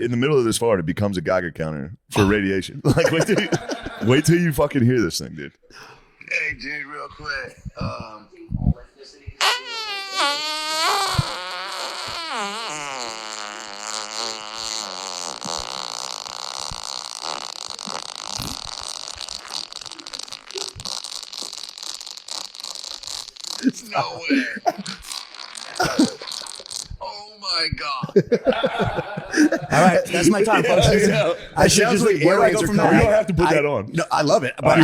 in the middle of this fart, it becomes a Geiger counter for radiation. Like, wait till you fucking hear this thing, dude. Hey, dude, real quick. No way. Oh my God. All right, that's my time, folks. I should just where do I go from there? You don't have to put that on. No, I love it. But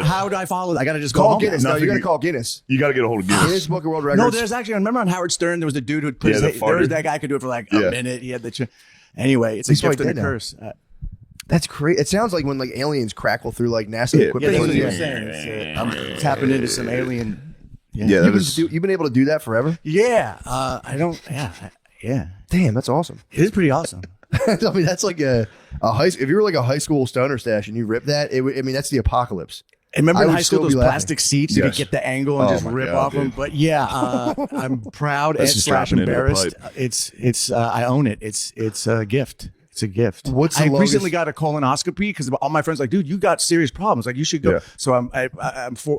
how do I follow? I got to just call go Guinness. home. No, you got to call Guinness. You got to get a hold of Guinness. Guinness Book of World Records. No, there's actually. I remember on Howard Stern, there was a dude who would put that guy could do it for like a minute. He had the. Anyway, it's a gift and a curse. That's crazy. It sounds like when like aliens crackle through like NASA equipment. Yeah, that's what you're saying. I'm tapping into some alien. Yeah, you've been able to do that forever. Yeah, I don't. Yeah. Damn, that's awesome. It is pretty awesome. I mean, that's like a high. If you were like a high school stoner stash and you rip that, I mean, that's the apocalypse. And remember in high school those plastic seats, you could get the angle and just rip off them. But yeah, I'm proud and / embarrassed. It's I own it. It's a gift. It's a gift. I recently got a colonoscopy because all my friends are like, dude, you got serious problems. Like, you should go. Yeah. So I'm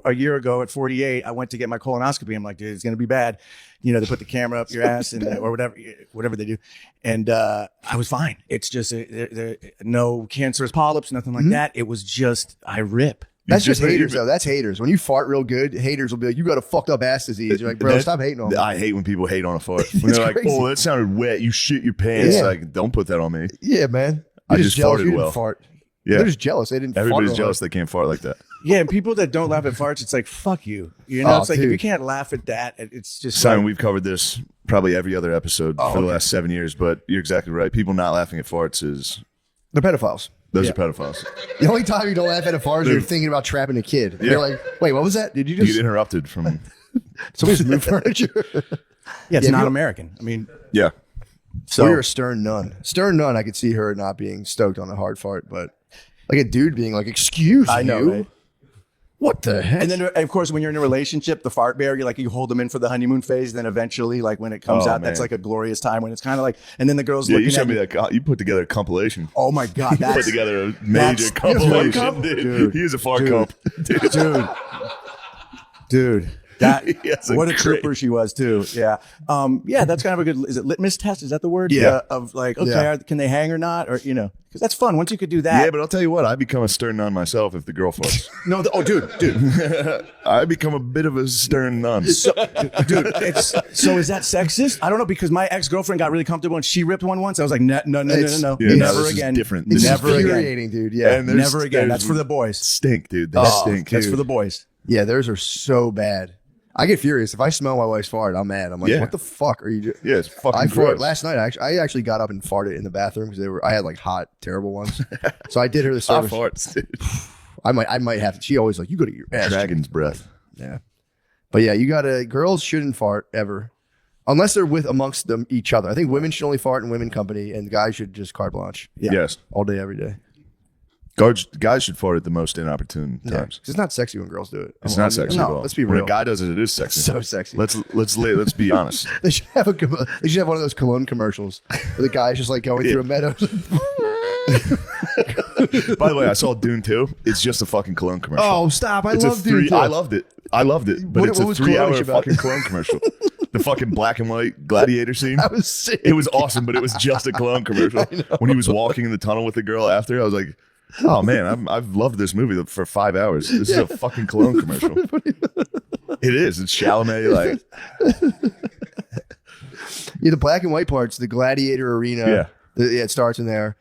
a year ago at 48, I went to get my colonoscopy. I'm like, dude, it's going to be bad. You know, they put the camera up your ass and or whatever they do. And I was fine. It's just no cancerous polyps, nothing like that. It was just, I rip. That's just haters, though. That's haters. When you fart real good, haters will be like, you got a fucked up ass disease. You're like, bro, stop hating on me. I hate when people hate on a fart. When they're like, oh, that sounded wet. You shit your pants. Yeah. Like, don't put that on me. Yeah, man. I just farted well. Fart. Yeah. They're just jealous. They didn't Everybody's jealous they can't fart like that. Yeah, and people that don't laugh at farts, it's like, fuck you. You know, it's like, if you can't laugh at that, it's just. Simon, we've covered this probably every other episode for the last 7 years, but you're exactly right. People not laughing at farts is. They're pedophiles. Those are pedophiles. The only time you don't laugh at a fart is you're thinking about trapping a kid. Yeah. You're like, wait, what was that? Did you just get interrupted from somebody's moved furniture? Yeah, it's not American. I mean, yeah. So you're a stern nun. Stern nun, I could see her not being stoked on a hard fart, but like a dude being like, excuse I know, you. right? What the heck? And then, of course, when you're in a relationship, the fart bear, you hold them in for the honeymoon phase. Then eventually, like when it comes out, that's like a glorious time when it's kind of like, and then the girl's looking you showed at me that. You put together a compilation. Oh my God. You put together a major compilation. Dude. He is a fart comp. Dude. What a trooper she was too. Yeah. Yeah, that's kind of a good, is it litmus test? Is that the word? Yeah. Of like, okay, can they hang or not? Or, you know, because that's fun. Once you could do that. Yeah, but I'll tell you what, I become a stern nun myself if the girl farts. No, dude. I become a bit of a stern nun. So is that sexist? I don't know, because my ex-girlfriend got really comfortable and she ripped one once. I was like, no. Yeah, never again. Different. It's never infuriating, again. Dude. Yeah. Never again. That's for the boys. Stink, dude. They stink. That's for the boys. Yeah, theirs are so bad. I get furious. If I smell my wife's fart, I'm mad. I'm like, what the fuck are you doing? Yeah, it's fucking I gross. Last night, I actually got up and farted in the bathroom because I had like hot, terrible ones. So I did her the service. Hot farts, dude. I might have to. She always like, you got to get your ass. Dragon's breath. Yeah. But yeah, you got to, girls shouldn't fart ever. Unless they're with amongst them each other. I think women should only fart in women company and guys should just carte blanche. Yeah. Yes. All day, every day. Guys should fart at the most inopportune times. It's not sexy when girls do it. It's not sexy at all. Let's be real. When a guy does it, it is sexy. It's so sexy. Let's be honest. They should have one of those cologne commercials where the guy's just like going through a meadow. By the way, I saw Dune 2. It's just a fucking cologne commercial. Oh, stop. I love Dune 2. I loved it. But it's a 3-hour fucking cologne commercial. The fucking black and white gladiator scene. That was sick. It was awesome, but it was just a cologne commercial. When he was walking in the tunnel with the girl after, I was like, oh man, I've loved this movie for 5 hours. This is a fucking cologne commercial. It is. It's Chalamet. Like, the black and white parts, the gladiator arena. Yeah, it starts in there.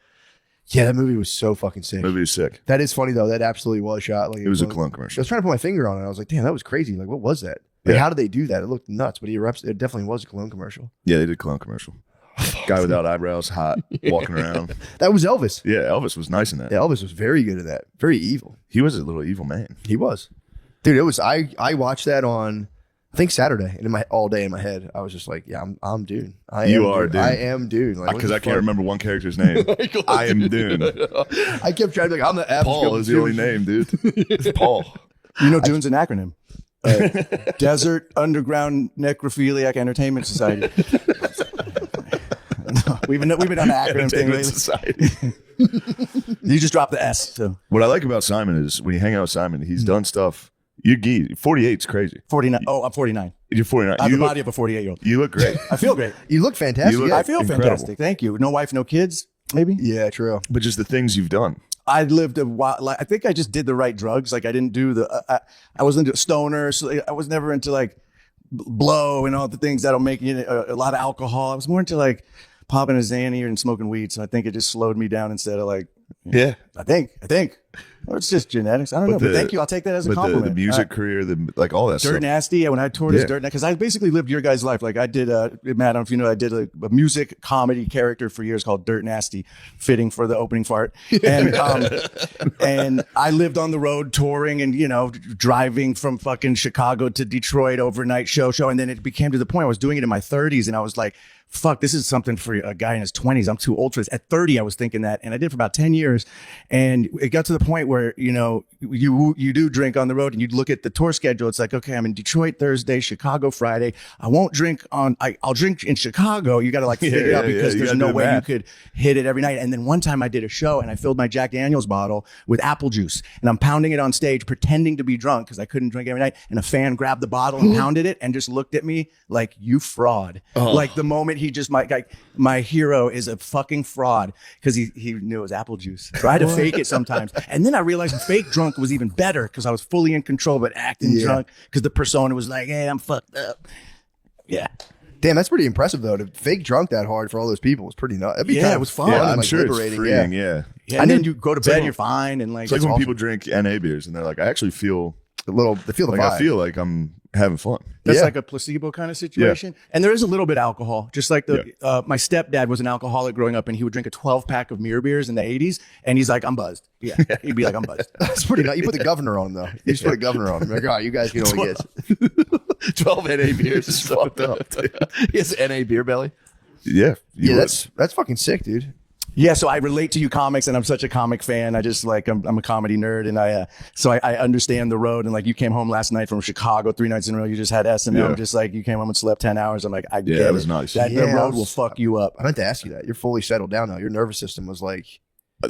Yeah, that movie was so fucking sick. Movie was sick. That is funny though. That absolutely was shot. Like it was a cologne commercial. I was trying to put my finger on it. I was like, damn, that was crazy. Like, what was that? Like, how did they do that? It looked nuts, but it definitely was a cologne commercial. Yeah, they did cologne commercial. Guy without eyebrows, hot, walking around. That was Elvis. Yeah, Elvis was nice in that. Yeah, Elvis was very good at that. Very evil. He was a little evil man. He was. Dude, it was. I watched that on, I think Saturday, and all day in my head, I was just like, yeah, I'm Dune. I am Dune. Because I can't remember one character's name. I am Dune. I kept trying to be like, I'm the Paul is the only name, dude. It's Paul. You know, Dune's an acronym. Desert Underground Necrophiliac Entertainment Society. We've been on the acronym thing lately. Society. You just dropped the S. So What I like about Simon is when you hang out with Simon, he's done stuff. You're 48's crazy. 49. Oh, I'm 49. You're 49. I have the body of a 48-year-old. You look great. I feel great. You look fantastic. You look I feel incredible. fantastic. Thank you. No wife, no kids. Maybe. Yeah, true. But just the things you've done. I lived a while. Like, I think I just did the right drugs. Like I didn't do the. I wasn't into stoner. So I was never into like blow and all the things that'll make you a lot of alcohol. I was more into like popping a Xanny and smoking weed. So I think it just slowed me down instead of like. Yeah. I think. Well, it's just genetics. I don't know. But thank you. I'll take that as a compliment. The music career, like all that Dirt stuff. Nasty. When I toured as Dirt Nasty, because I basically lived your guys' life. Like I did, Matt, I don't know if you know, I did a music comedy character for years called Dirt Nasty, fitting for the opening fart. And and I lived on the road touring and, you know, driving from fucking Chicago to Detroit overnight show. And then it became to the point I was doing it in my 30s and I was like, fuck, this is something for a guy in his 20s. I'm too old for this. At 30, I was thinking that. And I did for about 10 years. And it got to the point where, you know, you do drink on the road and you'd look at the tour schedule. It's like, okay, I'm in Detroit Thursday, Chicago Friday. I won't drink I'll drink in Chicago. You got to like figure it out because there's no way you could hit it every night. And then one time I did a show and I filled my Jack Daniels bottle with apple juice and I'm pounding it on stage, pretending to be drunk because I couldn't drink every night. And a fan grabbed the bottle and pounded it and just looked at me like, you fraud. Like the moment he just, my hero is a fucking fraud because he knew it was apple juice. So I had to fake it sometimes. And then I realized fake drunk was even better because I was fully in control, but acting drunk because the persona was like, hey, I'm fucked up. Yeah. Damn, that's pretty impressive though. To fake drunk that hard for all those people was pretty nuts. It was fun. Yeah, and, I'm like, sure it's liberating. freeing. Yeah. And then you go to bed, you're fine. And like, It's like when people drink NA beers and they're like, I actually feel They feel the like vibe. I feel like I'm having fun. That's like a placebo kind of situation. Yeah. And there is a little bit of alcohol. Just like my stepdad was an alcoholic growing up and he would drink a 12-pack of Mirror beers in the 80s. And he's like, I'm buzzed. Yeah. He'd be like, I'm buzzed. That's pretty nice. You put the governor on him though. You just put a governor on him. Like, all right, you guys can only get 12 NA beers is fucked up. He has NA beer belly. Yeah. That's fucking sick, dude. Yeah, so I relate to you comics, and I'm such a comic fan. I just like I'm a comedy nerd, and I understand the road. And like you came home last night from Chicago 3 nights in a row. You just had SNL, just like you came home and slept 10 hours. I'm like, I get that it. was nice. The road will fuck you up. I meant to ask you that. You're fully settled down now. Your nervous system was like,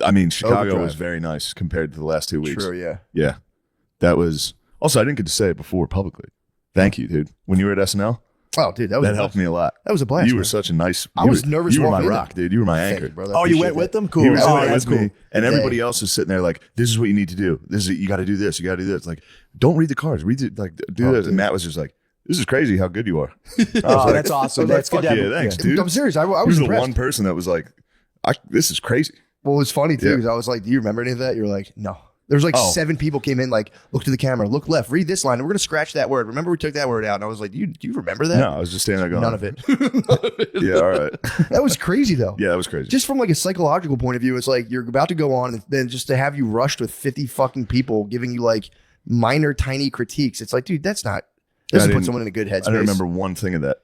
I mean, Chicago overdrive. was very nice compared to the last 2 weeks. True, yeah. Yeah. That was also I didn't get to say it before publicly. Thank you, dude. When you were at SNL, Oh, dude, that helped me a lot. That was a blast. You were man. such a nice. I was nervous. You were my walking in rock, dude. You were my anchor. Thank you, brother. Oh, you Appreciate went with that. them? Cool. He was Oh, there that's with me, cool. and everybody else is sitting there like, "This is what you need to do. This is you got to do this. You got to do this." Like, don't read the cards. Read it. Like, do this. dude. And Matt was just like, "This is crazy how good you are." Oh, that's awesome. That's good. Fuck yeah, thanks, dude. I'm serious. I He was was the impressed. one person that was like, "This is crazy." Well, it was funny too Yeah. because I was like, "Do you remember any of that?" You're like, "No." There was like 7 people came in, like, look to the camera, look left, read this line, and we're gonna scratch that word. Remember, we took that word out, and I was like, "Do you remember that?" No, I was just standing there going, None of it. Yeah, all right. That was crazy though. Yeah, that was crazy. Just from like a psychological point of view, it's like you're about to go on, and then just to have you rushed with 50 fucking people giving you like minor, tiny critiques. It's like, dude, that's not. Doesn't put someone in a good headspace. I don't remember one thing of that.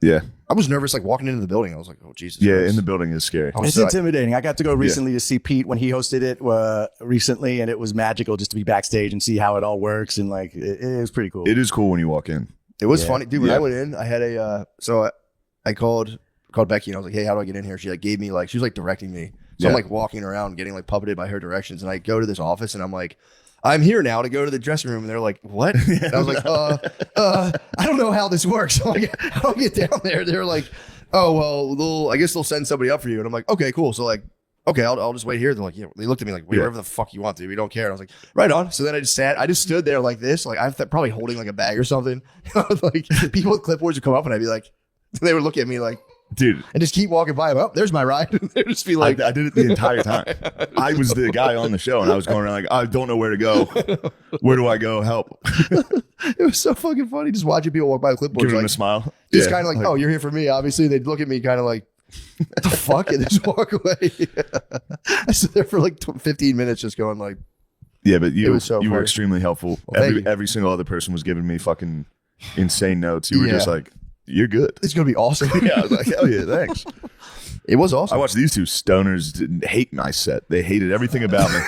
Yeah. I was nervous, like walking into the building. I was like, "Oh Jesus!" Yeah, Christ. in the building is scary. I was It's like- intimidating. I got to go recently to see Pete when he hosted it recently, and it was magical just to be backstage and see how it all works. And like, it was pretty cool. It is cool when you walk in. It was funny, dude. When Yeah. I went in, I had I called Becky and I was like, "Hey, how do I get in here?" She like gave me like she was like directing me. So I'm Yeah. like walking around, getting like puppeted by her directions, and I go to this office and I'm like, "I'm here now to go to the dressing room," and they're like, "What?" And I was like, I don't know how this works." So like, how do I get down there? They're like, "Oh well, I guess they'll send somebody up for you," and I'm like, "Okay, cool." So like, okay, I'll just wait here. They're like, yeah. They looked at me like, wait, wherever the fuck you want to. We don't care. And I was like, right on. So then I just stood there like this, like I'm probably holding like a bag or something. Like people with clipboards would come up and I'd be like, they would look at me like, Dude, and just keep walking by. Oh, there's my ride. They'd just be like, I did it the entire time. I was the guy on the show and I was going around like, I don't know where to go. Where do I go? Help. it was so fucking funny just watching people walk by with clipboards. Giving like, him a smile. just Yeah. kind of like, oh, you're here for me. Obviously, they'd look at me kind of like, what the fuck? And just walk away. I stood there for like 15 minutes just going like, Yeah, but you was so were funny. extremely helpful. Well, thank you. Every single other person was giving me fucking insane notes. You were Yeah. just like, you're good. it's going to be awesome. Yeah, I was like, hell yeah, thanks. It was awesome. I watched these two stoners didn't hate my set. They hated everything about me.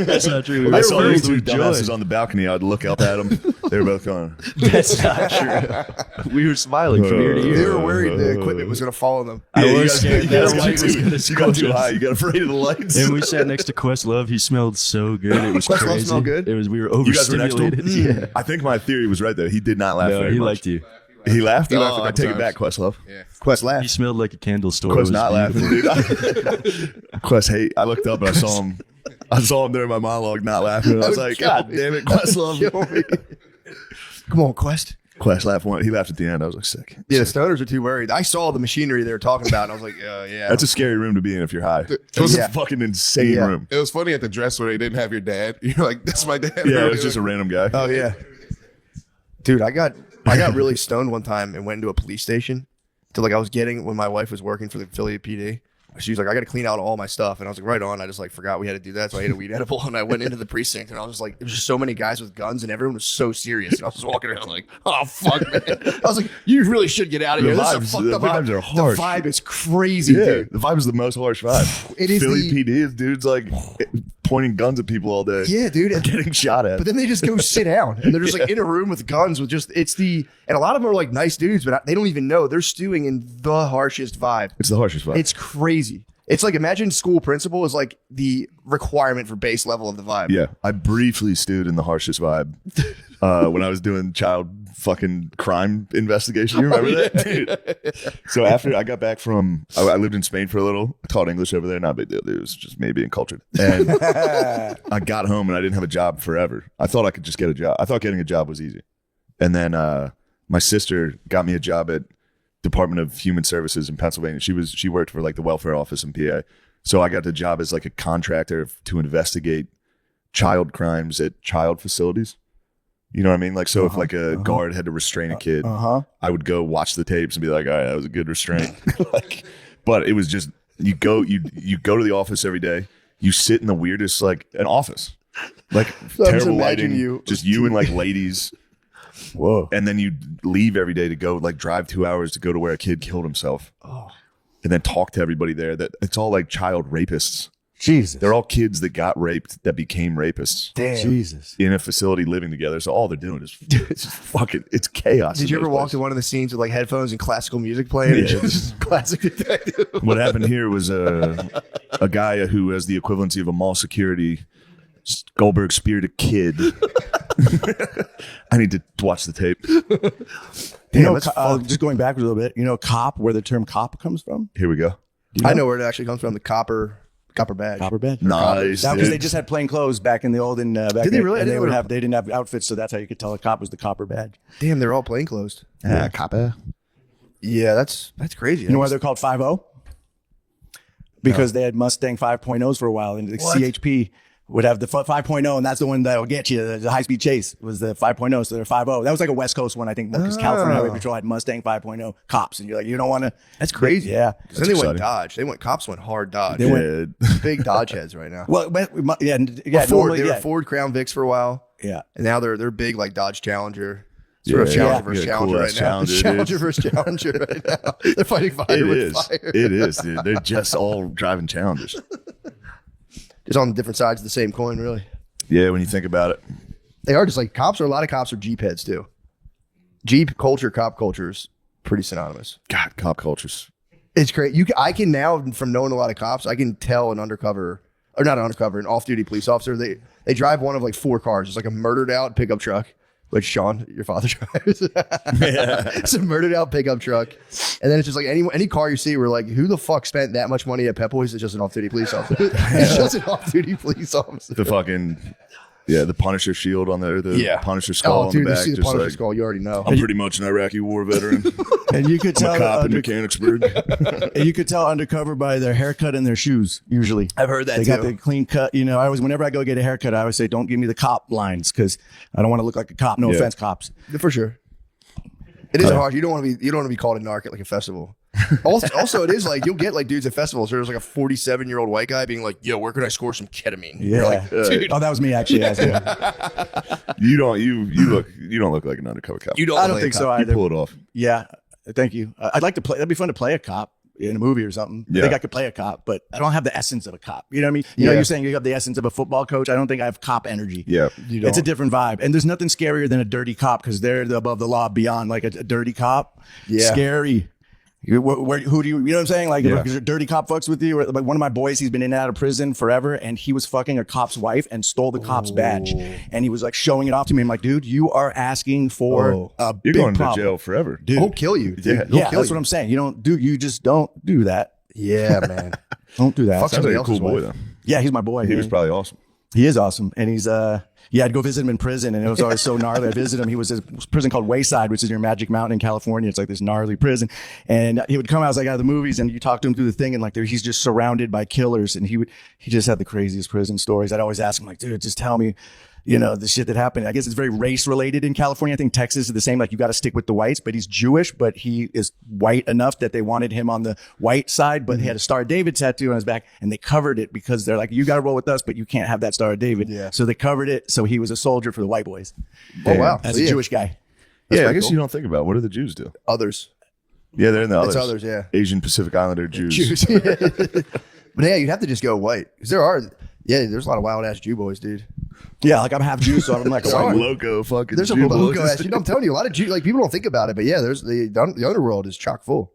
That's not true. I saw these two dumbasses on the balcony. I'd look up at them. They were both going. That's not true. We were smiling from ear to They ear. were worried the equipment was going to fall on them. I Yeah, was scared that light was going to You scorch got too us. high. You got afraid of the lights. And we sat next to Questlove. He smelled so good. It was Questlove crazy. smelled good? It was. We were You guys were next to him? overstimulated. Yeah. I think my theory was right there. He did not laugh No, very he much. liked you. He laughed? He laughed a I couple take it times. back, Questlove. Quest He laughed. smelled like a candle store. It Quest was not laughing, beautiful. dude. Quest hate. I looked up and I saw him. I saw him during my monologue not laughing. And I was like, God damn it, Questlove. Come on, Quest. Quest laughed one. He laughed at the end. I was like, sick. Yeah, the stoners are too worried. I saw the machinery they were talking about, and I was like, yeah. That's a scary room to be in if you're high. It's Yeah. a fucking insane Yeah. room. It was funny at the dress where they didn't have your dad. You're like, that's my dad. Yeah, it was just a random guy. Oh yeah, dude. I got really stoned one time and went into a police station to I was getting when my wife was working for the Philly PD. She was like, I got to clean out all my stuff, and I was like, right on. I just forgot we had to do that, so I ate a weed edible, and I went into the precinct, and I was just like, there was just so many guys with guns, and everyone was so serious, and I was just walking around like, oh fuck, man. I was like, you really should get out of The here. vibes- This is a the fucked up. vibes are harsh. The vibe is crazy, Yeah, dude. the vibe is the most harsh vibe. It is Philly the- PD is dudes like pointing guns at people all day. Yeah, dude. And getting shot at. But then they just go sit down, and they're just in a room with guns with and a lot of them are nice dudes, but they don't even know they're stewing in the harshest vibe. It's the harshest vibe. It's crazy. It's imagine school principal is the requirement for base level of the vibe. Yeah, I briefly stewed in the harshest vibe when I was doing child fucking crime investigation. You remember that? Dude. So after I got back from, I lived in Spain for a little. I taught English over there. Not a big deal. Dude. It was just me being cultured. And I got home and I didn't have a job forever. I thought I could just get a job. I thought getting a job was easy. And then my sister got me a job at Department of Human Services in Pennsylvania. She worked for the welfare office in PA. So I got the job as a contractor to investigate child crimes at child facilities. You know what I mean? If a guard had to restrain a kid, I would go watch the tapes and be like, all right, that was a good restraint. But it was just you go to the office every day. You sit in the weirdest an office. Terrible lighting, just you and ladies. Whoa. And then you leave every day to go drive 2 hours to go to where a kid killed himself. Oh. And then talk to everybody there. That it's all child rapists. Jesus. They're all kids that got raped that became rapists. Damn. Jesus. In a facility living together. So all they're doing is it's just fucking it's chaos. Did you ever walk to one of the scenes with headphones and classical music playing? Yeah. Just classic detective. What happened here was a guy who has the equivalency of a mall security. Goldberg speared a kid. I need to watch the tape. Damn, just going backwards a little bit. Cop, where the term cop comes from? Here we go. I know where it actually comes from. The copper badge. Copper badge. Nice. Because dude. they just had plain clothes back in the olden. Did they really? And they didn't have outfits, so that's how you could tell a cop was the copper badge. Damn, they're all plainclothes. Copper. Yeah, that's crazy. You know why they're called 5.0? Because they had Mustang 5.0s for a while, and the CHP would have the 5.0, and that's the one that will get you. The high-speed chase was the 5.0, so they're 5.0. That was a West Coast one, I think, because California Highway Patrol had Mustang 5.0 cops, and you're you don't want to. That's crazy. Yeah. Then they exciting. went Dodge. Cops went hard Dodge. They went- Big Dodge heads right now. Well, yeah, Ford. normally, They were yeah. Ford Crown Vics for a while. Yeah. And now they're big Dodge Challenger. Sort of Yeah. Challenger versus Yeah, Challenger cool-ass right now. Challenger, dude. Challenger versus Challenger right now. They're fighting fire It with is. fire. It is, dude. They're just all driving Challengers. Just on different sides of the same coin, really. Yeah, when you think about it. They are just cops. A lot of cops are Jeep heads too. Jeep culture, cop culture is pretty synonymous. God, cop cultures. It's great. I can now, from knowing a lot of cops, I can tell an an off-duty police officer. They drive one of 4 cars. It's a murdered out pickup truck, which Sean, your father, drives. It's a murdered out pickup truck, and then it's just any car you see, we're who the fuck spent that much money at Pep Boys? It's just an off-duty police officer. It's just an off-duty police officer. The fucking the Punisher shield on there, the Punisher skull Oh, on dude, the you back. see the Just Punisher skull, you already know. I'm pretty much an Iraqi war veteran. And you could I'm tell a cop in Mechanicsburg. and you could tell undercover by their haircut and their shoes. Usually, I've heard that they too. got the clean cut. Whenever I go get a haircut, I always say, "Don't give me the cop lines," because I don't want to look like a cop. No offense, cops. For sure. It is hard. You don't want to be called a narc at a festival. Also, it is you'll get dudes at festivals. There's a 47-year-old white guy being "Yo, where can I score some ketamine?" Yeah. You're dude. Oh, that was me actually. You don't look like an undercover cop. You don't. I don't think so You either. pull it off. Yeah. Thank you. I'd like to play. That'd be fun to play a cop. in a movie or something. Yeah. I think I could play a cop, but I don't have the essence of a cop. You know what I mean? You know, you're saying you have the essence of a football coach. I don't think I have cop energy. Yeah. It's a different vibe. And there's nothing scarier than a dirty cop because they're above the law beyond like a dirty cop. Yeah. Scary. Who do you know what I'm saying? Like, if a dirty cop fucks with you, or like one of my boys, he's been in and out of prison forever, and he was fucking a cop's wife and stole the cop's badge, and he was like showing it off to me. I'm like, dude, you are asking for a You're big going problem. to jail forever. Dude. He'll kill you. Dude. Yeah. Yeah, that's what I'm saying. You just don't do that. Yeah, man. Don't do that. Fuck Sounds like somebody a cool else's boy, wife. though. Yeah, he's my boy. He was man. probably awesome. He is awesome, and he's I'd go visit him in prison, and it was always so gnarly. I visited him. He was at a prison called Wayside, which is near Magic Mountain in California. It's like this gnarly prison, and he would come out. I was like, out of the movies, and you talk to him through the thing, and like he's just surrounded by killers, and he just had the craziest prison stories. I'd always ask him like, dude, just tell me, the shit that happened. I guess it's very race related in California. I think Texas is the same. Like you got to stick with the whites, but he's Jewish, but he is white enough that they wanted him on the white side, but he had a Star of David tattoo on his back, and they covered it because they're like, you got to roll with us, but you can't have that Star of David. Yeah. So they covered it. So he was a soldier for the white boys Oh, wow. as So, a yeah, Jewish guy. Yeah, I guess you don't think about what do the Jews do? Others. Yeah, they're in the others. It's others, yeah. Asian Pacific Islander Jews. Jews. But yeah, you'd have to just go white. Because there's a lot of wild ass Jew boys, dude. Yeah, like I'm half Jewish, so I'm like a Some white boy. loco fucking There's a Jew loco boys. ass. I'm telling you, a lot of Jew, like people don't think about it, but yeah, there's the underworld is chock full.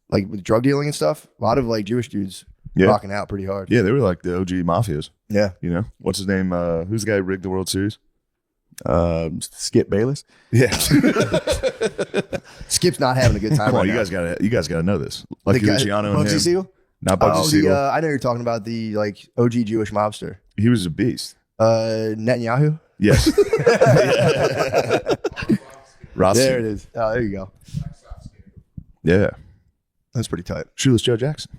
Like with drug dealing and stuff, a lot of like Jewish dudes rocking out pretty hard. Yeah, they were like the OG mafias. Yeah. What's his name? Who's the guy who rigged the World Series? Skip Bayless. Yeah. Skip's not having a good time Come on, right you now. guys gotta know this. Like The guy- Luciano and Bugsy him. Siegel? Not Bugsy Oh, Siegel. I know you're talking about the like OG Jewish mobster. He was a beast. Netanyahu. Yes. Rossi. There it is. Oh, there you go. Yeah. That's pretty tight. Shoeless Joe Jackson.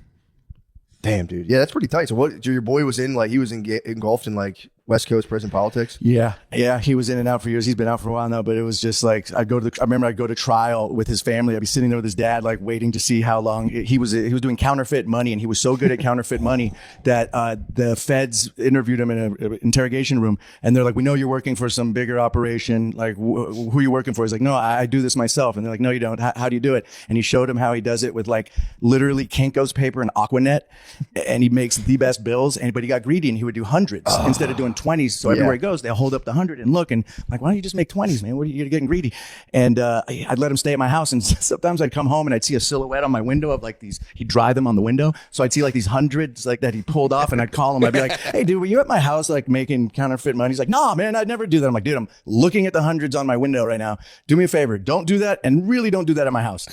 Damn, dude. Yeah, that's pretty tight. So what? Your boy was in like he was engulfed in like West Coast prison politics. Yeah. He was in and out for years. He's been out for a while now, but it was just like I remember I'd go to trial with his family. I'd be sitting there with his dad, like waiting to see how long he was doing counterfeit money, and he was so good at counterfeit money that the feds interviewed him in an interrogation room, and they're like, "We know you're working for some bigger operation. Like, who are you working for?" He's like, "No, I do this myself." And they're like, "No, you don't. How do you do it?" And he showed him how he does it with like literally Kinko's paper and Aquanet, and he makes the best bills. But he got greedy, and he would do hundreds instead of doing 20s. So everywhere he goes, they'll hold up the 100 and look, and I'm like, why don't you just make 20s, man? What are you getting greedy? And I'd let him stay at my house, and sometimes I'd come home and I'd see a silhouette on my window of like these. He'd dry them on the window, so I'd see like these hundreds like that he pulled off, and I'd call him. I'd be like, "Hey, dude, were you at my house like making counterfeit money?" He's like, "Nah, man, I'd never do that." I'm like, "Dude, I'm looking at the hundreds on my window right now. Do me a favor, don't do that, and really don't do that at my house."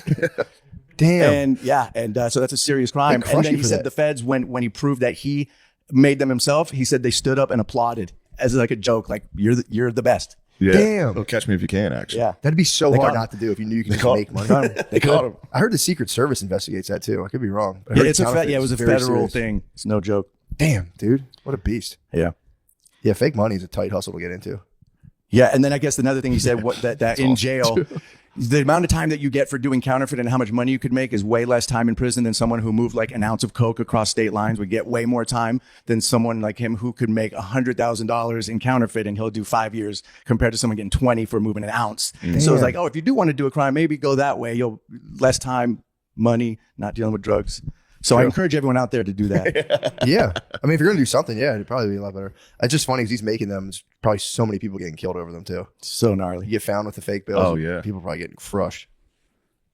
Damn. And so that's a serious crime. crush And then you he for said that. the feds, when he proved that he made them himself, he said they stood up and applauded as like a joke, like you're the best. Yeah. Damn. Well, Catch Me If You Can, actually. Yeah. That'd be so They hard caught him. not to do if you knew you could just caught make him. money. They caught him. I heard the Secret Service investigates that too. I could be wrong. I Yeah, heard it was a counterfeit is federal very serious. thing. It's no joke. Damn, dude. What a beast. Yeah. Yeah, fake money is a tight hustle to get into. Yeah, and then I guess another thing he said that in jail, the amount of time that you get for doing counterfeit and how much money you could make is way less time in prison than someone who moved like an ounce of coke across state lines would get way more time than someone like him who could make $100,000 in counterfeit and he'll do 5 years compared to someone getting 20 for moving an ounce. So it's like, oh, if you do want to do a crime, maybe go that way. You'll less time, money, not dealing with drugs. So I encourage everyone out there to do that. Yeah. I mean, if you're going to do something, yeah, it'd probably be a lot better. It's just funny because he's making them. There's probably so many people getting killed over them too. So gnarly. You get found with the fake bills. Oh, yeah. People probably getting crushed.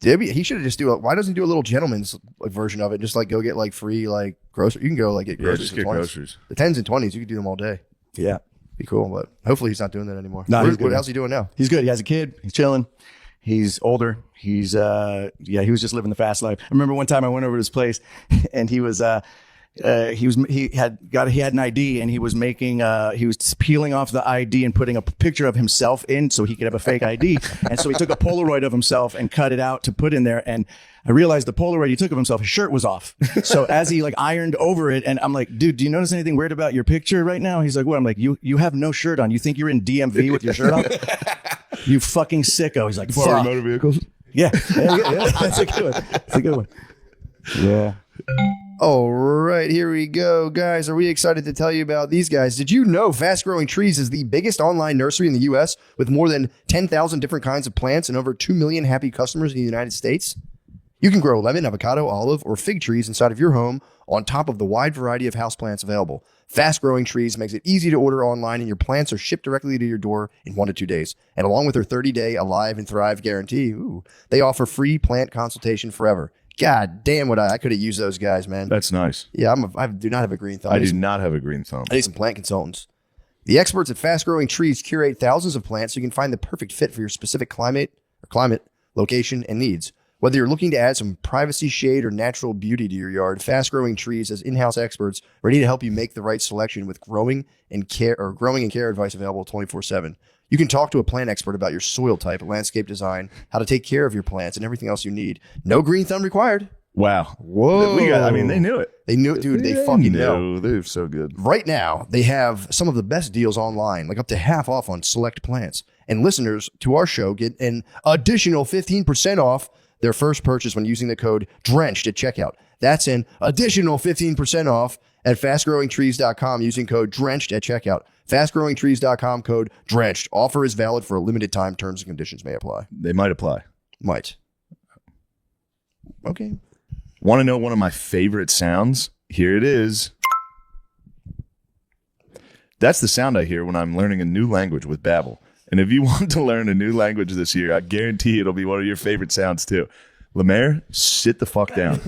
He should have just why doesn't he do a little gentleman's like, version of it? Just like go get like free like groceries. You can go like get Yeah, groceries. just for get 20s. groceries. The 10s and 20s, you could do them all day. Yeah. Be cool, but hopefully he's not doing that anymore. No, he's good. What else is he doing now? He's good. He has a kid. He's chilling. He's older. He was just living the fast life. I remember one time I went over to his place and he had an ID and he was peeling off the ID and putting a picture of himself in so he could have a fake ID. And so he took a Polaroid of himself and cut it out to put in there. And I realized the Polaroid he took of himself, his shirt was off. So as he like ironed over it, and I'm like, dude, do you notice anything weird about your picture right now? He's like, what? I'm like, you have no shirt on. You think you're in DMV with your shirt on? You fucking sicko. He's like, Foreign fuck. motor vehicles. Yeah. That's a good one. That's a good one. Yeah. All right, here we go. Guys, are we excited to tell you about these guys? Did you know Fast Growing Trees is the biggest online nursery in the U.S. with more than 10,000 different kinds of plants and over 2 million happy customers in the United States? You can grow lemon, avocado, olive, or fig trees inside of your home on top of the wide variety of houseplants available. Fast Growing Trees makes it easy to order online, and your plants are shipped directly to your door in 1 to 2 days. And along with their 30-day Alive and Thrive guarantee, they offer free plant consultation forever. God damn, I could have used those guys, man. That's nice. Yeah, I do not have a green thumb. I do not have a green thumb. I need some plant consultants. The experts at Fast Growing Trees curate thousands of plants so you can find the perfect fit for your specific climate, location, and needs. Whether you're looking to add some privacy, shade, or natural beauty to your yard, Fast Growing Trees has in-house experts ready to help you make the right selection with growing and care advice available 24/7. You can talk to a plant expert about your soil type, landscape design, how to take care of your plants, and everything else you need. No green thumb required. Wow. Whoa. They knew it. They knew it, dude. They fucking know. They're so good. Right now, they have some of the best deals online, like up to half off on select plants. And listeners to our show get an additional 15% off their first purchase when using the code DRENCHED at checkout. That's an additional 15% off at fastgrowingtrees.com using code DRENCHED at checkout. Fastgrowingtrees.com code DRENCHED. Offer is valid for a limited time. Terms and conditions may apply. They might apply. Might. Okay. Want to know one of my favorite sounds? Here it is. That's the sound I hear when I'm learning a new language with Babbel. And if you want to learn a new language this year, I guarantee it'll be one of your favorite sounds too. Lemaire, sit the fuck down.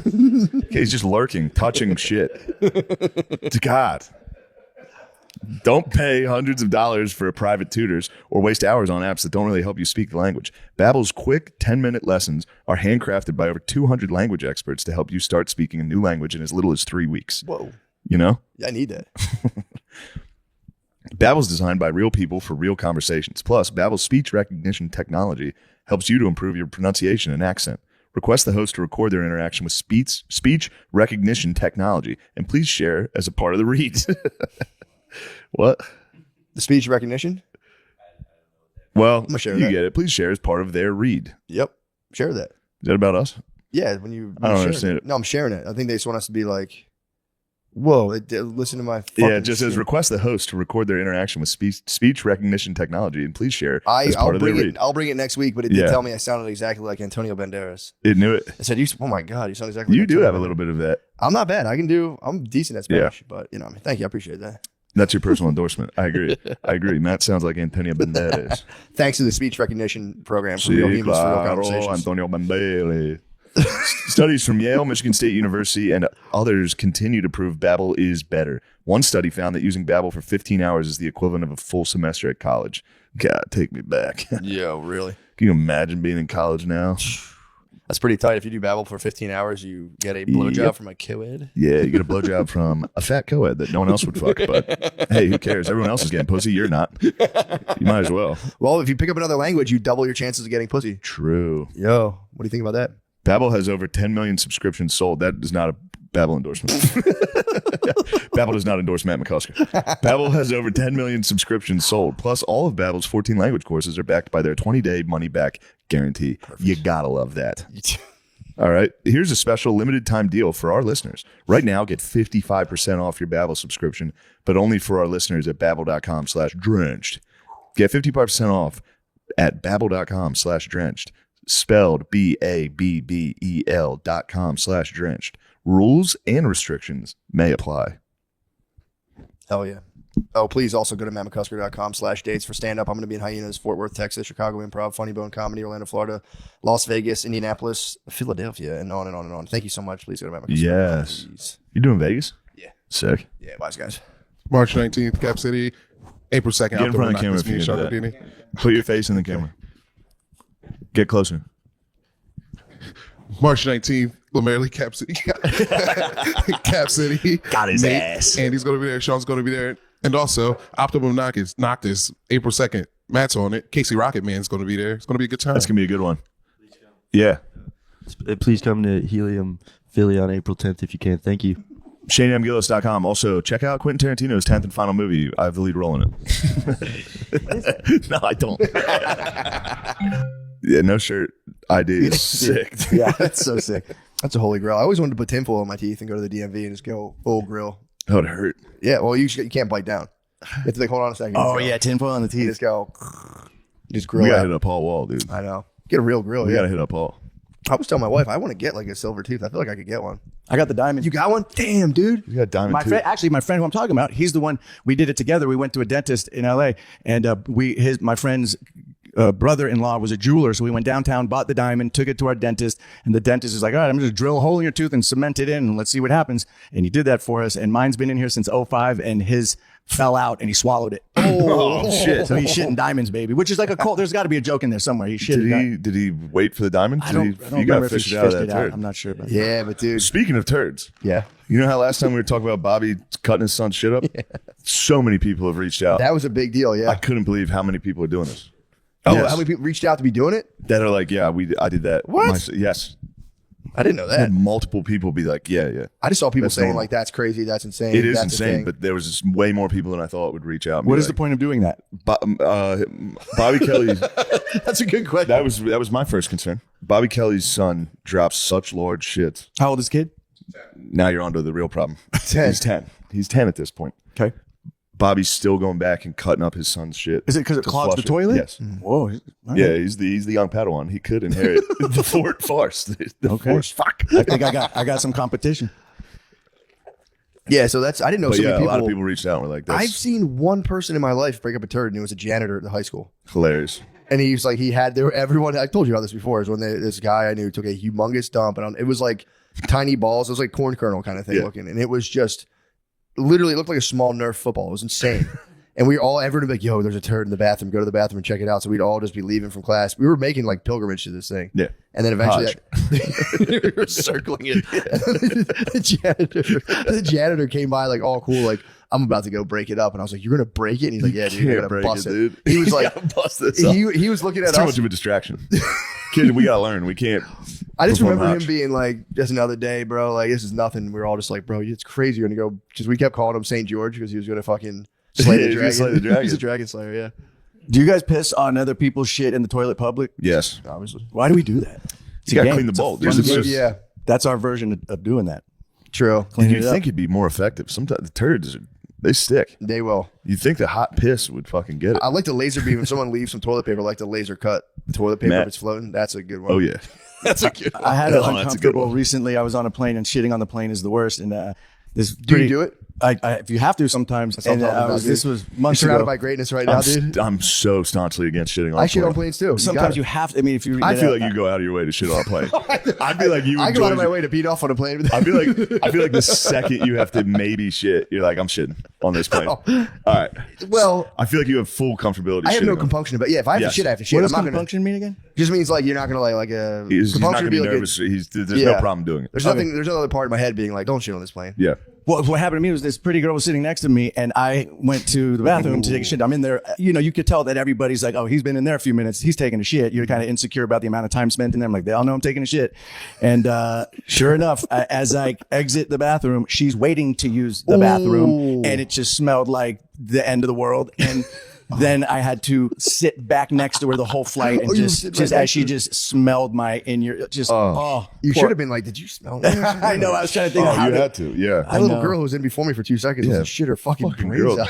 Okay, he's just lurking, touching shit. To God. Don't pay hundreds of dollars for private tutors or waste hours on apps that don't really help you speak the language. Babbel's quick 10-minute lessons are handcrafted by over 200 language experts to help you start speaking a new language in as little as 3 weeks. Whoa. You know? I need that. Babbel's designed by real people for real conversations. Plus, Babbel's speech recognition technology helps you to improve your pronunciation and accent. Request the host to record their interaction with speech recognition technology, and please share as a part of the read. What? The speech recognition? Well, I'm gonna share you that. get it. Please share as part of their read. Yep. Share that. Is that about us? Yeah, when you I don't share understand it. No, I'm sharing it. I think they just want us to be like, whoa, listen to my Yeah, it just says request the host to record their interaction with speech recognition technology, and please share as part of their read. I'll bring it next week, but it did tell me I sounded exactly like Antonio Banderas. It knew it. I said, oh my God, you sound exactly like You do Antonio have a Banderas. little bit of that. I'm not bad. I'm decent at Spanish, but thank you. I appreciate that. That's your personal endorsement. I agree. Matt sounds like Antonio Banderas. Thanks to the speech recognition program for real humans for real conversations. Antonio Banderas. Studies from Yale, Michigan State University, and others continue to prove Babbel is better. One study found that using Babbel for 15 hours is the equivalent of a full semester at college. God, take me back. Yeah, really. Can you imagine being in college now? That's pretty tight. If you do Babbel for 15 hours, you get a blowjob from a co-ed. Yeah, you get a blowjob from a fat co-ed that no one else would fuck. But hey, who cares? Everyone else is getting pussy. You're not. You might as well. Well, if you pick up another language, you double your chances of getting pussy. True. Yo, what do you think about that? Babbel has over 10 million subscriptions sold. That is not a Babbel endorsement. Babbel does not endorse Matt McCusker. Babbel has over 10 million subscriptions sold. Plus, all of Babbel's 14 language courses are backed by their 20-day money-back guarantee. Perfect. You gotta love that. All right. Here's a special limited-time deal for our listeners. Right now, get 55% off your Babbel subscription, but only for our listeners at babbel.com/drenched. Get 55% off at babbel.com/drenched. Spelled BABBEL.com/drenched. Rules and restrictions may apply. Hell yeah. Oh, please also go to mattmccusker.com/dates for stand-up. I'm going to be in Hyenas, Fort Worth, Texas, Chicago Improv, Funny Bone Comedy, Orlando, Florida, Las Vegas, Indianapolis, Philadelphia, and on and on and on. Thank you so much. Please go to mattmccusker.com. Yes. Please. You doing Vegas? Yeah. Sick. Yeah, wise guys. March 19th, Cap City. April 2nd, Get in front of the camera if you can do that. Put your face in the camera. Get closer. March 19th, Lamerly, Cap City. Cap City. Got his ass. Andy's going to be there. Sean's going to be there. And also, Optimum Noctis, April 2nd. Matt's on it. Casey Rocket Man's going to be there. It's going to be a good time. That's going to be a good one. Yeah. Please come to Helium Philly on April 10th if you can. Thank you. ShaneMGillis.com. Also, check out Quentin Tarantino's 10th and final movie. I have the lead role in it. No, I don't. Yeah, no shirt. ID is sick. Yeah, that's so sick. That's a holy grail. I always wanted to put tinfoil on my teeth and go to the DMV and just go full grill. That would hurt. Yeah, well, you can't bite down. You have to hold on a second. Oh, yeah, tinfoil on the You teeth. just go, just grill We got to out. hit up Paul Wall, dude. I know. Get a real grill. We Yeah. got to hit up Paul. I was telling my wife I want to get like a silver tooth. I feel like I could get one. I got the diamond. You got one? Damn, dude. You got diamond My tooth. friend, actually, my friend who I'm talking about, he's the one. We did it together. We went to a dentist in LA, and my friend's brother-in-law was a jeweler, so we went downtown, bought the diamond, took it to our dentist, and the dentist is like, all right, I'm going to drill a hole in your tooth and cement it in, and let's see what happens. And he did that for us, and mine's been in here since 2005, and his fell out, and he swallowed it. Oh shit! So he's shitting diamonds, baby, which is like a cold. There's got to be a joke in there somewhere. He shit. Did he wait for the diamond? I don't you remember got if fished he out of fished that it out. turd. I'm not sure about that. Yeah, but dude. Speaking of turds, Yeah. you know how last time we were talking about Bobby cutting his son's shit up? Yeah. So many people have reached out. That was a big deal, yeah. I couldn't believe how many people are doing this. Oh, Yes. how many people reached out to be doing it? That are like, yeah, I did that. What? Yes. I didn't know I had that. multiple people be like, yeah. I just saw people That's saying normal. like, that's crazy, that's insane. It is that's a insane, thing. but there was just way more people than I thought would reach out. And What be is the like, point of doing that? Bobby Kelly. That's a good question. That was my first concern. Bobby Kelly's son drops such large shit. How old is the kid? Now you're onto the real problem. 10. He's 10. He's 10 at this point. Okay. Bobby's still going back and cutting up his son's shit. Is it because it to clogs the flush it. toilet? Yes. Whoa. All right. Yeah, he's the young Padawan. He could inherit the force. The Okay. force. Fuck. I think I got some competition. Yeah, so that's, I didn't know But so yeah, many a people. lot of people reached out and were like, I've that's seen one person in my life break up a turd, and it was a janitor at the high school. hilarious. And he was like, everyone, I told you about this before, is when this guy I knew took a humongous dump, and it was like tiny balls. It was like corn kernel kind of thing looking. And it was just, literally, it looked like a small Nerf football. It was insane. And everyone would be like, yo, there's a turd in the bathroom. Go to the bathroom and check it out. So we'd all just be leaving from class. We were making like pilgrimage to this thing. Yeah. And then eventually Hajj. we were circling it. the janitor came by like all cool, like, I'm about to go break it up. And I was like, you're going to break it? And he's like, yeah, dude, you're Can't going break to bust it, it. dude. He was You like, gotta bust this up. he was looking at It's too us. much of a distraction. Kid, we gotta learn. We can't. I just perform remember Hajj. him being like, just another day, bro. Like, this is nothing. We were all just like, bro, it's crazy. You're going to go, because we kept calling him St. George because he was going to fucking slay Yeah, the he was gonna dragon. slay the He's a dragon. dragon slayer, yeah. Do you guys piss on other people's shit in the toilet public? Yes. Obviously. Why do we do that? It's You a gotta game. clean the It's a bowl, fun dude. It's game. just- Yeah, That's our version of doing that. true. Clean You'd it up. think it'd be more effective. Sometimes the turds, they stick. They will. You'd think the hot piss would fucking get it. I like the laser beam. If someone leaves some toilet paper, I like to laser cut the toilet paper Matt. if it's floating. That's a good one. Oh, yeah. That's a good one. I had Oh, an that's a good uncomfortable one. recently. I was on a plane, and shitting on the plane is the worst. And this Do you do it? If you have to sometimes. what I'm And talking about, this dude. was You're months surrounded ago. by greatness right now, dude. I'm so staunchly against shitting on I a shit plane. on planes too. Sometimes you have to. I mean, if you, I feel like you go out of your way to shit on a plane. I'd be like you. I go out of my enjoy- way to beat off on a plane. I feel like the second you have to maybe shit, you're like, I'm shitting on this plane. All right. Well, I feel like you have full comfortability. I have shitting no on it. compunction, but yeah, if I have Yes. to shit, I have to shit. What I'm does not gonna. compunction mean again? Just means like you're not gonna like a He's not compunction going to would be be like nervous. There's Yeah. no problem doing it. There's nothing. There's no other part of my head being like, don't shit on this plane. Yeah. What happened to me was this pretty girl was sitting next to me, and I went to the bathroom to take a shit. I'm in there. You know, you could tell that everybody's like, oh, he's been in there a few minutes. He's taking a shit. You're kind of insecure about the amount of time spent in there. I'm like, they all know I'm taking a shit. And sure enough, as I exit the bathroom, she's waiting to use the bathroom, and it just smelled like the end of the world. And then I had to sit back next to her the whole flight, and you just sit right as next she to her. just smelled my in your just oh You poor- should have been like, did you smell that? I know. I was trying to think. Oh, of how you to- had to. Yeah. That little know. girl who was in before me for 2 seconds was Yeah. a shit her fucking brains girl. out.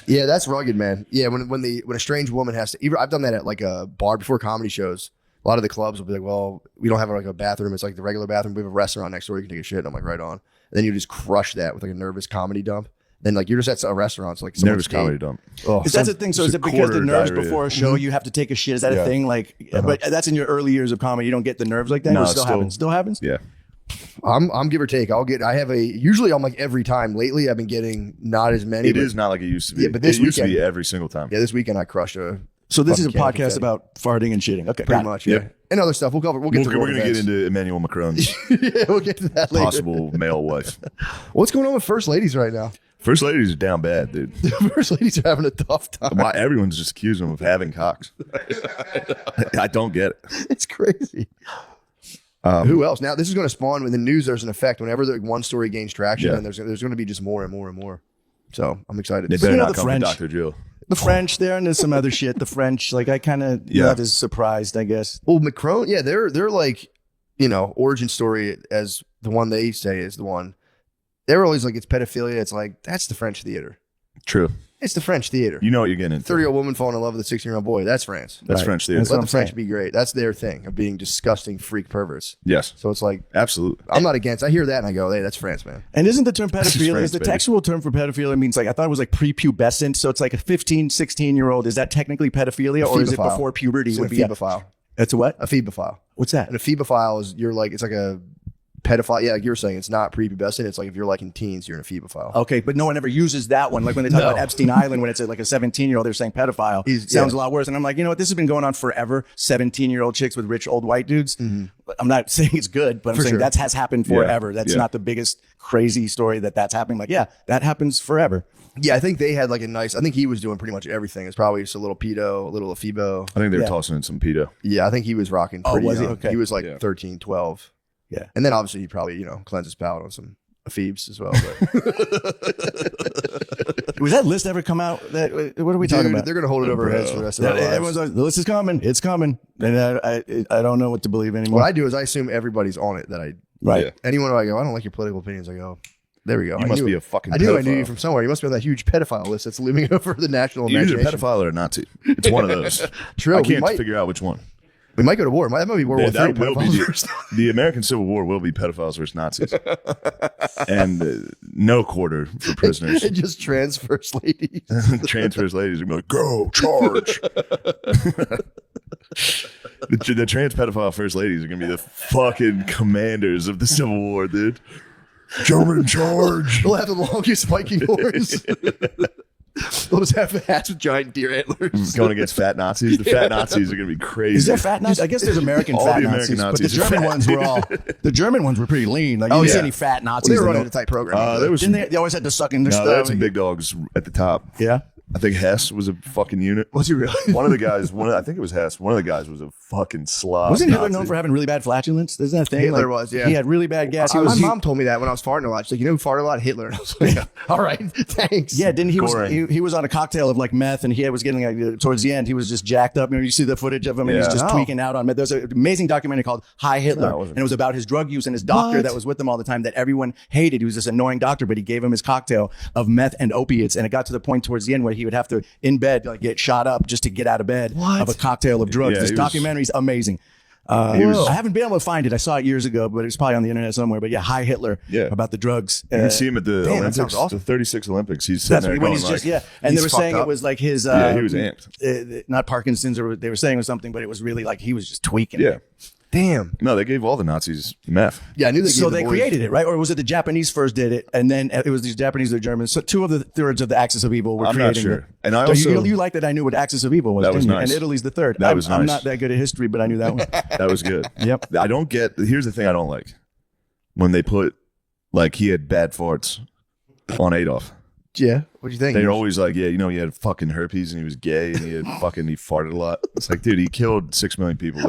Yeah, that's rugged, man. Yeah, when a strange woman has to. I've done that at like a bar before comedy shows. A lot of the clubs will be like, well, we don't have like a bathroom. It's like the regular bathroom. We have a restaurant next door. You can take a shit. And I'm like, right on. And then you just crush that with like a nervous comedy dump. Then like you're just at a restaurant. So like someone Nervous comedy dump. Oh, Is that the thing? So Just is a it because the quarter nerves diarrhea. before a show you have to take a shit? Is that a Yeah. thing? Like, but that's in your early years of comedy. You don't get the nerves like that. No, Or it's still still- happens. Still happens. Yeah. I'm give or take. Usually I'm like every time. Lately I've been getting not as many. It but- is not like it used to be. Yeah, but this it used to be weekend- every single time. Yeah, this weekend I crushed a. So this is a fucking can of podcast confetti. about farting and shitting. Okay, Pretty got it. much, yeah. Yeah. And other stuff. We'll cover. We'll get to We're world going to get events. into Emmanuel Macron's Yeah, we'll get to that later. possible male wife. What's going on with first ladies right now? First ladies are down bad, dude. First ladies are having a tough time. Why everyone's just accusing them of having cocks. I don't get it. It's crazy. Who else? Now this is going to spawn in the news. There's an effect whenever one story gains traction, Yeah. and there's going to be just more and more and more. So I'm excited. They to see better You know, not the come French. for Dr. Jill. The French there, and there's some other shit. The French, like I kind of Yeah. not as surprised, I guess. Well, Macron, yeah, they're like, origin story as the one they say is the one. They're always like it's pedophilia. It's like that's the French theater. True. It's the French theater. You know what you're getting into. 30-year-old woman falling in love with a 16-year-old boy. That's France. That's Right. French theater. That's Let what the I'm French saying. be great. That's their thing of being disgusting freak perverts. Yes, So it's like, absolutely. I'm not against. I hear that and I go, hey, that's France, man. And isn't the term pedophilia, France, is the baby. textual term for pedophilia means like, I thought it was like prepubescent. So it's like a 15, 16-year-old. Is that technically pedophilia or is it Ephebophile. before puberty? It's Would an be ephebophile. It's a what? Ephebophile. What's that? An ephebophile is it's like a pedophile. Yeah, like you were saying, it's not prepubescent. It's like if you're like in teens, you're an ephebophile. Okay, but no one ever uses that one. Like when they talk about Epstein Island, when it's like a 17-year-old, they're saying pedophile. Sounds a lot worse. And I'm like, you know what? This has been going on forever. 17-year-old chicks with rich old white dudes. But I'm not saying it's good, but I'm saying that has happened forever. That's not the biggest crazy story that's happening. Like, yeah, that happens forever. Yeah, I think they had like I think he was doing pretty much everything. It's probably just a little pedo, a little ephebo. I think they were tossing in some pedo. Yeah, I think he was rocking pretty was he? young. Okay. He was like 13, 12. Yeah. And then obviously he probably, cleanse his palate on some ephebes as well. But Was that list ever come out? What are we talking about? They're going to hold it over our heads for the rest of our lives. Everyone's like, the list is coming. It's coming. And I don't know what to believe anymore. What I do is I assume everybody's on it. Right. Yeah. Anyone who I go, I don't like your political opinions. I go, there we go. You must be a fucking I knew I pedophile. knew you from somewhere. You must be on that huge pedophile list that's looming over the national You're either a imagination. pedophile or a Nazi. It's one of those. True. I We can't might- figure out which one. We might go to war. That might be World War III. That will be pedophiles. the American Civil War will be pedophiles versus Nazis, and no quarter for prisoners. It just transfers ladies. Transfers ladies are gonna be like, go charge. The trans pedophile first ladies are gonna be the fucking commanders of the Civil War, dude. German charge. They'll have the longest Viking horns. They'll just have hats with giant deer antlers. Going against fat Nazis. The fat Nazis are gonna be crazy. Is there fat Nazis? I guess there's American All fat the American Nazis, but the Nazis are German fat. ones were all. The German ones were pretty lean. Like you didn't see any fat Nazis. They were that running don't- a tight program. There was Didn't some, they always had to suck in their no, stuff? they had some big dogs at the top. Yeah. I think Hess was a fucking unit. Was he really? One of the guys, I think it was Hess. One of the guys was a fucking slob. Wasn't Hitler Nazi. known for having really bad flatulence? Isn't that a thing? Hitler was, yeah. He had really bad gas. My mom told me that when I was farting a lot. She's like, you know who farted a lot? Hitler. And I was like, all right, thanks. Yeah, didn't he Goring. he was on a cocktail of like meth, and he was getting like, towards the end, he was just jacked up. You see the footage of him, and he's Yeah. just No. tweaking out on meth. There's an amazing documentary called Hi Hitler, No, it wasn't. and it was about his drug use and his doctor that was with him all the time that everyone hated. He was this annoying doctor, but he gave him his cocktail of meth and opiates, and it got to the point towards the end where he would have to in bed like get shot up just to get out of bed of a cocktail of drugs. Yeah, This he was- documentary's amazing. was- I haven't been able to find it. I saw it years ago, but it's probably on the internet somewhere. But yeah, Hi Hitler. Yeah. About the drugs. You can see him at the that Olympics, sounds awesome. the 36 Olympics. He's sitting That's there when going he's like, just and they he's were saying fucked it up. was like his Yeah, he was amped. not Parkinson's, or they were saying it was something, but it was really like he was just tweaking. Yeah. Damn. No, they gave all the Nazis meth. Yeah, I knew they So gave the they boys- created it, right? Or was it the Japanese first did it, and then it was these Japanese or Germans? So two of the thirds of the axis of evil were I'm not creating sure. it. And I So also- you like that I knew what axis of evil was. That was didn't you? nice. And Italy's the third. That was I'm nice. not that good at history, but I knew that one. That was good. Yep. I don't get. Here's the thing I don't like. When they put, like, he had bad farts on Adolf. Yeah. What'd you think? They're always like, yeah, he had fucking herpes and he was gay and he farted a lot. It's like, dude, he killed 6 million people.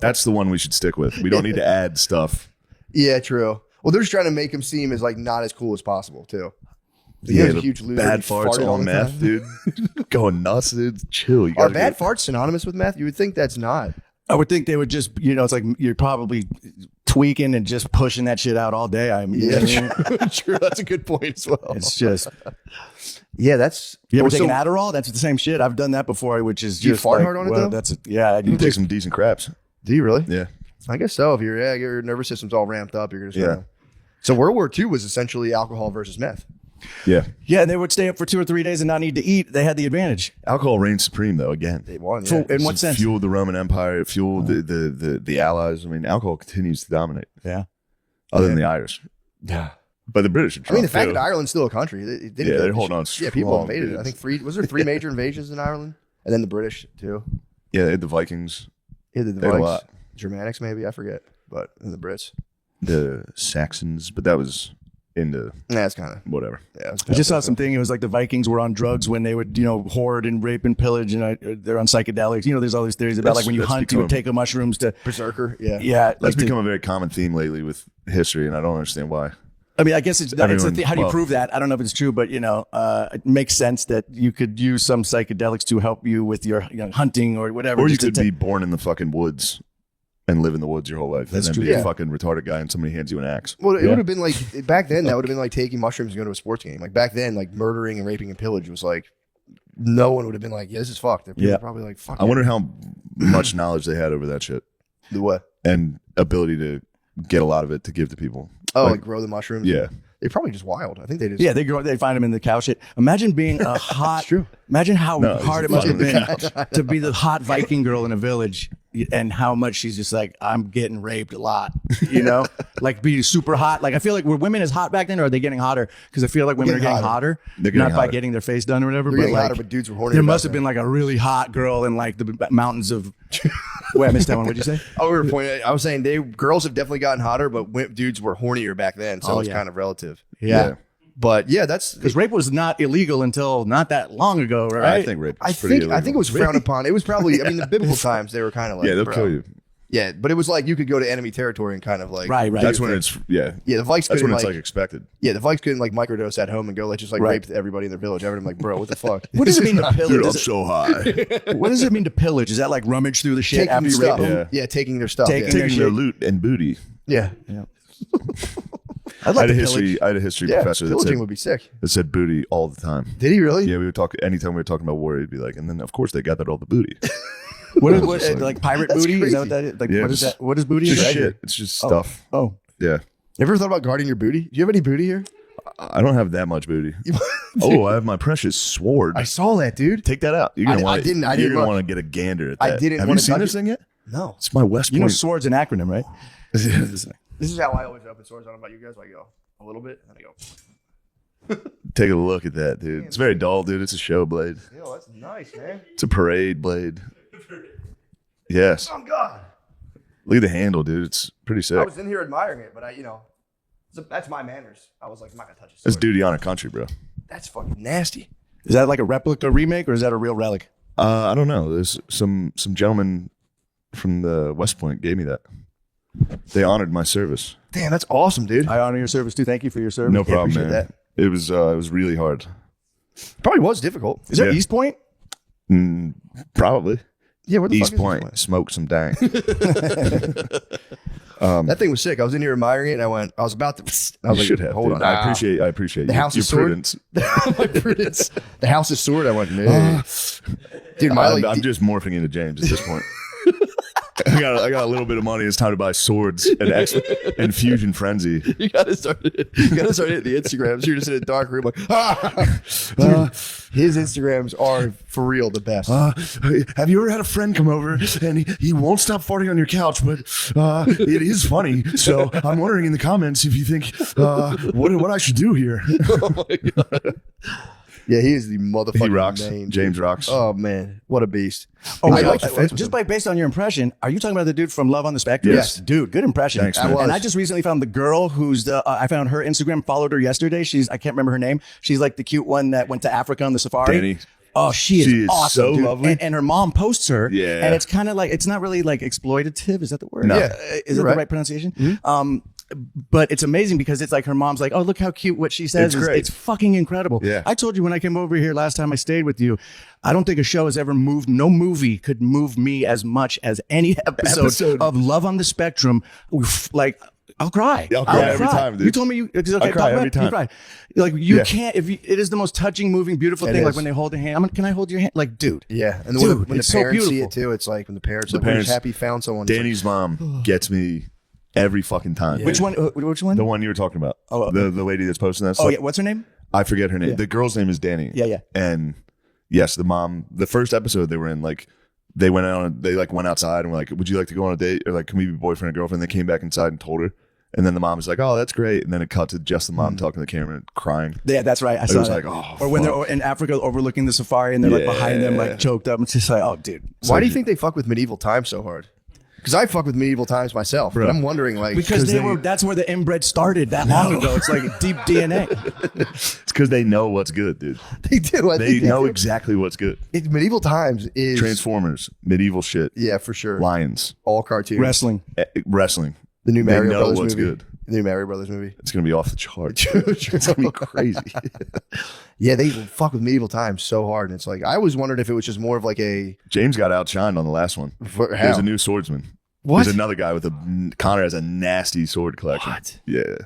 That's the one we should stick with. We don't need to add stuff. Yeah, true. Well, they're just trying to make him seem as like not as cool as possible too. He Yeah, was a the huge loser. bad He farts farted all on the meth, time. dude. Going nuts, dude. Chill. You Are gotta bad get- farts synonymous with meth? You would think that's not. I would think they would just, it's like you're probably tweaking and just pushing that shit out all day. True. That's a good point as well. It's just. Yeah, that's. You ever Well, taken so- Adderall? That's the same shit. I've done that before, which is Do you just fart like, hard on it, well, though? That's yeah. I You do. take some decent craps. Do you really? Yeah. I guess so. If your nervous system's all ramped up, you're gonna. Yeah. So World War II was essentially alcohol versus meth. Yeah. Yeah, they would stay up for 2 or 3 days and not need to eat. They had the advantage. Alcohol reigns supreme, though, again. They won. So, Yeah. in what It sense? fueled the Roman Empire. It fueled the Allies. I mean, alcohol continues to dominate, Yeah. other than the Irish. Yeah. But the British are I mean, the Trump, fact too. that Ireland's still a country. They didn't Yeah, go- they're holding on Yeah, people strong, invaded it. dude. I think was there 3 major invasions in Ireland, and then the British too. Yeah, they had the Vikings, Yeah, the They had a Vikings, lot. Germanics maybe I forget, but and the Brits. the Saxons, but that was into That's kind of whatever. yeah. I just saw something. It was like the Vikings were on drugs when they would, hoard and rape and pillage, and they're on psychedelics. There's all these theories about That's- like when you that's hunt, you would become- take the mushrooms to. Berserker. Yeah. Yeah, That's like to- become a very common theme lately with history, and I don't understand why. I mean, I guess it's Everyone- how do you well- prove that? I don't know if it's true, but it makes sense that you could use some psychedelics to help you with your hunting or whatever. Or you just to could be born in the fucking woods and live in the woods your whole life, That's and then true. be Yeah. a fucking retarded guy, and somebody hands you an axe. Well, it would have been like back then. That would have been like taking mushrooms and going to a sports game. Like back then, like murdering and raping and pillage was like no one would have been like, yeah, this is fucked. They're probably like, fuck. I wonder how much knowledge they had over that shit. The what? And ability to get a lot of it to give to people. Oh, like grow the mushrooms? Yeah. They're probably just wild. I think they just. Yeah, they find them in the cow shit. Imagine being a hot. True. Imagine how hard it must have been to be the hot Viking girl in a village, and how much she's just like, I'm getting raped a lot. You know, like be super hot. Like I feel like were women as hot back then, or are they getting hotter? Because I feel like women are getting hotter. They're getting not by hotter. getting their face done or whatever, They're but getting like hotter, but dudes were horny. there must have been like a really hot girl in like the mountains of. Wait, I missed that one. What'd you say? Oh, we were pointing. I was saying girls have definitely gotten hotter, but dudes were hornier back then, so it's kind of relative. Yeah. But yeah, that's because rape was not illegal until not that long ago, right? I think rape. I think it was frowned upon. It was probably. I mean, the biblical times they were kind of like, they'll kill you. Yeah, but it was like you could go to enemy territory and kind of like right. That's when it's the Vikes. That's when it's like expected. Yeah, the Vikes couldn't like microdose at home and go just like rape everybody in their village. Everyone like, bro, what the fuck? What does it mean to pillage? Dude, I'm so high. What does it mean to pillage? Is that like rummage through the shit Taking after you rape stuff. them? Yeah, taking their stuff. Taking Taking their loot and booty. Yeah. I'd like to I had a history professor that pillaging said, would be sick. booty all the time. Did he really? Yeah, we would talk anytime we were talking about war. He'd be like, and then of course they gathered all the booty. What like pirate booty? crazy. Is that what that is? Like Yeah, what is that? What is booty? Just Right? shit. It's just stuff. Oh, Yeah, You ever thought about guarding your booty? Do you have any booty here? I don't have that much booty. Oh, I have my precious sword. I saw that, dude. Take that out. You're gonna want. I didn't You're gonna look. want to get a gander at I that. didn't Have you wanna seen touch this it. thing yet? No. It's my West you know, Point. sword's an acronym, right? This is how I always open swords. I don't know about you guys. I go a little bit, and I go. Take a look at that, dude. It's very dull, dude. It's a show blade. Yo, that's nice, man. It's a parade blade. Yes. Oh God. Look at the handle, dude. It's pretty I sick. was in here admiring it, but that's my manners. I was like, I'm not gonna touch it. That's duty honor country, bro. That's fucking nasty. Is that like a replica remake or is that a real relic? I don't know. There's some gentleman from the West Point gave me that. They honored my service. Damn, that's awesome, dude. I honor your service too. Thank you for your service. No problem, appreciate man. It was really hard. Probably was difficult. Is there Yeah. East Point? Probably. Yeah, where the East fuck is Point. Smoke some dank. That thing was sick. I was in here admiring it, and I was about to. I was You like, should have. hold dude. on. I appreciate The your house is sword? prudence. My prudence. The house is sword. I went, no. Dude, I'm just morphing into James at this point. I got a little bit of money. It's time to buy swords and Fusion Frenzy. You gotta start hitting the Instagrams. You're just in a dark room like, Dude, his Instagrams are for real the best. Have you ever had a friend come over and he won't stop farting on your couch, but it is funny. So I'm wondering in the comments if you think what I should do here. Oh my God. Yeah, he is the motherfucking He rocks. main. James rocks. Oh man, what a beast. Oh, I wait, like the fence with just him. based on your impression, are you talking about the dude from Love on the Spectrum? Yes. Dude, good impression. Thanks, man. And I just recently found the girl who's I found her Instagram, followed her yesterday. I can't remember her name. She's like the cute one that went to Africa on the safari. Danny. Oh, she is awesome. so dude. lovely. And her mom posts her. Yeah. And it's kind of like, it's not really like exploitative. Is that the word? No. Yeah. Is that right. the right pronunciation? But it's amazing because it's like her mom's like, oh, look how cute what she says. It's great. It's fucking incredible. Yeah. I told you when I came over here last time I stayed with you, I don't think a show has ever moved. No movie could move me as much as any episode of Love on the Spectrum. Like, I'll cry. I'll cry every time, dude. You told me you. It's okay, I cry talk about every it. time. You cry. Like you Yeah. can't. It is the most touching, moving, beautiful It thing. Like is. when they hold a hand. Can I hold your hand? Like, dude. Yeah, and Dude, when the it's so parents see beautiful. it too, it's like when the parents, parents- are happy found someone. it's Danny's mom gets me every fucking time. Which one? Which one? The one you were talking about. Oh, the lady that's posting that Oh stuff. yeah. What's her name? I forget her name. Yeah. The girl's name is Danny. Yeah, yeah. And yes, the mom, the first episode they were in, like, they went outside and were like, would you like to go on a date? Or like, can we be boyfriend and girlfriend? They came back inside and told her. And then the mom was like, oh, that's great. And then it cut to just the mom talking to the camera and crying. Yeah, that's right. I saw was that. like, oh, or when fuck. they're in Africa overlooking the safari and they're like behind them, like choked up. It's just like, oh, dude. Why do you think they fuck with medieval times so hard? Because I fuck with medieval times myself, but I'm wondering, like, Because that's where the inbred started that long ago. It's like deep DNA. It's because they know what's good, dude. they do. I They think know do. exactly what's good. Medieval times is Transformers, medieval shit, Yeah, for sure. Lions, All cartoons. Wrestling. wrestling. The new They Mario know Brothers what's movie. good. The new Mario Brothers movie. It's going to be off the charts. It's going to be crazy. Yeah, they fuck with medieval times so hard, and it's like I always wondered if it was just more of like a James got outshined on the last one. how? There's a new swordsman. What? There's another guy with Connor has a nasty sword collection. What? Yeah.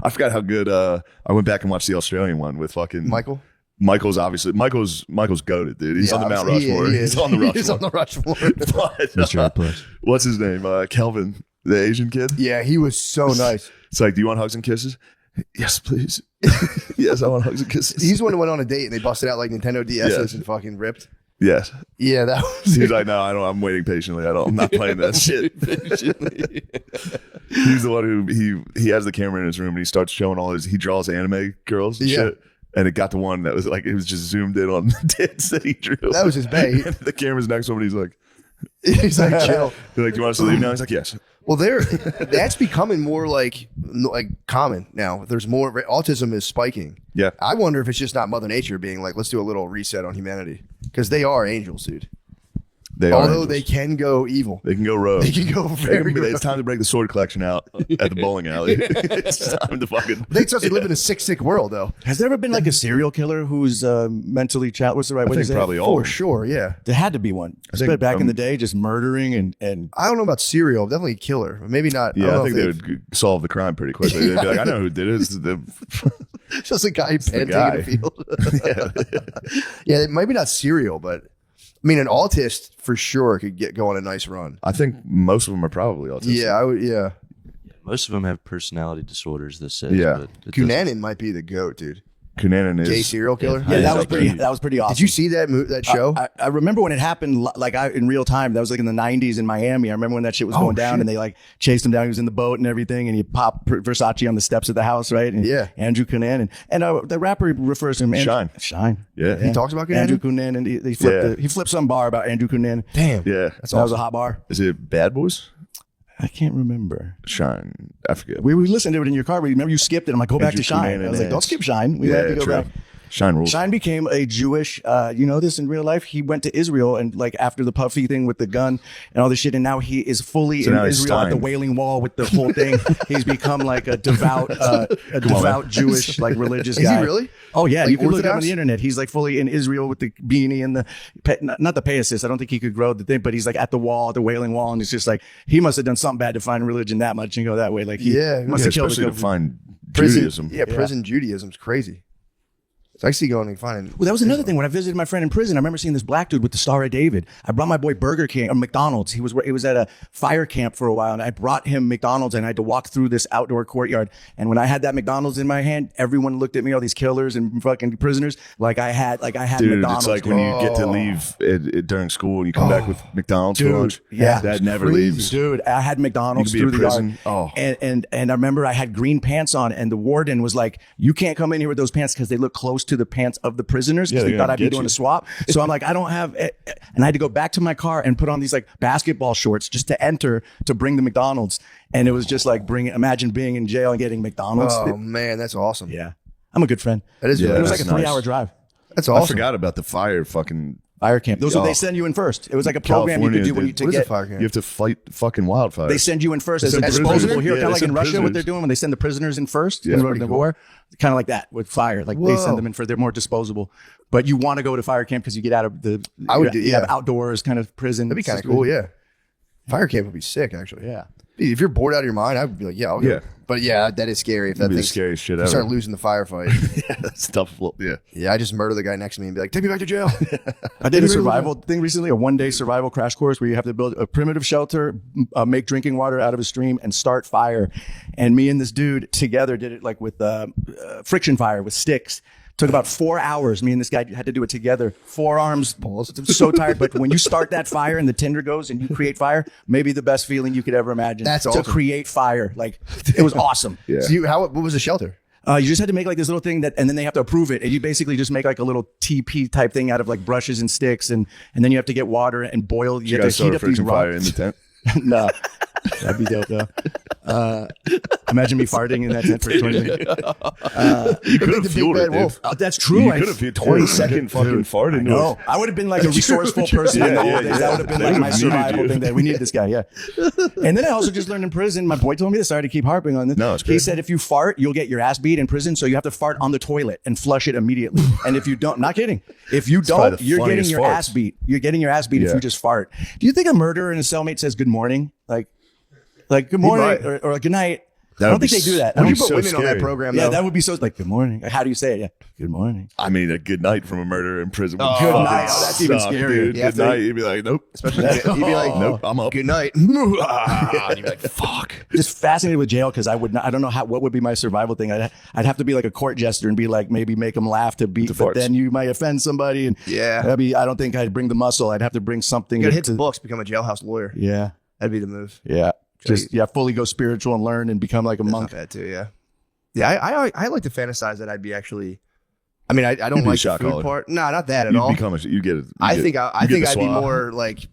I forgot how good. I went back and watched the Australian one with fucking Michael. Michael's goated, dude. He's on the Mount Rushmore. He's on the Rushmore. He's on the Rushmore. Mr. A+. What's his name? Kelvin, the Asian kid. Yeah, he was so nice. It's like, do you want hugs and kisses? Yes, please. Yes, I want hugs and kisses. He's the one who went on a date and they busted out like Nintendo DSs and fucking ripped. Yes. Yeah, that was. He's like, no, I don't. I'm waiting patiently. I'm not playing that shit. He's the one who he has the camera in his room and he starts showing he draws anime girls and shit. And it got to one that was like, it was just zoomed in on the tits that he drew. That was his bait. And the camera's next to him and he's like, chill. They're like, do you want us to leave now? He's like, yes. Well, that's becoming more like common now. There's more autism is spiking. Yeah. I wonder if it's just not Mother Nature being like, let's do a little reset on humanity because they are angels, dude. Although they can go evil. They can go rogue. They can go very rogue. It's time to break the sword collection out at the bowling alley. It's time to fucking. They supposed to live in a sick world, though. Has there ever been like a serial killer who's mentally challenged? What's the right way to say? Probably all. For sure, yeah. There had to be one. I bet back in the day, just murdering and. I don't know about serial. Definitely killer. Maybe not. Yeah, I think they would solve the crime pretty quickly. They'd be like, I know who did it. It's just a guy panting in a field. Yeah, maybe not serial, but. I mean, an autist for sure could go on a nice run. I think most of them are probably autistic. Yeah, I would. Yeah, most of them have personality disorders. This says. Yeah, Cunanan might be the goat, dude. Cunanan is gay serial killer. Yeah, that was pretty awesome. Did you see that show? I remember when it happened, in real time. That was like in the 90s in Miami. I remember when that shit was going down, and they like chased him down. He was in the boat and everything, and he popped Versace on the steps of the house, right? And Andrew Cunanan, and the rapper refers to him Shine. Yeah, he talks about Cunanan? Andrew Cunanan, and he flipped some bar about Andrew Cunanan. Damn, yeah, that was a hot bar. Is it Bad Boys? I can't remember. Shine. I forget. We listened to it in your car. Remember you skipped it. I'm like, go back to Shine. I was like, don't skip Shine. We have to go back. Shine rules. Shine became a Jewish, you know this in real life. He went to Israel and like after the Puffy thing with the gun and all this shit. And now he is fully in Israel at the Wailing Wall with the whole thing. He's become like a devout Jewish, like religious guy. Is he really? Oh yeah. Like you can look Orthodox? him on the internet. He's like fully in Israel with the beanie and not the pay assist. I don't think he could grow the thing, but he's like at the wall, at the Wailing Wall. And it's just like, he must have done something bad to find religion that much and go that way. Like he must have killed especially to find prison, Judaism. Yeah, prison Judaism's crazy. It's actually going and finding. Well, that was another thing. When I visited my friend in prison, I remember seeing this black dude with the Star of David. I brought my boy Burger King or McDonald's. He was at a fire camp for a while, and I brought him McDonald's, and I had to walk through this outdoor courtyard. And when I had that McDonald's in my hand, everyone looked at me, all these killers and fucking prisoners, like I had Dude, McDonald's. it's like when you get to leave during school and you come back with McDonald's for lunch. Yeah, that never leaves. Dude, I had McDonald's through the yard. Oh. And I remember I had green pants on, and the warden was like, "You can't come in here with those pants because they look close to the pants of the prisoners because they thought I'd be doing a swap." So I'm like, I don't have it. And I had to go back to my car and put on these like basketball shorts just to enter to bring the McDonald's. And it was just like imagine being in jail and getting McDonald's. Oh man, that's awesome. Yeah. I'm a good friend. That is. It was that's like a 3-hour drive. That's awesome. I forgot about the fire camp. Those are they send you in first. It was like a program you could do when you What is a fire camp? You have to fight fucking wildfires. They send you in first as a prisoners. disposable here, Yeah, kind of like they in send Russia, what prisoners. they're doing when they send the prisoners in first Yeah, in that's the war. Kind of like that with fire. Like they send them in for, they're more disposable. But you want to go to fire camp because you get out of the, you have outdoors kind of prison. That'd be kind of cool. Yeah, fire camp would be sick. Actually, Yeah. If you're bored out of your mind, I would be like, yeah, I'll go. Yeah. But yeah, that is scary. If that be the thing's scariest shit you ever. start losing the firefight. Yeah, that's tough. Yeah. Yeah, I just murder the guy next to me and be like, take me back to jail. I did a survival thing recently, a 1-day survival crash course where you have to build a primitive shelter, make drinking water out of a stream, and start fire. And me and this dude together did it like with friction fire with sticks. Took about 4 hours. Me and this guy had to do it together. Forearms, so tired. But when you start that fire and the tinder goes and you create fire, maybe the best feeling you could ever imagine. That's to awesome. create fire. Like it was awesome. Yeah. So what was the shelter? You just had to make like this little thing and then they have to approve it. And you basically just make like a little TP type thing out of like brushes and sticks. And then you have to get water and boil. You have to heat up these fire rocks. in the tent. No, that'd be dope though. Imagine me farting in that tent for 20 minutes. You could have fueled it, dude. That's true. You could have 20-second fucking fart into No, it. I would have been like a resourceful person. in the old days. That would have been They like would my have needed survival you. thing. That we need this guy, yeah. And then I also just learned in prison. My boy told me this. Sorry to keep harping on this. No, it's He great. said if you fart, you'll get your ass beat in prison. So you have to fart on the toilet and flush it immediately. And if you don't, not kidding. If you probably don't, the you're getting funniest your farts. ass beat. You're getting your ass beat if Yeah. you just fart. Do you think a murderer and a cellmate says good morning, like good morning might. or good night? I don't think they do that. I Would don't you be put so women on that scary. program? Yeah, though? that would be so like good morning. How do you say it? Yeah, good morning. I mean, a good night from a murderer in prison. Would Good fucking night. Oh, that's even suck, scarier. Dude. Yeah, Good night. You'd be like, nope. Especially you'd be like, Nope, I'm up. good night. And you'd be like, fuck. Just fascinated with jail because I would not. I don't know what would be my survival thing. I'd have to be like a court jester and be like maybe make them laugh to beat, but farts. then you might offend somebody. And Yeah. I don't think I'd bring the muscle. I'd have to bring something. You gotta hit the books, become a jailhouse lawyer. Yeah, That'd be the move. yeah. Just fully go spiritual and learn and become like a That's monk. not bad too, yeah. Yeah, I like to fantasize that I'd be actually. I mean, I don't You'd be like a the shot food caller. part. No, not that at You all. become a, you get it. I think I'd be swab. more like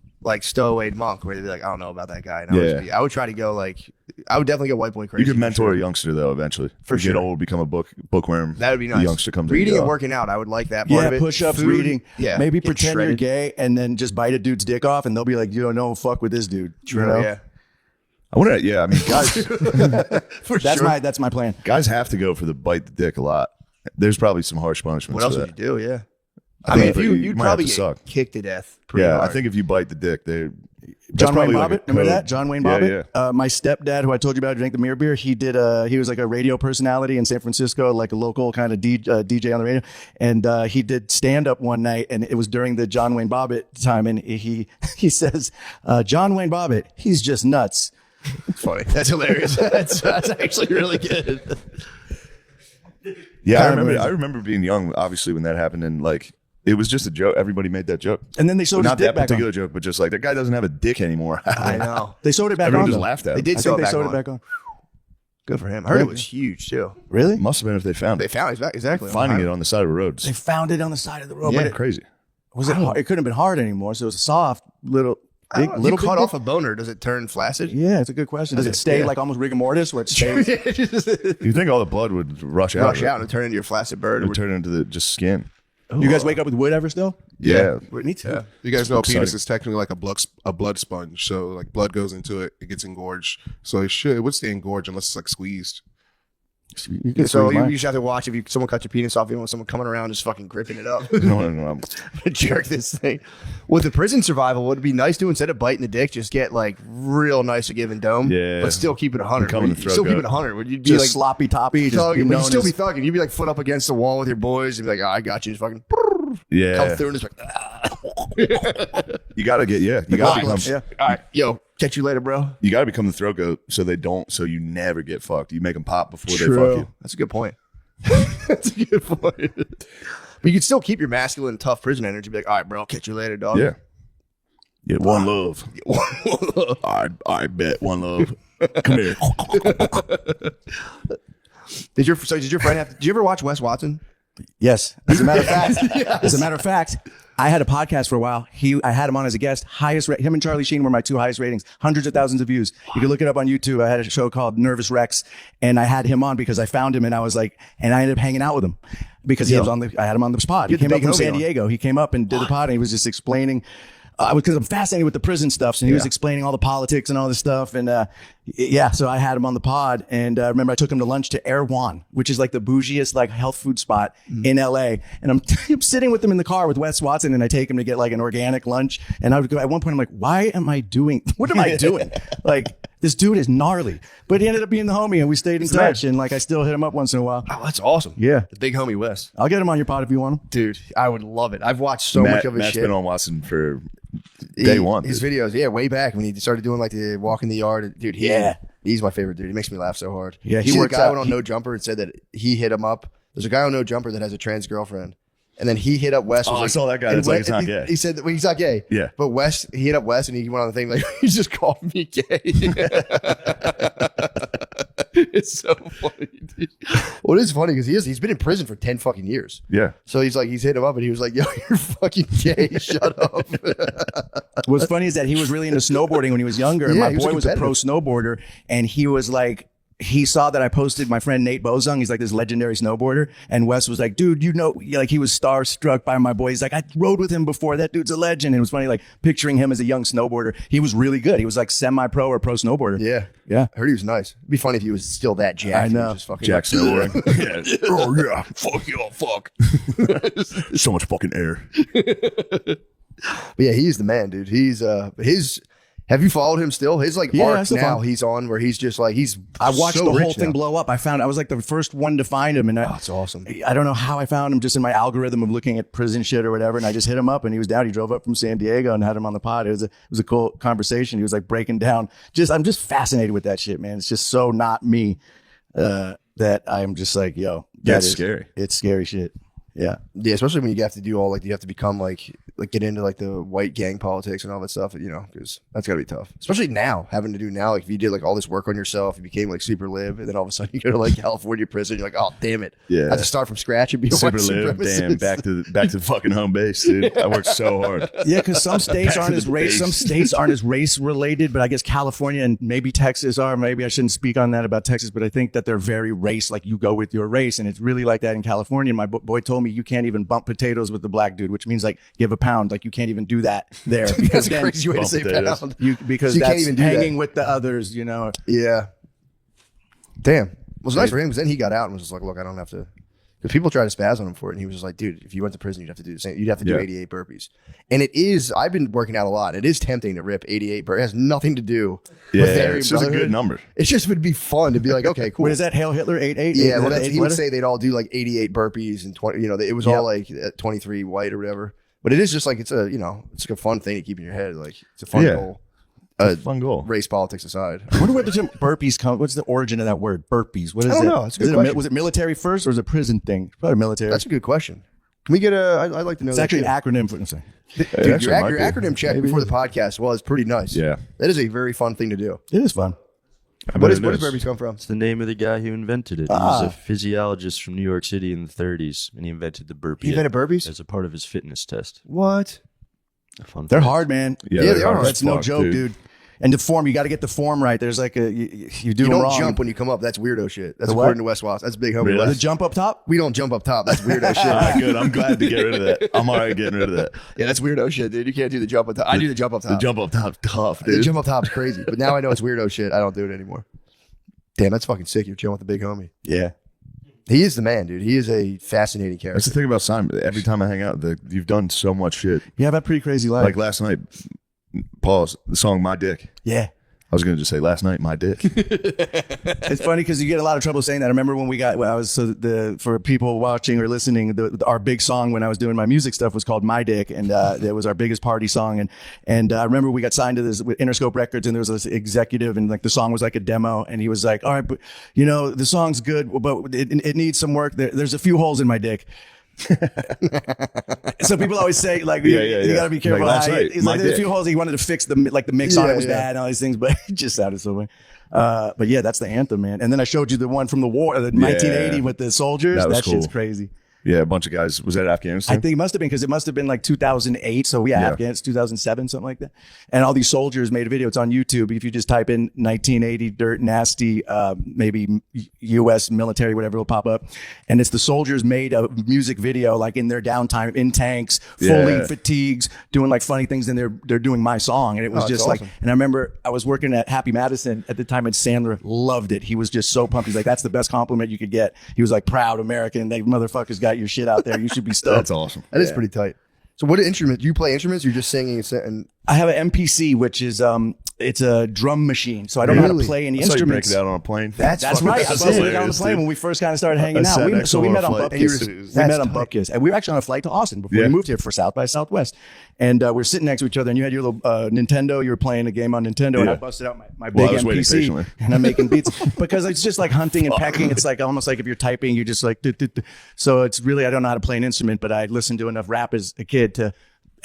stowaway monk, where they'd be like, I don't know about that guy. And Yeah. I would try to go like, I would definitely go white boy crazy. You could mentor for a sure. youngster though. Eventually, For You sure. get old, become a bookworm. That would be The nice. youngster comes Reading in, and working out, I would like that part Yeah, of it. push-ups, Food, reading. Yeah, Maybe get pretend shredded. you're gay and then just bite a dude's dick off, and they'll be like, "You don't fuck with this dude." True, You know? yeah. I wonder. Yeah, I mean, guys, For That's sure. that's my plan. guys have to go for the bite the dick a lot. The's probably some harsh punishments. What else for would that. you do? Yeah. I I mean, think if you you'd might have probably to get suck. kicked to death. Pretty Yeah, hard. I think if you bite the dick, they. John Wayne probably Bobbitt, like a remember code. that? John Wayne Yeah, Bobbitt. yeah. My stepdad, who I told you about, drank the mirror beer. He did. He was like a radio personality in San Francisco, like a local kind of DJ on the radio. And he did stand up one night, and it was during the John Wayne Bobbitt time. And he says, John Wayne Bobbitt, he's just nuts. It's funny. That's hilarious. that's actually really good. Yeah, Kind of I remember being young, obviously, when that happened, and like it was just a joke. Everybody made that joke. And then they sewed his Not dick that back particular on. joke, but just like that guy doesn't have a dick anymore. I know. They sewed it back Everyone on. just though. laughed at They him. did I sew think it they back sewed on. it back on. Good for him. I heard it was huge too. Really? Must have been if they found They it. found it exactly. Finding it on the side of the roads. They found it on the side of the road. Yeah, But it, crazy. was it hard? It couldn't have been hard anymore. So it was a soft little. Big, If you little cut big off a boner, does it turn flaccid? Yeah, it's a good question. Does it stay Yeah. like almost rigor mortis where it stays? You think all the blood would rush out? Rush out and turn into your flaccid bird. It would turn into the just skin. You guys wake up with wood ever still? Yeah. Me too. Yeah. You guys know a Exciting. penis is technically like a blood sponge. So like blood goes into it, it gets engorged. So it would stay engorged unless it's like squeezed. You can So squeeze you mine. just have to watch if someone cuts your penis off. You don't want someone coming around just fucking gripping it up. No. Jerk this thing. With the prison survival, would it be nice to instead of biting the dick, just get like real nice to give and dome? Yeah. But still keep it 100. Come in the Would you throat still keep goat. it 100. Would you be just like sloppy toppy? Just thugging? be But known you'd still as- be thugging. You'd be like foot up against the wall with your boys. You'd be like, oh, I got you. Just fucking come Yeah. through and just like, You gotta get You gotta become. Yeah. all right, yo, catch you later, bro. You gotta become the throat goat so they don't. So you never get fucked. You make them pop before they True. fuck you. That's a good point. That's a good point. But you could still keep your masculine, tough prison energy. Be like, all right, bro, I'll catch you later, dog. Yeah. Get one love. I bet one love. Come here. Did your friend have? Did you ever watch Wes Watson? Yes. As a matter of fact, I had a podcast for a while. I had him on as a guest. Him and Charlie Sheen were my two highest ratings. Hundreds of thousands of views. You can look it up on YouTube. I had a show called Nervous Rex, and I had him on because I found him, and I was like, and I ended up hanging out with him because he was I had him on the pod. He You had came the up big from homie San on. Diego. He came up and did the pod, and he was just explaining. Because I'm fascinated with the prison stuff, and he was explaining all the politics and all this stuff, and so I had him on the pod, and I remember I took him to lunch to Erewhon, which is like the bougiest like health food spot in LA, and I'm sitting with him in the car with Wes Watson, and I take him to get like an organic lunch, and I would go at one point I'm like, what am I doing? Like this dude is gnarly, but he ended up being the homie, and we stayed in touch, and like I still hit him up once in a while. Oh, that's awesome. Yeah. The big homie Wes. I'll get him on your pod if you want him. Dude, I would love it. I've watched so much of his Matt's shit. been on Watson for day one. His dude. videos, way back when he started doing like the walk in the yard. Dude, he's my favorite dude. He makes me laugh so hard. Yeah, he he see works the guy out- went on No Jumper and said that he hit him up. There's a guy on No Jumper that has a trans girlfriend. And then he hit up Wes. Oh, I saw that guy and that's like, Wes- it's not he- gay. He said that he's not gay. Yeah. But he hit up Wes and he went on the thing like, he just called me gay. It's so funny, dude. Well, it is funny because he's been in prison for 10 fucking years. Yeah. So he's hit him up and he was like, yo, you're fucking gay. Shut up. What's funny is that he was really into snowboarding when he was younger. And Yeah, my he was boy was a competitive. pro snowboarder, and he was like, he saw that I posted my friend Nate Bozung. He's like this legendary snowboarder. And Wes was like, dude, like he was starstruck by my boy. He's like, I rode with him before. That dude's a legend. And it was funny, like picturing him as a young snowboarder. He was really good. He was like semi-pro or pro snowboarder. Yeah. Yeah. I heard he was nice. It'd be funny if he was still that jacked. I He was know. just fucking Jack snowboarding. Yeah. Oh yeah. Fuck you. Fuck. So much fucking air. But yeah, he's the man, dude. He's Have you followed him still? His like Yeah, arc still now follow. he's on where he's just like I watched so the whole rich thing now. blow up. I was like the first one to find him, and That's awesome. I don't know how I found him, just in my algorithm of looking at prison shit or whatever. And I just hit him up, and he was down. He drove up from San Diego and had him on the pod. It was a cool conversation. He was like breaking down. I'm just fascinated with that shit, man. It's just so not me that I'm just like, yo, That's scary. It's scary shit. Yeah. Yeah, especially when you have to do all like you have to become like get into like the white gang politics and all that stuff, you know, because that's gotta be tough. Especially now, having to do now, like if you did like all this work on yourself, you became like super lib, and then all of a sudden you go to like California prison, you're like, oh damn it, Yeah. I have to start from scratch and be a Super white live, damn, supremacist. back to fucking home base, dude. I worked so hard. Yeah, because some states Back aren't to as the race. base. Some states aren't as race related, but I guess California and maybe Texas are. Maybe I shouldn't speak on that about Texas, but I think that they're very race. Like you go with your race, and it's really like that in California. My boy told me you can't even bump potatoes with the black dude, which means like give a pound. Like you can't even do that there because That's a crazy way to say potatoes. pound. because So you can't that's even do hanging that. with the others. You know. Yeah. Damn. Well, it was nice for him because then he got out and was just like, look, I don't have to. Because people tried to spaz on him for it, and he was just like, dude, if you went to prison, you'd have to do the same. You'd have to do Yeah. 88 burpees. And it is, I've been working out a lot. It is tempting to rip 88 burpees. It has nothing to do Yeah, with Aryan it's just a good Brotherhood. number. It's just would be fun to be like, okay, cool. What is that? Hail Hitler 88. Yeah, well, he would say they'd all do like 88 burpees and 20, you know, it was Yep. all like 23 white or whatever. But it is just like, it's a, you know, it's like a fun thing to keep in your head. Like, it's a fun Yeah. goal. Fun goal. Race politics aside. I wonder where the term burpees come. What's the origin of that word? Burpees. What is I don't it? know. It's a good Is it question. was it military first or is it a prison thing? Probably military. That's a good question. Can we get I'd like to know It's that actually too. an acronym for something. Dude, actually your might be. acronym check before the podcast was pretty nice. Yeah. That is a very fun thing to do. It is fun. Where does burpees come from? It's the name of the guy who invented it. He was a physiologist from New York City in the 30s, and he invented the burpee. He invented burpees? as a part of his fitness test. What? A fun They're fact. hard, man. Yeah, they they're are. hard That's as no fuck, joke, dude. And the form, you got to get the form right. There's like you do You them don't wrong. jump when you come up. That's weirdo shit. That's The what? according to Wes Watson. That's big homie Really? The Wes. jump up top? We don't jump up top. That's weirdo shit. All right, good. I'm glad to get rid of that. I'm all right getting rid of that. Yeah, that's weirdo shit, dude. You can't do the jump up top. I do the jump up top. The jump up top tough, The dude. jump up top's crazy. But now I know it's weirdo shit. I don't do it anymore. Damn, that's fucking sick. You're chilling with the big homie. Yeah. He is the man, dude. He is a fascinating That's character. the thing about Simon. Every time I hang out, you've done so much shit. You have a pretty crazy life. Like last night, pause, the song My Dick. yeah. I was going to just say last night, My Dick. It's funny because you get a lot of trouble saying that. I remember when for people watching or listening, our big song when I was doing my music stuff was called My Dick, and it was our biggest party song. And I remember we got signed to this with Interscope Records, and there was this executive, and like the song was like a demo, and he was like, "All right, but you know the song's good, but it needs some work. There's a few holes in my dick." So people always say like you got to be careful. Like, last how night, he's my like there's a few dick. holes. He wanted to fix the mix on it was Yeah, yeah. bad and all these things, but it just sounded so funny. But yeah, that's the anthem, man. And then I showed you the one from the war, the 1980 with the soldiers. That was That shit's cool. crazy. Yeah, a bunch of guys. Was that Afghanistan? I think it must have been because it must have been like 2008. So yeah, Afghanistan 2007, something like that. And all these soldiers made a video. It's on YouTube. If you just type in 1980 dirt nasty, maybe U.S. military, whatever, will pop up. And it's the soldiers made a music video like in their downtime in tanks, fully Yeah. fatigues, doing like funny things. And they're doing my song. And it was Oh, just that's like, awesome. and I remember I was working at Happy Madison at the time, and Sandler loved it. He was just so pumped. He's like, that's the best compliment you could get. He was like, proud American. They motherfuckers got your shit out there. You should be stoked. That's awesome. That is pretty tight. So what instrument? Do you play instruments? Or you're just singing and I have an MPC, which is it's a drum machine, so I don't know how to Really? play any I saw you break instruments. it out on a plane. That's fucking right. I that's busted it out on the hilarious, plane dude. when we first kind of started hanging I out. sat We, next so to we him met on on a flight. Bupkis. We That's met on tight. Bupkis, and we were actually on a flight to Austin before Yeah. we moved here for South by Southwest. And we're sitting next to each other, and you had your little Nintendo. You were playing a game on Nintendo, and I Yeah. busted out my Well, big I was waiting MPC, patiently. and I'm making beats because it's just like hunting and pecking. It's like almost like if you're typing, you're just like. So it's really I don't know how to play an instrument, but I listened to enough rap as a kid to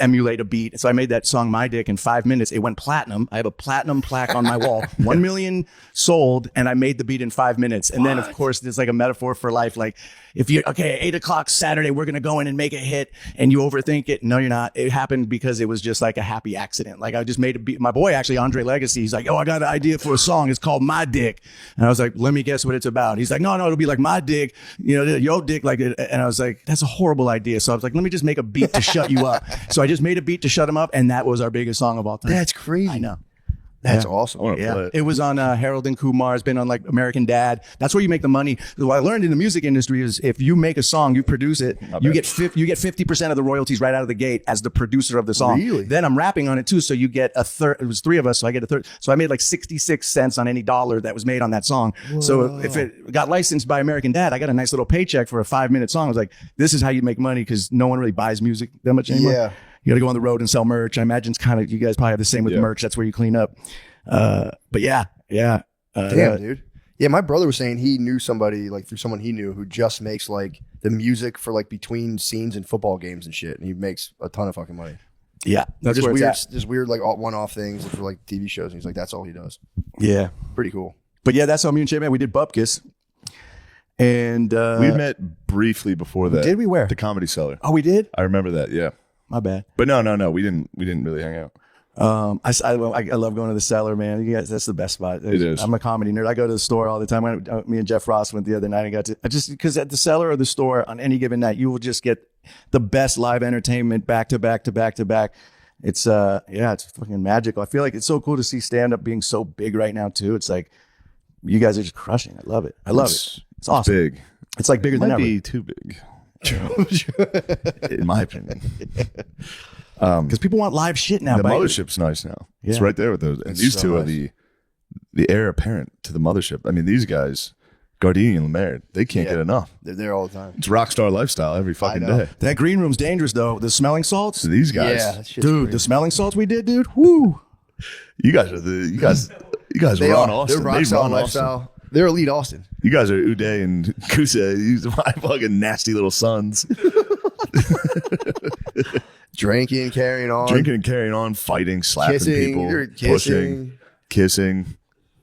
emulate a beat. So I made that song My Dick in 5 minutes. It went platinum. I have a platinum plaque on my wall. 1 million sold, and I made the beat in 5 minutes. And then of course there's like a metaphor for life. Like if you're okay, 8 o'clock Saturday, we're gonna go in and make a hit, and you overthink it. No, you're not. It happened because it was just like a happy accident. Like I just made a beat. My boy actually, Andre Legacy, he's like, oh, I got an idea for a song. It's called My Dick. And I was like, let me guess what it's about. He's like, no, it'll be like my dick, your dick, like it. And I was like, that's a horrible idea. So I was like, let me just make a beat to shut you up. So I just made a beat to shut him up, and that was our biggest song of all time. That's crazy. I know. That's awesome. I want to play it. It was on Harold and Kumar. It's been on like American Dad. That's where you make the money. What I learned in the music industry is if you make a song, you produce it, you get 50% of the royalties right out of the gate as the producer of the song. Really? Then I'm rapping on it too, so you get a third. It was 3 of us, so I get a third. So I made like 66 cents on any dollar that was made on that song. Whoa. So if it got licensed by American Dad, I got a nice little paycheck for a 5-minute song. I was like, this is how you make money because no one really buys music that much anymore. Yeah. You got to go on the road and sell merch. I imagine it's kind of, you guys probably have the same with merch. That's where you clean up. But yeah. Damn, dude. Yeah, my brother was saying he knew somebody, like through someone he knew, who just makes like the music for like between scenes and football games and shit, and he makes a ton of fucking money. Yeah, that's just where weird, it's at. just weird like one-off things for like TV shows. And he's like, that's all he does. Yeah, pretty cool. But yeah, that's how me and Chip, man, we did Bupkis. And we met briefly before that. Did we? Where? The Comedy Cellar. Oh, we did? I remember that. Yeah. My bad. But no, we didn't really hang out. I love going to the Cellar, man. You guys, that's the best spot. It is. I'm a comedy nerd. I go to the store all the time. Me and Jeff Ross went the other night and because at the Cellar or the store on any given night, you will just get the best live entertainment back to back to back to back. It's it's fucking magical. I feel like it's so cool to see stand up being so big right now too. It's like you guys are just crushing. I love it. It's awesome. Big. It's like bigger It than might ever. be too big. In my opinion. Because people want live shit now. The mothership's nice now. It's Yeah. right there with those. And these so two are nice. the heir apparent to the mothership. I mean, these guys, Gardini and Lemaire, they can't get enough. They're there all the time. It's rock star lifestyle every fucking know. day. That green room's dangerous though. The smelling salts, So these guys, Yeah, that shit's dude. crazy. The smelling salts we did, dude. Woo. you guys They run are. Austin. They're rock They star run lifestyle. Austin. They're elite Austin. You guys are Uday and Kusa. These are my fucking nasty little sons. Drinking, carrying on. Drinking and carrying on, fighting, slapping Kissing, people, you're pushing, kissing.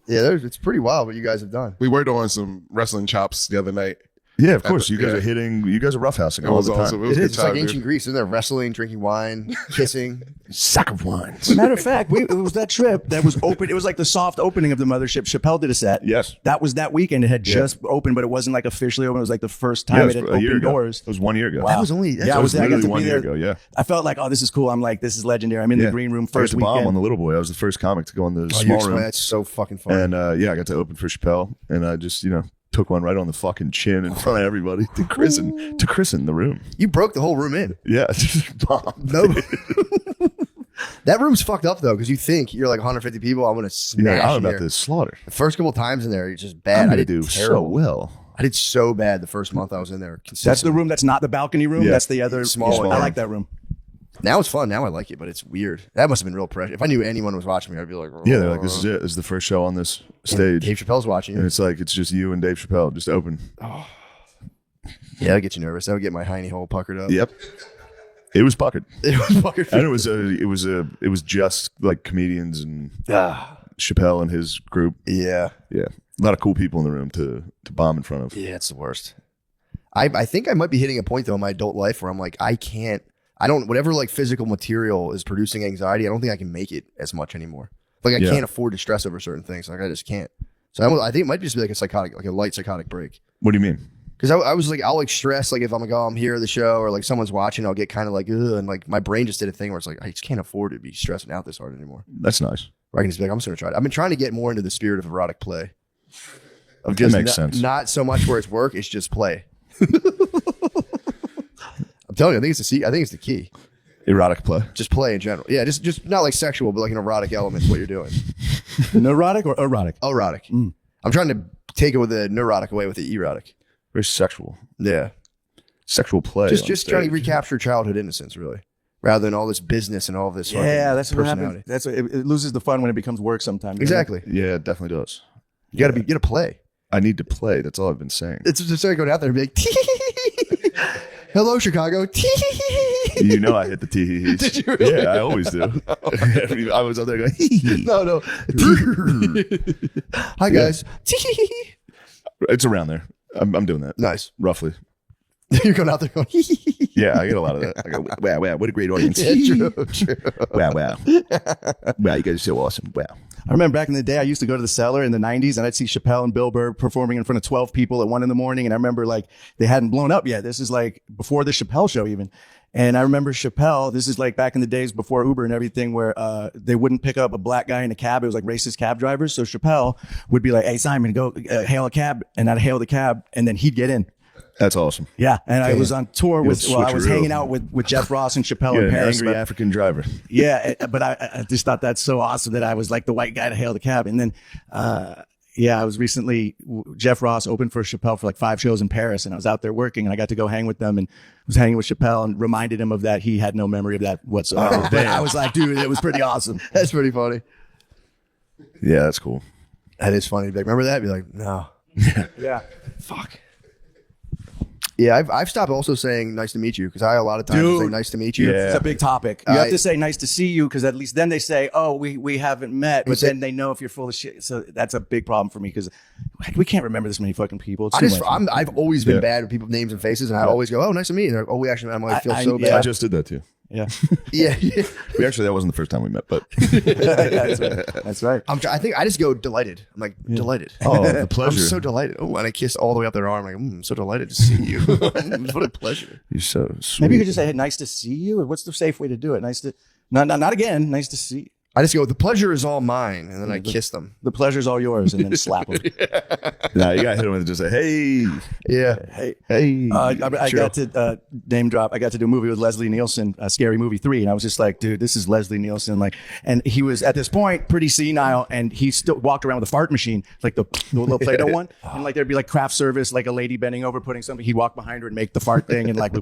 Yeah, it's pretty wild what you guys have done. We were doing some wrestling chops the other night. Yeah, of course. You guys Yeah. are hitting. You guys are roughhousing It all was the time. awesome. It was It a is. good It's like time, ancient dude. Greece. Isn't there wrestling, drinking wine, kissing? Sack of wines. Matter of fact, it was that trip that was open. It was like the soft opening of the mothership. Chappelle did a set. Yes. That was that weekend. It had just opened, but it wasn't like officially open. It was like the first time it had a year opened ago. doors. It was 1 year ago. Wow. That was only. That's Yeah, I was there. I got literally to 1 be year there. ago. Yeah. I felt like, oh, this is cool. I'm like, this is legendary. I'm in the green room I got first to bomb weekend. on the Little Boy. I was the first comic to go in the Oh, small room. that's so fucking funny. And I got to open for Chappelle, and I just took one right on the fucking chin in front of everybody to christen the room. You broke the whole room in. Yeah, just bombed. No. That room's fucked up though, because you think you're like 150 people. I'm gonna smash. I'm in about here. to slaughter. The first couple times in there, it's just bad. I'm I gonna did do so terrible. well. I did so bad the first month I was in there. That's the room. That's not the balcony room. Yeah. That's the other Small one. I like that room. Now it's fun. Now I like it, but it's weird. That must have been real pressure. If I knew anyone was watching me, I'd be like, Yeah, they're like, this is it. This is the first show on this stage. Dave Chappelle's watching And you. it's like, it's just you and Dave Chappelle. Just open. Yeah, that'll get you nervous. That'll get my hiney hole puckered up. Yep. It was puckered. It was puckered. And it was just like comedians and Chappelle and his group. Yeah. Yeah. A lot of cool people in the room to bomb in front of. Yeah, it's the worst. I think I might be hitting a point though in my adult life where I'm like, whatever like physical material is producing anxiety, I don't think I can make it as much anymore. Like I can't afford to stress over certain things. Like I just can't. So I think it might just be like a light psychotic break. What do you mean? Because I was like, I'll like stress, like if I'm like, oh, I'm here at the show or like someone's watching, I'll get kind of like, ugh, and like my brain just did a thing where it's like, I just can't afford to be stressing out this hard anymore. That's nice. Where I can just be like, I'm just going to try it. I've been trying to get more into the spirit of erotic play. Of That makes sense. Not so much where it's work, it's just play. I'm telling you, I think it's the key. Erotic play. Just play in general. Yeah, just not like sexual, but like an erotic element to what you're doing. Neurotic or erotic? Erotic. I'm trying to take it with the neurotic away with the erotic. Very sexual. Yeah. Sexual play. Just trying to recapture childhood innocence, really, rather than all this business and all this. Yeah, that's what personality. happens. That's it loses the fun when it becomes work sometimes. Exactly. Yeah, it definitely does. You gotta play. I need to play. That's all I've been saying. It's just like going out there and be like, hello, Chicago. You know I hit the tee-hee-hees. Did you really? Yeah, I always do. I was up there going, hee-hee. No. Hi, guys. It's around there. I'm doing that. Nice. Roughly. You're going out there going, Yeah, I get a lot of that. I go, wow, what a great audience. yeah, true. Wow. Wow, you guys are so awesome. Wow. I remember back in the day, I used to go to the Cellar in the 90s and I'd see Chappelle and Bill Burr performing in front of 12 people at 1 a.m. And I remember like they hadn't blown up yet. This is like before the Chappelle show even. And I remember Chappelle, this is like back in the days before Uber and everything, where they wouldn't pick up a black guy in a cab. It was like racist cab drivers. So Chappelle would be like, hey, Simon, go hail a cab. And I'd hail the cab and then he'd get in. That's awesome. Yeah. And I was on tour with, I was switcheroo. hanging out with Jeff Ross and Chappelle in An Paris. angry African driver. Yeah. But I just thought that's so awesome that I was like the white guy to hail the cab. And then, I was recently, Jeff Ross opened for Chappelle for like 5 shows in Paris, and I was out there working, and I got to go hang with them and was hanging with Chappelle and reminded him of that. He had no memory of that whatsoever. But I was like, dude, it was pretty awesome. That's pretty funny. Yeah, that's cool. That is funny. Like, remember that? Be like, no. Yeah. Fuck. Yeah, I've stopped also saying nice to meet you because I a lot of times say nice to meet you. Yeah. It's a big topic. You have to say nice to see you because at least then they say, oh, we haven't met, but then they know if you're full of shit. So that's a big problem for me because we can't remember this many fucking people. It's too much. I've always been bad with people's names and faces, and I always go, oh, nice to meet you. And they're like, oh, we actually, I'm like, feel so bad. I just did that too. Yeah. Yeah. That wasn't the first time we met, but That's right. I think I just go delighted. I'm like, delighted. oh, the pleasure. I'm so delighted. Oh, and I kiss all the way up their arm. I'm like, I'm so delighted to see you. What a pleasure. You're so sweet. Maybe you could just say, hey, nice to see you. What's the safe way to do it? Nice to, not again. Nice to see. I just go, the pleasure is all mine. And then I kiss them. The pleasure's all yours, and then slap them. No, you got to hit him with just say, hey. Yeah. Hey. I got to name drop. I got to do a movie with Leslie Nielsen, Scary Movie 3. And I was just like, dude, this is Leslie Nielsen. Like, and he was at this point pretty senile, and he still walked around with a fart machine, like the little Play-Doh one. And like, there'd be like craft service, like a lady bending over, putting something. He'd walk behind her and make the fart thing and like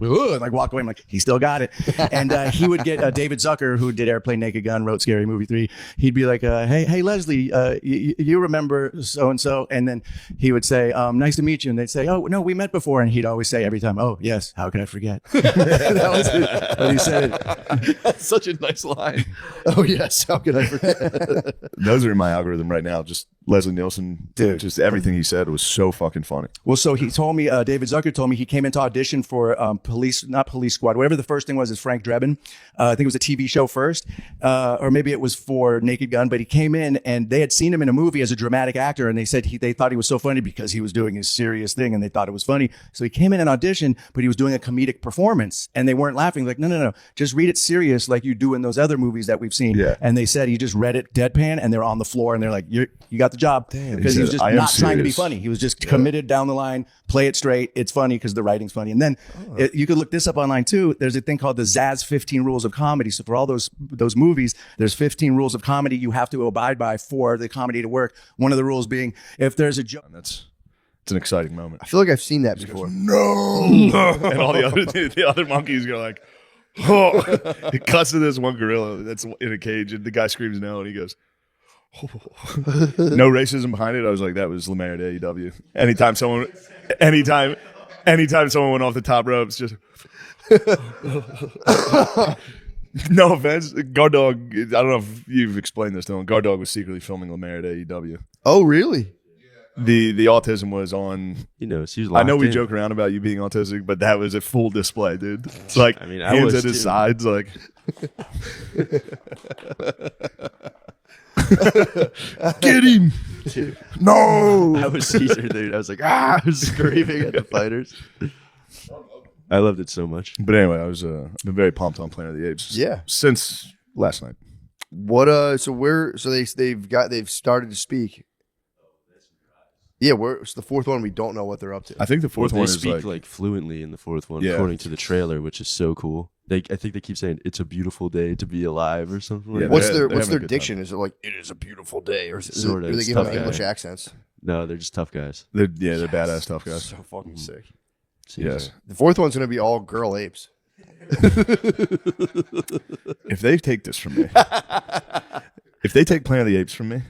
walk away. I'm like, he still got it. And he would get David Zucker, who did Airplane, Naked Gun, wrote Scary Movie 3. He'd be like, hey, Leslie, you remember so-and-so? And then he would say, nice to meet you. And they'd say, oh, no, we met before. And he'd always say every time, oh, yes, how could I forget? That was it. But he said it. That's such a nice line. Oh, yes, how could I forget? Those are in my algorithm right now. Just Leslie Nielsen. Dude. Just everything he said was so fucking funny. Well, so he told me, David Zucker told me he came into audition for not Police Squad, whatever the first thing was, is Frank Drebin. I think it was a TV show first, or maybe it was for Naked Gun, but he came in and they had seen him in a movie as a dramatic actor, and they said they thought he was so funny because he was doing his serious thing and they thought it was funny. So he came in an audition, but he was doing a comedic performance and they weren't laughing. Like, no, just read it serious like you do in those other movies that we've seen. Yeah. And they said he just read it deadpan and they're on the floor and they're like, you got the job. Because he was just not trying to be funny. He was just committed down the line, play it straight. It's funny because the writing's funny. And then you could look this up online too. There's a thing called the Zaz 15 Rules of Comedy. So for all those movies, there's 15 rules of comedy you have to abide by for the comedy to work. One of the rules being if there's a joke. It's an exciting moment. I feel like I've seen that before. No. And all the other monkeys go like, oh. It cuts to this one gorilla that's in a cage and the guy screams no and he goes, oh. No racism behind it. I was like, that was Lemaire at AEW. Anytime someone went off the top ropes, just no offense. Guard Dog, I don't know if you've explained this to him. Guard Dog was secretly filming Lemaire at AEW. Oh, really? The autism was on. He knows. He was I know locked we in. joke around about you being autistic, but that was a full display, dude. It's like I mean, I hands was at his too. sides, like. Get him! No! I was Caesar, dude. I was like, I was screaming at the fighters. I loved it so much. But anyway, I've been very pumped on Planet of the Apes. Yeah. Since last night. What? They've started to speak. Yeah, it's the fourth one. We don't know what they're up to. I think the fourth They one is speak like fluently in the fourth one, Yeah. according to the trailer, which is so cool. I think they keep saying it's a beautiful day to be alive or something. Yeah, Like What's that. their they're having a good diction? Is it like it is a beautiful day, or Sorta, do they it's give them tough English guy. accents? No, they're just tough guys. they're badass tough guys. So fucking sick. Caesar. Yes. The fourth one's gonna be all girl apes. If they take this from me, if they take Planet of the Apes from me,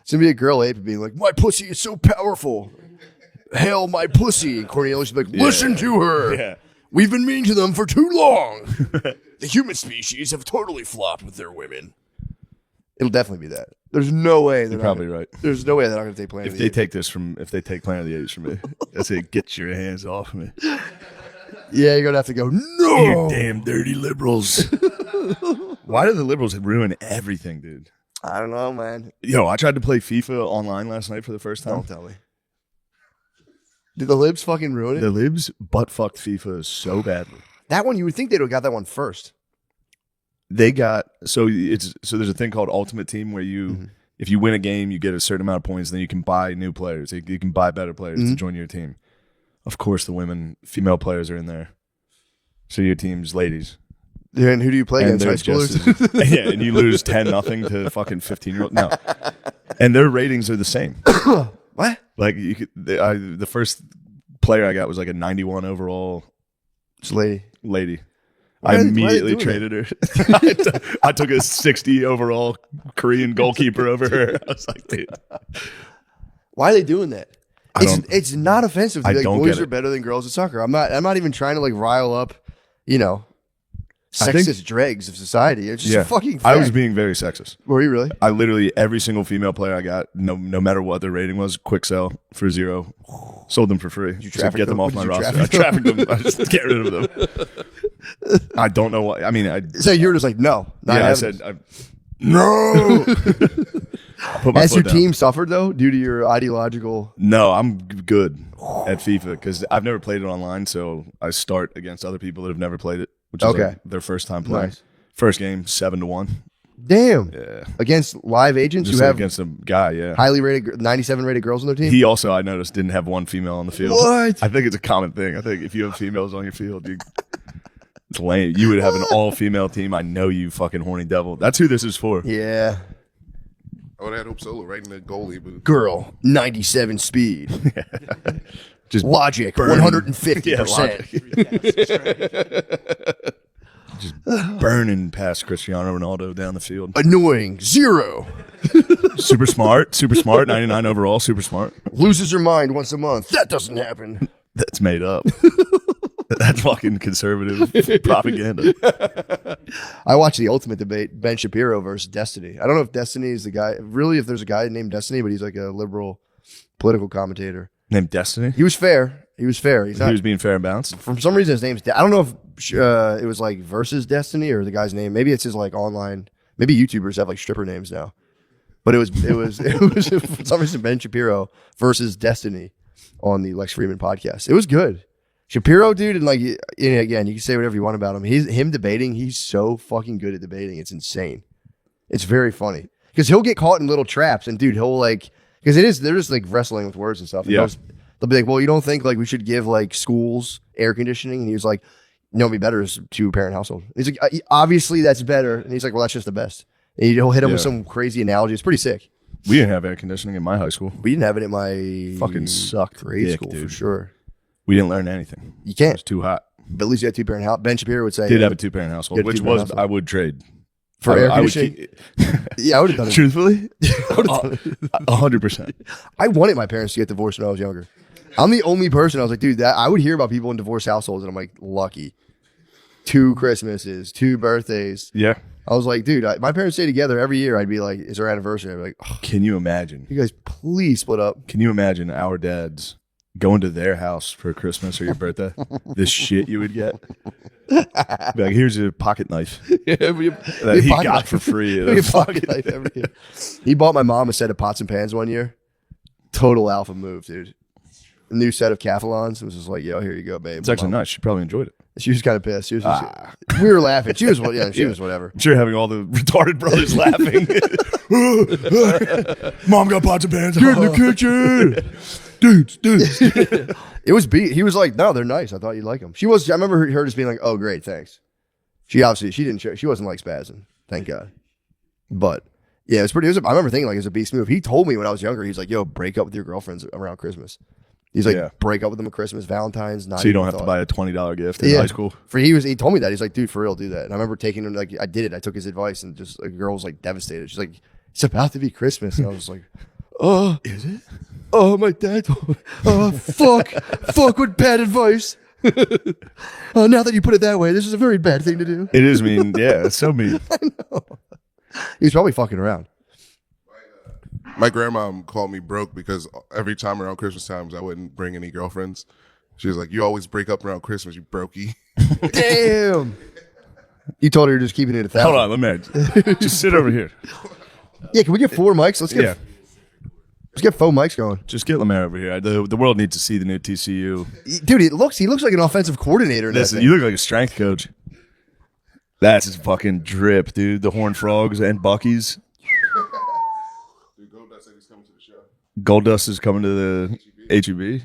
It's gonna be a girl ape being like, "My pussy is so powerful. Hail my pussy!" And Cornelius will be like, "Listen to her. Yeah. We've been mean to them for too long. The human species have totally flopped with their women." It'll definitely be that. There's no way they're you're probably right. There's no way they're not gonna take Planet If of they the Apes. take Planet of the Apes from me, I say, get your hands off me. Yeah, you're gonna have to go. No, You damn dirty liberals. Why do the liberals ruin everything, dude? I don't know, man. Yo, I tried to play FIFA online last night for the first time. Don't tell me. Did the libs fucking ruin it? The libs butt fucked FIFA so badly. That one, you would think they'd have got that one first. They got so there's a thing called Ultimate Team where you if you win a game, you get a certain amount of points, then you can buy new players. You can buy better players to join your team. Of course, the female players are in there. So your team's ladies. Yeah, and who do you play against? High schoolers? Yeah, and you lose 10-0 to fucking 15-year-old. No, and their ratings are the same. What? Like the first player I got was like a 91 overall. It's lady. I immediately traded her. I took a 60 overall Korean goalkeeper over her. I was like, dude. Why are they doing that? It's not offensive to be like boys are better than girls at soccer. I'm not even trying to like rile up, sexist dregs of society. It's just fucking fact. I was being very sexist. Were you really? I literally, every single female player I got, no matter what their rating was, quick sell for $0. Sold them for free. Did you traffic get them off my roster. I trafficked them. I just get rid of them. I don't know why. I mean, so you're just like, no. I said, no. Has your team suffered though due to your ideological? No, I'm good at FIFA because I've never played it online. So I start against other people that have never played it, which is like their first time playing. Nice. First game, 7-1. Damn. Yeah. Against live agents Just who have against a guy, yeah. highly rated, 97 rated girls on their team. He also, I noticed, didn't have one female on the field. What? I think it's a common thing. I think if you have females on your field, it's lame. You would have an all-female team. I know you fucking horny devil. That's who this is for. Yeah. I would have had Hope Solo right in the goalie booth. Girl, 97 speed. Just logic, 150%. Just burning past Cristiano Ronaldo down the field. Annoying, 0. Super smart, 99 overall, super smart. Loses her mind once a month. That doesn't happen. That's made up. That's fucking conservative propaganda. I watched the ultimate debate, Ben Shapiro versus Destiny. I don't know if Destiny is the guy, really, if there's a guy named Destiny, but he's like a liberal political commentator. Named Destiny? He was fair. He's not, he was being fair and balanced? For some reason, his name's, I don't know if it was like versus Destiny or the guy's name. Maybe it's his like online, maybe YouTubers have like stripper names now. But it was for some reason Ben Shapiro versus Destiny on the Lex Fridman podcast. It was good. Shapiro, dude, and like, again, you can say whatever you want about him. Him debating, he's so fucking good at debating. It's insane. It's very funny because he'll get caught in little traps, and dude, he'll like, because they're just like wrestling with words and stuff. And they'll be like, well, you don't think like we should give like schools air conditioning? And he was like, no, it'd be better as a 2-parent household. He's like, obviously that's better. And he's like, well, that's just the best. And he'll hit him with some crazy analogy. It's pretty sick. We didn't have air conditioning in my high school. We didn't have it in my fucking sucked grade school, dude. For sure. We didn't learn anything. You can't. It was too hot. But at least you had 2-parent house. Ben Shapiro would say. Did have a 2-parent household, which was household. I would trade. For air conditioning? Yeah, I would have done it. Truthfully? 100%. I wanted my parents to get divorced when I was younger. I'm the only person. I was like, dude, I would hear about people in divorced households, and I'm like, lucky. 2 Christmases, 2 birthdays. Yeah. I was like, dude, my parents stay together every year. I'd be like, it's our anniversary. I'd be like, oh, can you imagine? You guys please split up. Can you imagine our dads going to their house for Christmas or your birthday? This shit you would get. Be like, here's your pocket knife that he got for free. Pocket knife every year. He bought my mom a set of pots and pans one year. Total alpha move, dude. A new set of Cathalons. It was just like, yo, here you go, babe. It's actually nice. She probably enjoyed it. She was kind of pissed. She was we were laughing. She was was whatever. I'm sure having all the retarded brothers laughing. Mom got pots and pans. Get in the kitchen. Dudes. It was beat. He was like, no, they're nice. I thought you'd like them. She was. I remember her just being like, oh, great, thanks. She didn't share. She wasn't like spazzing. Thank God. But yeah, it was pretty. I remember thinking like it was a beast move. He told me when I was younger, he's like, yo, break up with your girlfriends around Christmas. He's like, break up with them at Christmas, Valentine's. So you don't have to buy a $20 gift in high school. He told me that. He's like, dude, for real, do that. And I remember taking him, like, I did it. I took his advice, and just a girl was like devastated. She's like, it's about to be Christmas, and I was like, oh, is it? Oh, my dad. Fuck, what bad advice. Oh, now that you put it that way, this is a very bad thing to do. It is mean. Yeah, it's so mean. I know. He was probably fucking around. My grandma called me broke because every time around Christmas times I wouldn't bring any girlfriends. She was like, you always break up around Christmas, you brokey. Damn. You told her you're just keeping it at 1,000. Hold on, let me just sit over here. Yeah, can we get 4 mics? Let's get let's get 4 mics going. Just get Lemaire over here. The world needs to see the new TCU. Dude, he looks like an offensive coordinator. In Listen, you look like a strength coach. That's his fucking drip, dude. The Horned Frogs and Bucky's. Dude, Goldust said he's coming to the show. Goldust is coming to the HEB.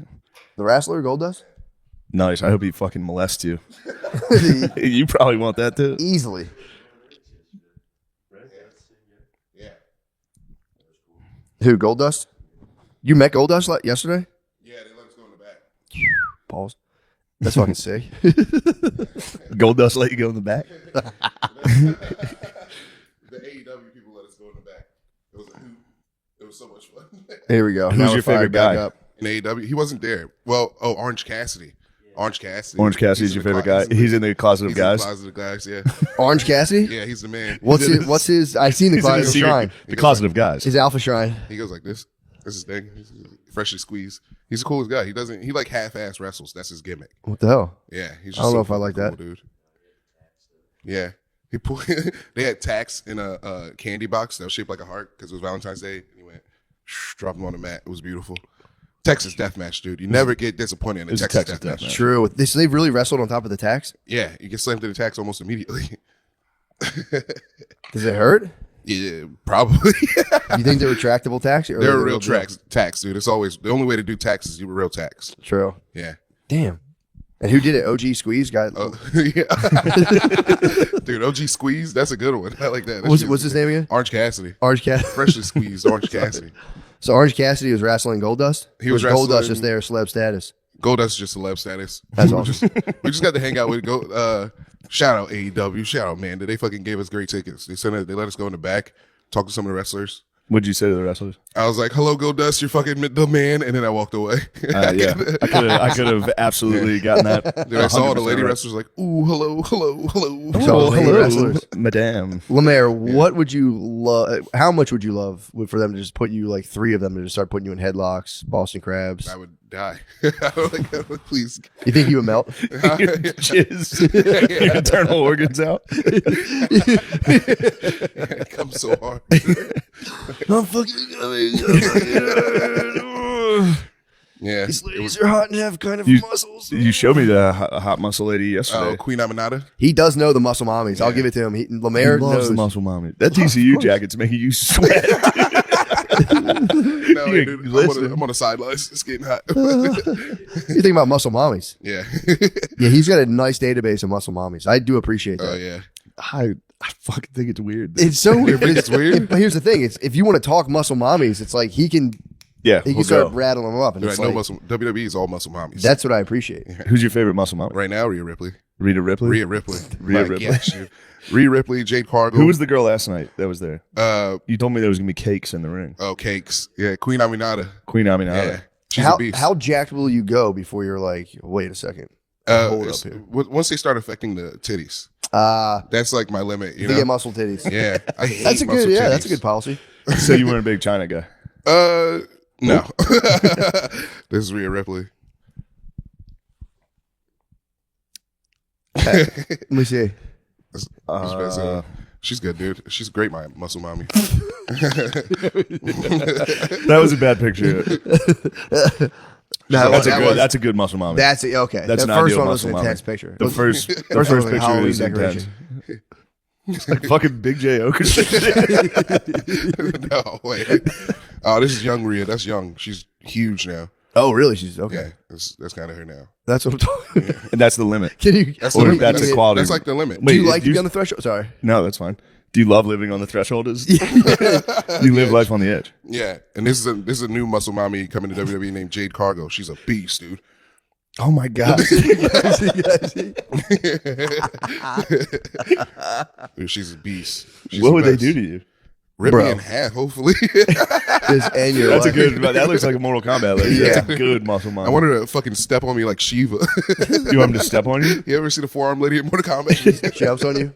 The Wrestler, Goldust? Nice. I hope he fucking molests you. You probably want that too. Easily. Yeah. Who, Goldust? You met Goldust yesterday? Yeah, they let us go in the back. Pause. That's fucking sick. Goldust let you go in the back. The AEW people let us go in the back. It was a hoot. It was so much fun. Here we go. Who's Now your we're fired favorite back guy? up. In AEW, he wasn't there. Well, Orange Cassidy. Orange Cassidy. Orange Cassidy's your favorite guy. He's in the closet of He's in the guys. closet of guys, yeah. Orange Cassidy? Yeah, he's the man. What's his I seen the He's in Closet the Shrine. The closet of guys. His Alpha Shrine. He goes like this. That's his thing. He's freshly squeezed. He's the coolest guy. He like half-ass wrestles. That's his gimmick. What the hell? Yeah, he's just I don't know so if I like cool, that. dude. Yeah, he pulled. They had tacks in a candy box that was shaped like a heart because it was Valentine's Day. And he went, dropped them on the mat. It was beautiful. Texas deathmatch, dude. You never get disappointed in a It's a Texas Texas deathmatch. deathmatch. True. So they've really wrestled on top of the tax? Yeah, you get slammed to the tacks almost immediately. Does it hurt? Yeah, probably. You think they're retractable tax? Or They're are a they real deal? tax, dude. It's always the only way to do tax is you a real tax. True. Yeah. Damn. And who did it? OG Squeeze guy. Oh, yeah. Dude, OG Squeeze, that's a good one. I like that. What's his name again? Orange Cassidy. Orange Cassidy. Freshly squeezed Orange Cassidy. So Orange Cassidy was wrestling Goldust? He was Or Goldust wrestling- just there, celeb status. Goldust just celeb status. That's awesome. We just got to hang out with shout out AEW, shout out man. They fucking gave us great tickets. They let us go in the back, talk to some of the wrestlers. What'd you say to the wrestlers? I was like, "Hello, Goldust, you're fucking the man," and then I walked away. Yeah, I could have absolutely gotten that. Then I saw the 100% lady right. wrestlers like, "Ooh, hello." So, lady hello, wrestlers. madame. Lemaire, what would you love? How much would you love for them to just put you, like 3 of them, to just start putting you in headlocks, Boston crabs? I would die. I would like, please. You think you would melt? Jizz. Your internal organs out. It comes so hard. I'm fucking. Yeah, These it ladies was. are hot and have kind of You- muscles. You showed me the hot muscle lady yesterday. Queen Aminata. He does know the muscle mommies. I'll give it to him. Lemaire He loves knows. the muscle mommy. That TCU jacket's making you sweat. No, You dude, listen. I'm on the sidelines. It's getting hot. You think about muscle mommies? Yeah. Yeah, he's got a nice database of muscle mommies. I do appreciate that. Oh yeah. I fucking think it's weird. It's so weird. think it's weird? But here's the thing: it's if you want to talk muscle mommies, it's like he can Yeah, he can we'll start go. rattling them up, and Dude, it's I know like, muscle. WWE is all muscle mommies. that's what I appreciate. Who's your favorite muscle mommy? right now. Rhea Ripley. Rita Ripley? Rhea Ripley. Rhea Like, Ripley. yeah, dude. Rhea Ripley. Jade Cargill. Who was the girl last night that was there? Uh You told me there was going to be cakes in the ring. oh Cakes. Yeah, Queen Aminata. Queen Aminata. Yeah, she's a How beast. how jacked will you go before you're like, wait a second? Hold it's- up here. Once they start affecting the titties, Uh that's like my limit. You to know. get muscle titties. Yeah, I hate That's a muscle good titties. that's a good policy. So you weren't a big China guy. No. This is Rhea Ripley. Let me see. She's good, dude. She's great, my muscle mommy. That was a bad picture. That's a good muscle mommy. That's it. Okay, That's the an first ideal one was an muscle intense mommy. picture. The first First one was like picture Halloween is intense. decoration. It's like fucking Big J Okerson. No, wait. Oh, this is young Rhea. That's young. She's huge now. Oh, really? She's okay. Yeah, that's kind of her now. That's what I'm talking. And that's the limit. Can you? That's Or the limit. that's a quality. That's like the limit. Do you Wait, like to be on the threshold? Sorry. No, that's fine. Do you love living on the threshold? You live life on the edge. Yeah, and this is a new muscle mommy coming to WWE named Jade Cargill. She's a beast, dude. Oh my god. Dude, she's a beast. She's What the would they best. do to you? Rip Bro. me in half, hopefully. This and your That's a life. good. That looks like a Mortal Kombat. Like, Yeah. That's a good muscle mommy. I want her to fucking step on me like Shiva. You want him to step on you? You ever see the forearm lady at Mortal Kombat? She jumps on you.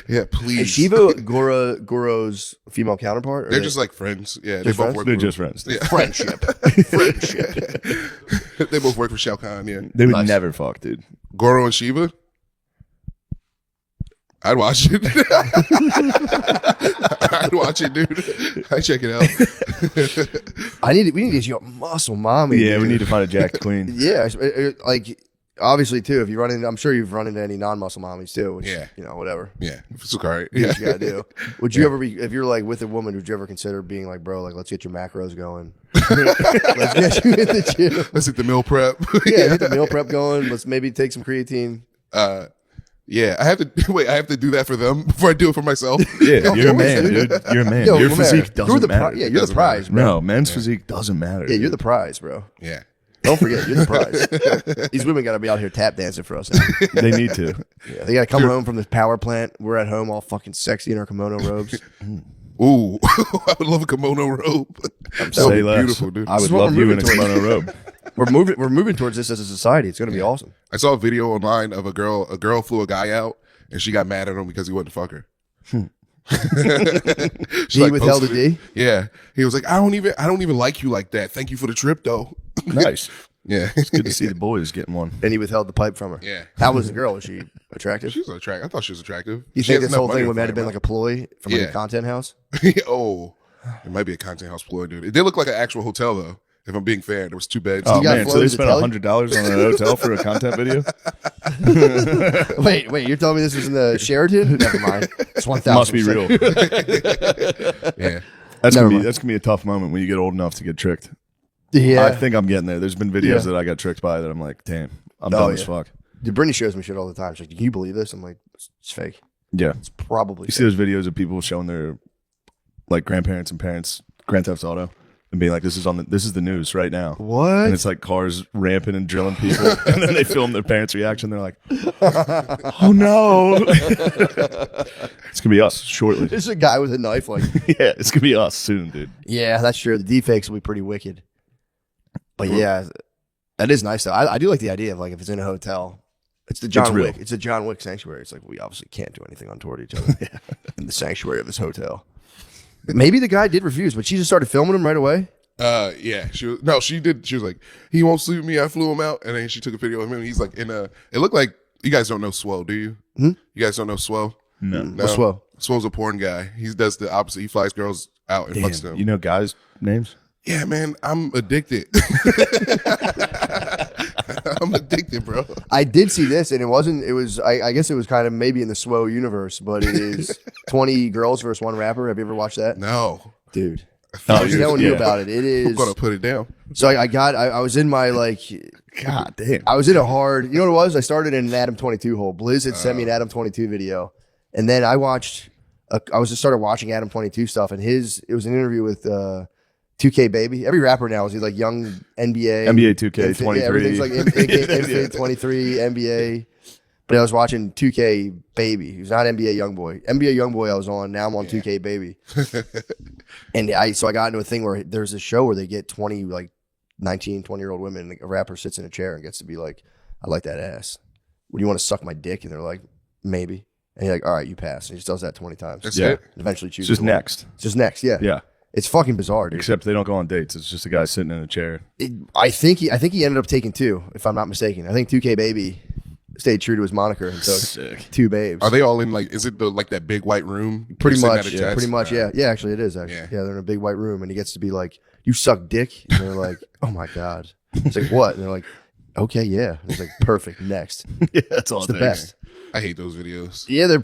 Yeah, please. Is Shiva Goro's female counterpart? Or They're just like friends. Yeah, they Just both friends? work. They're for- just friends. Yeah. friendship. They both work for Shao Kahn. Yeah, They would Nice. never fuck, dude. Goro and Shiva. I'd watch it. I'd watch it, dude. I'd check it out. We need to get you a muscle mommy. Yeah, dude. we need to find a jacked queen. Yeah, like obviously too. If you run into, I'm sure you've run into any non-muscle mommies too. Which, Yeah. whatever. Yeah, if it's okay. Do Yeah, what you gotta do. Would you ever be, if you're like with a woman, would you ever consider being like, bro, like let's get your macros going. Let's get you in the gym. let's hit the meal prep. Yeah, get the meal prep going. Let's maybe take some creatine. Yeah, I have to wait. I have to do that for them before I do it for myself. Yeah, you're a man, dude. You're a man. Yo, Your Romero, physique you're doesn't the matter. you're the doesn't prize, bro. No, men's physique doesn't matter. Yeah, you're the prize, bro. Yeah, Don't forget, you're the prize. These women got to be out here tap dancing for us now. They need to. Yeah, they got to come home from the power plant. We're at home all fucking sexy in our kimono robes. ooh, I would love a kimono robe. That would Say be less. beautiful, dude. I This would is what love we're you in a moving kimono robe. We're moving towards this as a society. It's going to be awesome. I saw a video online of a girl. A girl flew a guy out, and she got mad at him because he wouldn't fuck her. He withheld a D? Yeah, he was like, I don't even like you like that. Thank you for the trip, though. Nice. Yeah, It's good to see the boys getting one. And he withheld the pipe from her. Yeah. How was the girl? Was she attractive? She was attractive. I thought she was attractive. You She think has this enough whole money thing to might have been fly like a ploy from like Yeah. a content house? around. Oh, it might be a content house ploy, dude. It did look like an actual hotel, though. If I'm being fair, there was 2 beds. Oh, got man. So flown they to spent Telly? $100 on an hotel for a content video? Wait, you're telling me this was in the Sheraton? Never mind. It's 1,000. Must be real. Yeah. That's Never gonna mind. be a tough moment when you get old enough to get tricked. Yeah. I think I'm getting there. There's been videos Yeah. that I got tricked by that I'm like, damn, I'm Oh, dumb as yeah. fuck. Dude, Brittany shows me shit all the time. She's like, "Can you believe this?" I'm like, "It's fake. Yeah. It's probably." You see those videos of people showing their like grandparents and parents Grand Theft Auto and being like, this is the news right now. What? And it's like cars ramping and drilling people, and then they film their parents' reaction. They're like, "Oh no!" It's gonna be us shortly. There's a guy with a knife. Like, Yeah, it's gonna be us soon, dude. yeah, that's true. The deepfakes will be pretty wicked. But yeah, that is nice though. I do like the idea of like if it's in a hotel. It's the John real. Wick. It's a John Wick sanctuary. It's like we obviously can't do anything untoward each other in the sanctuary of this hotel. Maybe the guy did refuse, but she just started filming him right away. Yeah. She did. She was like, he won't sleep with me. I flew him out, and then she took a video of him. And he's like it looked like, you guys don't know Swole, do you? You guys don't know Swole? No, What's Swole? Swole's a porn guy. He does the opposite. He flies girls out and fucks them. you know guys' names? Yeah, man, I'm addicted. I'm addicted, bro. I did see this, and it wasn't. It was. I guess it was kind of maybe in the SWO universe, but it is 20 girls versus one rapper. Have you ever watched that, No. dude? Oh, I was telling you about it. It I'm is. gonna put it down. So I was in my like. God damn. I was in a hard. You know what it was? I started in an Adam 22 hole. Blizz had sent me an Adam 22 video, and then I watched. I was just started watching Adam 22 stuff, and it was an interview with 2K Baby. Every rapper now is like young NBA, NBA 2K 23. Yeah, everything's like NBA 23, NBA. But I was watching 2K Baby. He was not NBA Youngboy. NBA Youngboy I was on. Now I'm on 2K Baby. And I got into a thing where there's a show where they get 20 like 19, 20-year-old women, and a rapper sits in a chair and gets to be like, I like that ass. Would you want to suck my dick? And they're like, maybe. And you're like, all right, you pass. And he just does that 20 times. That's Yeah. it. And eventually It's chooses just one. next. It's just next, yeah. Yeah. It's fucking bizarre, dude. Except they don't go on dates. It's just a guy sitting in a chair. I think he ended up taking 2, if I'm not mistaken. I think 2K Baby stayed true to his moniker and took Sick. 2 babes. Are they all in like? Is it like that big white room? Pretty They're much, sitting at a desk? pretty much, yeah. Yeah, actually it is, actually. Yeah. Yeah, they're in a big white room and he gets to be like, you suck dick? And they're like, oh my God. It's like, what? And they're like, okay, yeah. And it's like, perfect, next. Yeah, that's all It's the best. I hate those videos. Yeah, they're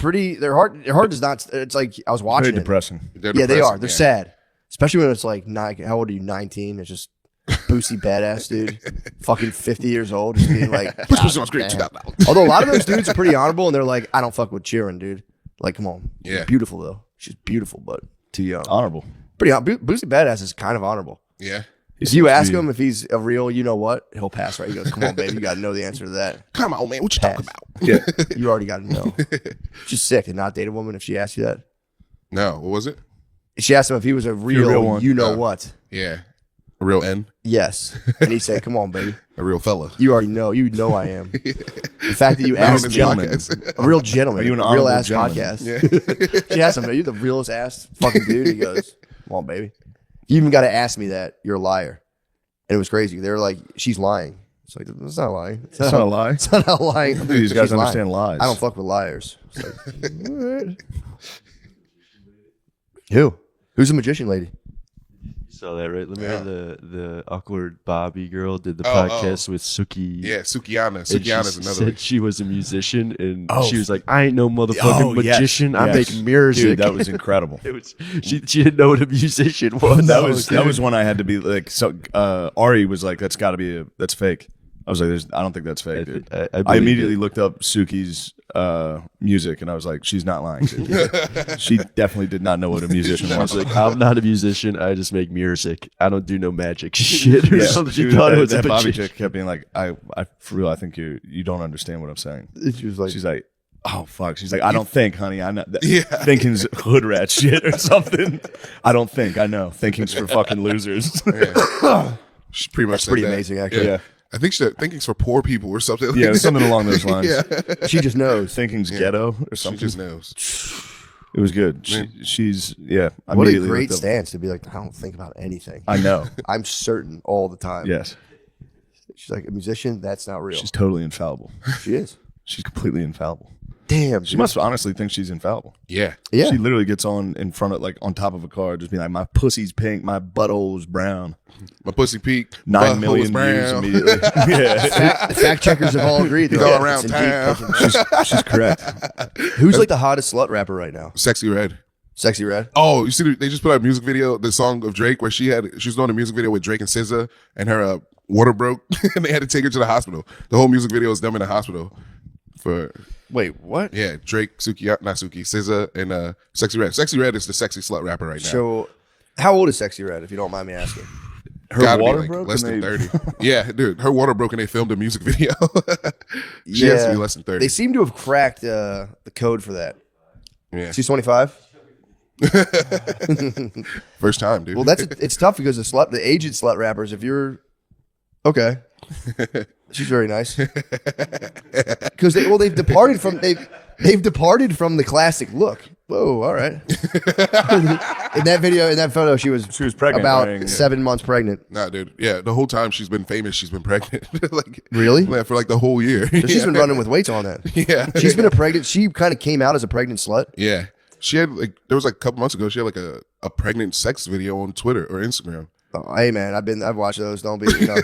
hard. Their heart does not, it's like, I was Very watching it. depressing. They're Yeah, they depressing, are. They're yeah. sad. Especially when it's like, how old are you? 19? It's just boosty badass dude. Fucking 50 years old. Just being like, Push pussy on "God screen. damn." Although a lot of those dudes are pretty honorable and they're like, I don't fuck with cheering, dude. Like, come on. Yeah. Beautiful though. She's beautiful, but too young. Honorable. Pretty boosty badass is kind of honorable. Yeah. If you ask him if he's a real, you know what, he'll pass, right? He goes, come on, baby, you got to know the answer to that. Come on, man. What you talking Pass. about? Yeah. You already got to know. She's sick and not date a woman if she asks you that. No. What was it? She asked him if he was a real one. you know what. Yeah. A real N. Yes. And he said, come on, baby. A real fella. You already know. You know I am. The fact that you asked me, gentleman. a real gentleman, Are you an a real honorable ass gentleman? podcast. She asked him, are you the realest ass fucking dude? He goes, come on, baby. You even got to ask me that. You're a liar. And it was crazy. They were like, she's lying. It's like, it's not lying. It's not a lie. It's not how lying. These guys She's lying. understand lies. I don't fuck with liars. It's like, what? Who's the magician lady? You saw that, right? Let me have the awkward Bobby girl did the Oh, podcast with Suki. Yeah, Sukiana. And she Sukiana's another one. said she was a musician, and she was like, "I ain't no motherfucking magician. I Yes. make music." Dude, that was incredible. It was she didn't know what a musician was. that was one I had to be like. So Ari was like, "That's got to be that's fake." I was like, I don't think that's fake, dude. I I believe immediately it. looked up Suki's music, and I was like, she's not lying. She definitely did not know what a musician I was. was like, I'm not a musician. I just make music. I don't do no magic shit or Yeah, something. She dude, thought it was that a Bobby magician. chick kept being like, I for real, I think you don't understand what I'm saying. She was like, She's like, oh fuck. She's like, I don't think, honey. I know. Yeah. Thinking's hood rat shit or something. I don't think. I know. Thinking's for fucking losers. She pretty much said pretty that. amazing, actually. Yeah. I think she said thinking's for poor people or something. Yeah, something along those lines. she just knows. Thinking's ghetto or She something. just knows. It was good. She's I What a immediately great looked up- stance to be like, I don't think about anything. I know. I'm certain all the time. Yes. She's like, a musician? That's not real. She's totally infallible. She is. She's completely infallible. Damn. She must honestly think she's infallible. Yeah. Yeah. She literally gets in front of, like, on top of a car, just being like, my pussy's pink, my butthole is brown. My pussy peak. 9 million views immediately. Yeah. Fact checkers have all agreed. They're Go like, around it's town. indeed- She's correct. Who's like the hottest slut rapper right now? Sexy Red. Sexy Red? Oh, you see, they just put out a music video, the song of Drake, where she was doing a music video with Drake and SZA, and her water broke, and they had to take her to the hospital. The whole music video is them in the hospital. Wait, what? Yeah, Drake, not Suki, SZA, and Sexy Red. Sexy Red is the sexy slut rapper right now. So, how old is Sexy Red, if you don't mind me asking? Her Gotta water be like broke? less and than they- 30. Yeah, dude, her water broke and they filmed a music video. She has to be less than 30. They seem to have cracked the code for that. Yeah. She's 25. First time, dude. Well, it's tough because the aged slut rappers. If you're okay, she's very nice. Because they've departed from they've departed from the classic look. Whoa, all right. in that photo, she was pregnant, about right? 7 months pregnant. Nah, dude. Yeah, the whole time she's been famous, she's been pregnant. Like Really? Yeah, for like the whole year. So she's been running with weights on that. Yeah. She's been a pregnant. She kind of came out as a pregnant slut. Yeah. She had there was like a couple months ago, she had like a pregnant sex video on Twitter or Instagram. Oh, hey man, I've watched those. Don't be, Yeah,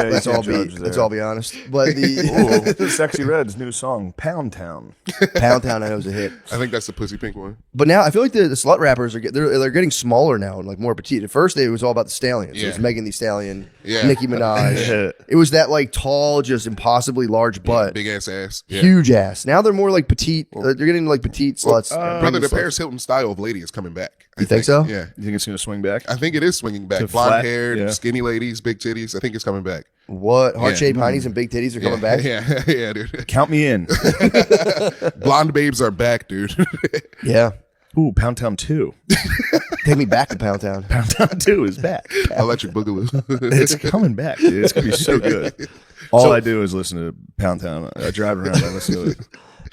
let's you all can't be, judge let's there. all be honest. But the Ooh, Sexy Red's new song, Pound Town. Pound Town, I know, is a hit. I think that's the pussy pink one. But now I feel like the slut rappers they're getting smaller now and like more petite. At first, it was all about the stallions. It was Yeah. Megan Thee Stallion, Yeah. Nicki Minaj. It was that like tall, just impossibly large butt, Big ass ass. Yeah. huge ass. Now they're more like petite. They're getting like petite sluts. Brother, pregnant the sluts. Paris Hilton style of lady is coming back. I You think so? Yeah. You think it's going to swing back? I think it is swinging back. To Blonde flat? haired, Yeah. skinny ladies, big titties. I think it's coming back. What heart shaped honeys and big titties are coming back? Yeah, yeah, dude. Count me in. Blonde babes are back, dude. Yeah. Ooh, Pound Town 2. Take me back to Pound Town. Pound Town 2 is back. Electric Boogaloo. It's coming back, dude. It's going to be so good. All I do is listen to Pound Town. I drive around and listen to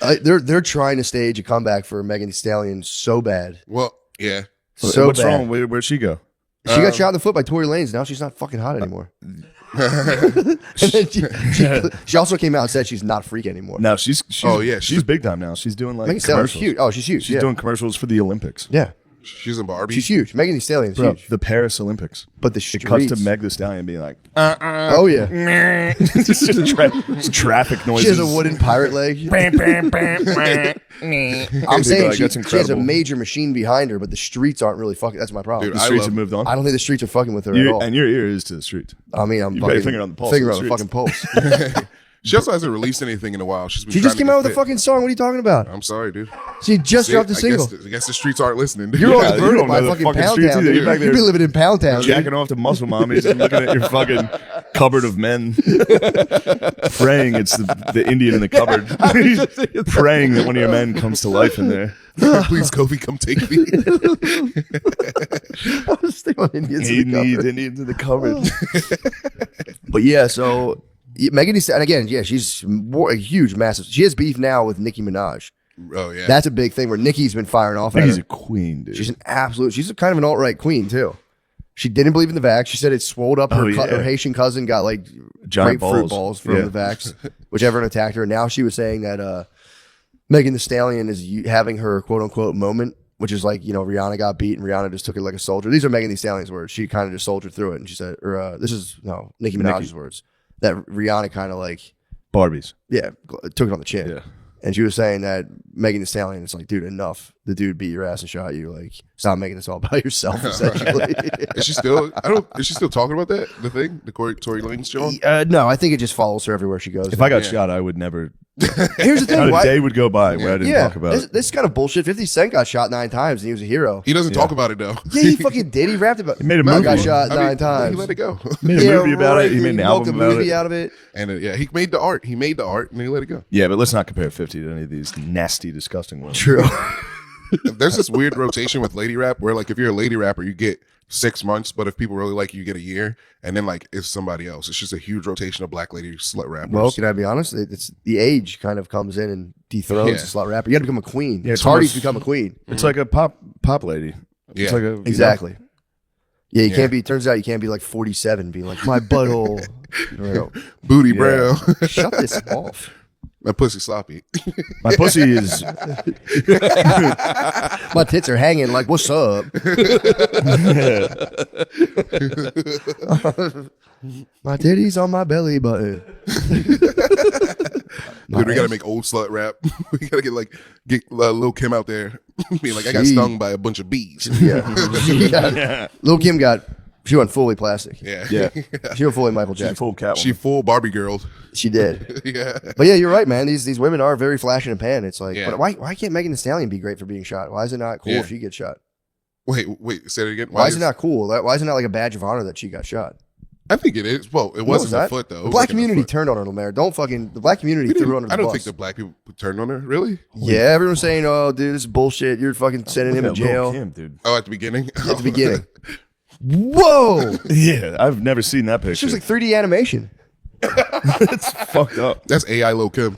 it. They're trying to stage a comeback for Megan Thee Stallion so bad. Well, yeah. So What's bad. wrong? Where'd she go? She got shot in the foot by Tory Lanez. Now she's not fucking hot anymore. And then she also came out and said she's not a freak anymore. No, she's Oh, yeah, she's big time now. She's doing like Megan Thee Stallion's commercials. huge. Oh, she's huge. She's yeah. doing commercials for the Olympics. Yeah, She's in Barbie. she's huge. Megan Thee Stallion's Bro, huge. the Paris Olympics. But the It cuts streets. to Meg Thee Stallion being like, Oh yeah, just traffic noises. she has a wooden pirate leg. I'm saying Like, she that's has a incredible. major machine behind her, but the streets aren't really fucking. That's my problem. Dude, The streets have moved on. I don't think the streets are fucking with her at all. And your ear is to the street. I mean, I'm You got your fucking finger on the pulse Finger of on the the fucking pulse. She also hasn't released anything in a while. She's been She just trying came to out get with a fit. fucking song. What are you talking about? I'm sorry, dude. She just dropped a I single. guess the streets aren't listening. Dude. You're Yeah, all you diverted don't by know the fucking fucking Pound streets Town. either. Dude. You're back You've there been living in Pound Town. dude. Jacking off to muscle mommies and looking at your fucking cupboard of men. Praying it's the Indian in the cupboard. Praying that one of your men comes to life in there. Please, Kofi, come take me. Stay on Indians He in the needs cupboard. Indians in the cupboard. But yeah, so Megan Thee Stallion, and again, yeah, she's a huge, massive. She has beef now with Nicki Minaj. Oh yeah. That's a big thing where Nicki's been firing off at He's her. a queen, dude. She's an absolute. She's a kind of an alt-right queen too. She didn't believe in the vax. She said it swolled up her, Oh, yeah. her Haitian cousin got like Giant grapefruit balls. balls from Yeah. the vax, which everyone attacked her. Now she was saying that Megan Thee Stallion is having her quote unquote moment, which is like, Rihanna got beat and Rihanna just took it like a soldier. These are Megan Thee Stallion's words. She kind of just soldiered through it, and she said, Nicki Minaj's words, that Rihanna kind of like Barbies. Yeah, took it on the chin. Yeah. And she was saying that Megan Thee Stallion is like, dude, enough. The dude beat your ass and shot you. Like, stop making this all about yourself. Essentially. Is she still? Is she still talking about that? The thing, the Tory Lanez show? No, I think it just follows her everywhere she goes. If I got shot, I would never. Here's the thing: not a day would go by where I didn't talk about it. This is kind of bullshit. 50 Cent got shot 9 times and he was a hero. He doesn't talk about it though. Yeah, he fucking did. He rapped about it. He made a movie. Got shot 9 times. He let it go. He made a movie about it. He made an album about it. Out of it. And he made the art. He made the art and he let it go. Yeah, but let's not compare 50 to any of these nasty, disgusting ones. True. There's this weird rotation with lady rap where like if you're a lady rapper, you get 6 months, but if people really like you, get a year, and then like it's somebody else. It's just a huge rotation of black lady slut rappers. Well, can I be honest? It's the age kind of comes in and dethrones the slut rapper. You got to become a queen. Yeah, Cardi's become a queen. It's like a pop lady. Yeah, it's like exactly. Yeah, you can't be. Turns out you can't be like 47, being like my butthole, booty brown. Shut this off. My pussy sloppy. My pussy is. My tits are hanging like, what's up? My titties on my belly button. Dude, we gotta make old slut rap. We gotta get Lil Kim out there, being like, I got stung by a bunch of bees. Yeah. Lil Kim she went fully plastic. Yeah. She went fully Michael Jackson. Full Catwoman. She full Barbie girl. She did. Yeah. But yeah, you're right, man. These women are very flash in a pan. It's like, Yeah. but why can't Megan Thee Stallion be great for being shot? Why is it not cool if she gets shot? Wait, say it again. Why is it not cool? Why is it not like a badge of honor that she got shot? I think it is. Well, it wasn't the foot though. The black community turned on her, Lemaire. The black community threw her under the bus. I don't think the black people turned on her. Really? Yeah, everyone's saying, "Oh, dude, this is bullshit. You're fucking sending him to jail." Kim, dude. Oh, at the beginning. At the beginning. Whoa! Yeah, I've never seen that picture. She was like 3D animation. It's fucked up. That's AI Lil Kim.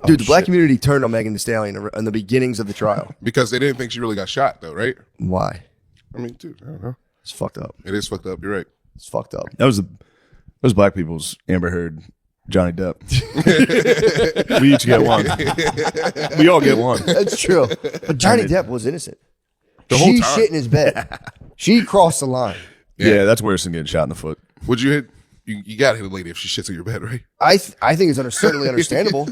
Dude, the black community turned on Megan Thee Stallion in the beginnings of the trial. Because they didn't think she really got shot, though, right? Why? I mean, dude, I don't know. It's fucked up. It is fucked up. You're right. It's fucked up. Those black people's Amber Heard, Johnny Depp. We each get one. We all get one. That's true. But Johnny Depp was innocent. The whole She time. shit in his bed. She crossed the line. Yeah, that's worse than getting shot in the foot. Would you hit? You gotta hit a lady if she shits in your bed, right? I think it's certainly understandable.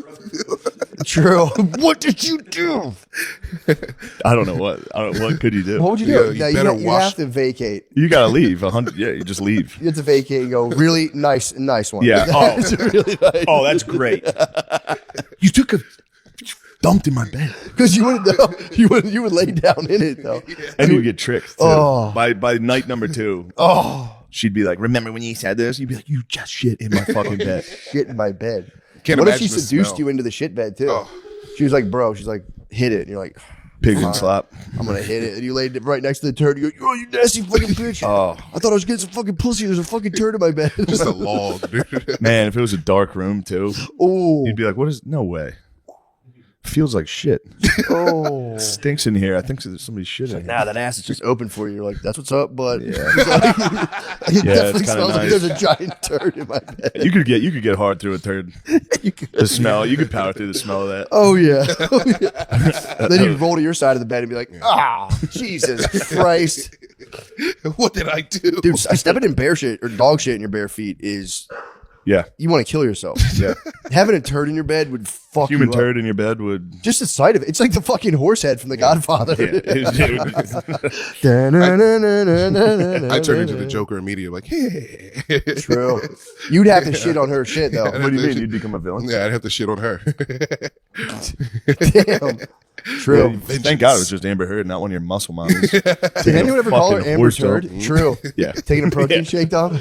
True. What did you do? I don't know what. What could you do? What would you do? Yeah, you better you wash- have to vacate. You gotta leave. 100. Yeah, you just leave. You have to vacate and go, really nice one. Yeah. Oh, It's really nice. oh, that's great. You took a dumped in my bed, Because you would lay down in it though. and you would get tricked. Too. Oh. By night number 2. Oh, She'd be like, "Remember when you said this?" You'd be like, "You just shit in my fucking bed." shit in my bed. Can't What if she imagine the seduced smell. you into the shit bed too? Oh. She was like, bro, she's like, hit it. And you're like, Pigs and slop. I'm gonna hit it. And you laid it right next to the turd. You go, oh, you nasty fucking bitch. Oh. I thought I was getting some fucking pussy. There's a fucking turd in my bed. Just a log, dude. Man, if it was a dark room too, Oh, you'd be like, "What is? No way." Feels like shit. oh. Stinks in here. I think there's somebody's shit in here. Nah, that ass is just open for you. You're like, that's what's up, but Yeah. it Yeah, definitely it's kinda smells like nice. there's a giant turd in my bed. You could get hard through a turd. The smell. You could power through the smell of that. Oh yeah. Oh, yeah. Then you roll to your side of the bed and be like, Jesus Christ. What did I do? Dude, stepping in bear shit or dog shit in your bare feet is, Yeah. you want to kill yourself. Yeah. Having a turd in your bed would fuck Human you up. turd in your bed would. Just the sight of it. It's like the fucking horse head from The Godfather. I turned into the Joker immediately. Like, hey. True. You'd have to shit on her shit though. What do you mean? You'd become a villain? Yeah, I'd have to shit on her. Damn. True. Thank God it was just Amber Heard, not one of your muscle mommies. Did anyone ever call her Fucking Amber horse Turd? dog. True. Yeah. Taking a protein shake dump?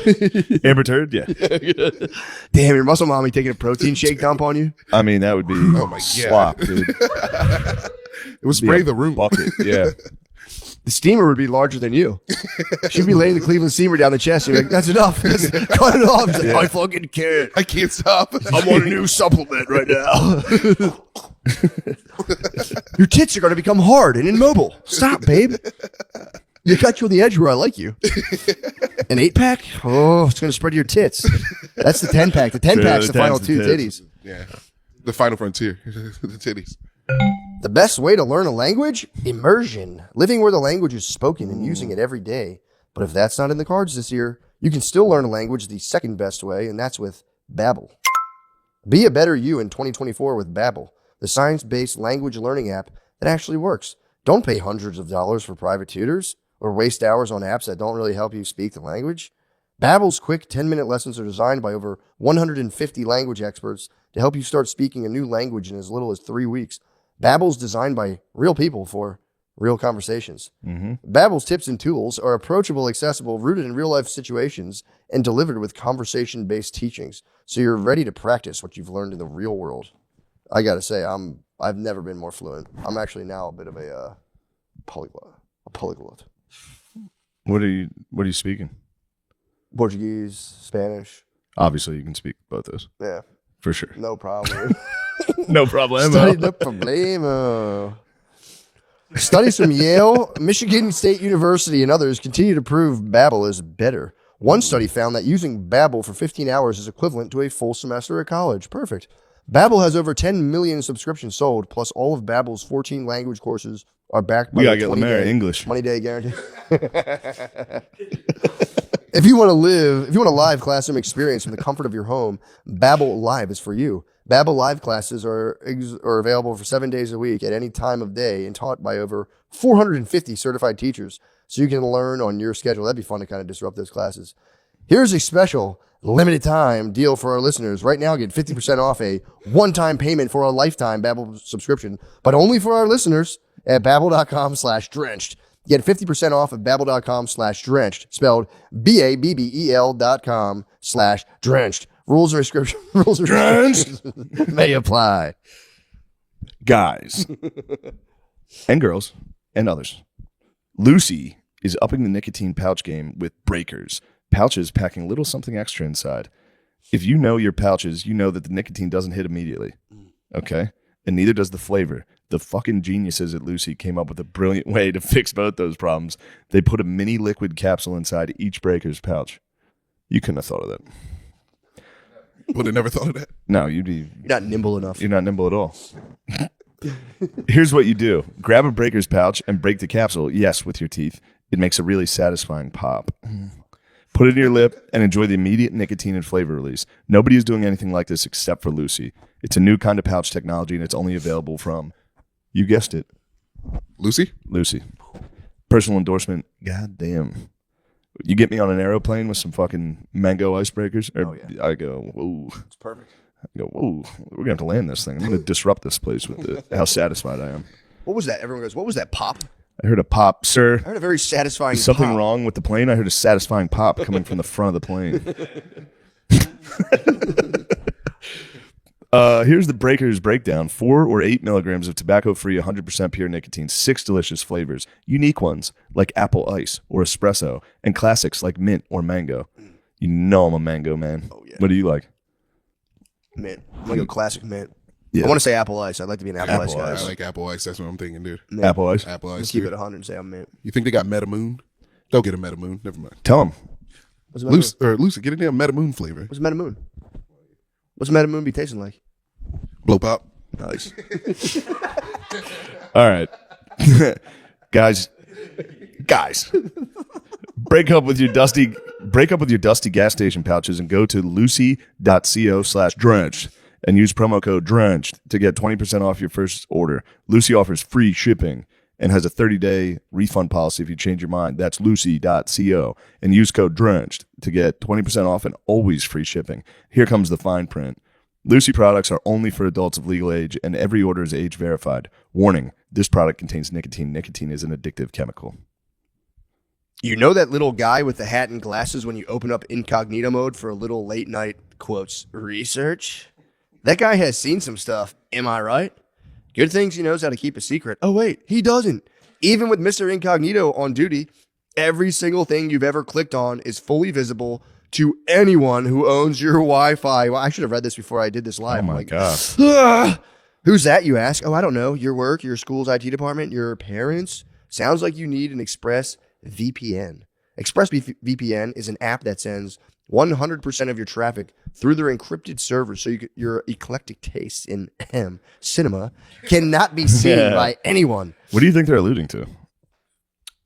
Amber Turd? Yeah. Damn, your muscle mommy taking a protein shake dump on you? I mean, that would be Oh my God. slop, dude. It would spray the room. Bucket. Yeah. The steamer would be larger than you. She'd be laying the Cleveland steamer down the chest. You're like, that's enough. Cut it off. She's like, I fucking can't. I can't stop. I'm on a new supplement right now. Your tits are going to become hard and immobile. Stop, babe. You got you on the edge where I like you. An 8-pack? Oh, it's going to spread your tits. That's the 10-pack. The 10-pack's the final 2 titties. Yeah. The final frontier. The titties. The best way to learn a language? Immersion. Living where the language is spoken and using it every day. But if that's not in the cards this year, you can still learn a language the second best way, and that's with Babbel. Be a better you in 2024 with Babbel, the science-based language learning app that actually works. Don't pay hundreds of dollars for private tutors or waste hours on apps that don't really help you speak the language. Babbel's quick 10-minute lessons are designed by over 150 language experts to help you start speaking a new language in as little as 3 weeks. Babbel's designed by real people for real conversations. Babbel's tips and tools are approachable, accessible, rooted in real-life situations, and delivered with conversation-based teachings, so you're ready to practice what you've learned in the real world. I gotta say, I've never been more fluent. I'm actually now a bit of a polyglot. What are you speaking? Portuguese, Spanish. Obviously, you can speak both those. Yeah, for sure. no problem. No problemo. Study no problemo. Studies from Yale, Michigan State University, and others continue to prove Babbel is better. One study found that using Babbel for 15 hours is equivalent to a full semester at college. Perfect. Babbel has over 10 million subscriptions sold, plus all of Babbel's 14 language courses are backed by the 20-day English money day guarantee. If you want a live classroom experience from the comfort of your home, Babbel Live is for you. Babbel Live classes are available for 7 days a week at any time of day and taught by over 450 certified teachers, so you can learn on your schedule. That'd be fun to kind of disrupt those classes. Here's a special limited time deal for our listeners. Right now, get 50% off a one-time payment for a lifetime Babbel subscription, but only for our listeners at babbel.com/drenched. Get 50% off at babbel.com/drenched, spelled BABBEL.com/drenched. Rules and restrictions may apply. Guys and girls and others, Lucy is upping the nicotine pouch game with breakers. Pouches packing a little something extra inside. If you know your pouches, you know that the nicotine doesn't hit immediately. Okay? And neither does the flavor. The fucking geniuses at Lucy came up with a brilliant way to fix both those problems. They put a mini liquid capsule inside each breaker's pouch. You couldn't have thought of that. Would have never thought of that. No, You're not nimble enough. You're not nimble at all. Here's what you do. Grab a breaker's pouch and break the capsule. Yes, with your teeth. It makes a really satisfying pop. Put it in your lip and enjoy the immediate nicotine and flavor release. Nobody is doing anything like this except for Lucy. It's a new kind of pouch technology, and it's only available from, you guessed it, Lucy. Personal endorsement. God damn. You get me on an aeroplane with some fucking mango icebreakers, I go, whoa. It's perfect. I go, whoa, we're going to have to land this thing. I'm going to disrupt this place with how satisfied I am. What was that? Everyone goes, what was that pop? I heard a pop, sir. I heard a very satisfying Is something pop. wrong with the plane? I heard a satisfying pop coming from the front of the plane. Here's the Breakers breakdown. 4 or 8 milligrams of tobacco-free, 100% pure nicotine. 6 delicious flavors. Unique ones like apple ice or espresso. And classics like mint or mango. You know I'm a mango man. Oh, yeah. What do you like? Mint. I'm going to go classic mint. Yeah. I want to say apple ice. I'd like to be an apple ice guy. I like apple ice. That's what I'm thinking, dude. Mint. Apple ice? Apple Let's ice. keep Dude. it 100 and say I'm mint. You think they got Metamoon? Don't get a Metamoon. Never mind. Tell them. What's Metamoon? Lucy, get a damn Metamoon flavor. What's Metamoon? What's Metamoon be tasting like? Blow pop. Nice. All right. Guys. Break up with your dusty gas station pouches and go to lucy.co/drenched and use promo code drenched to get 20% off your first order. Lucy offers free shipping and has a 30-day refund policy if you change your mind. That's lucy.co and use code drenched to get 20% off and always free shipping. Here comes the fine print. Lucy products are only for adults of legal age, and every order is age verified. Warning, this product contains nicotine. Nicotine is an addictive chemical. You know that little guy with the hat and glasses when you open up incognito mode for a little late night, quotes, research? That guy has seen some stuff, am I right? Good things he knows how to keep a secret. Oh, wait, he doesn't. Even with Mr. Incognito on duty, every single thing you've ever clicked on is fully visible to anyone who owns your Wi-Fi. Well, I should have read this before I did this live. Oh, my God. Who's that, you ask? Oh, I don't know. Your work, your school's IT department, your parents? Sounds like you need an Express VPN. Express VPN is an app that sends 100% of your traffic through their encrypted servers, so your eclectic tastes in cinema cannot be seen by anyone. What do you think they're alluding to?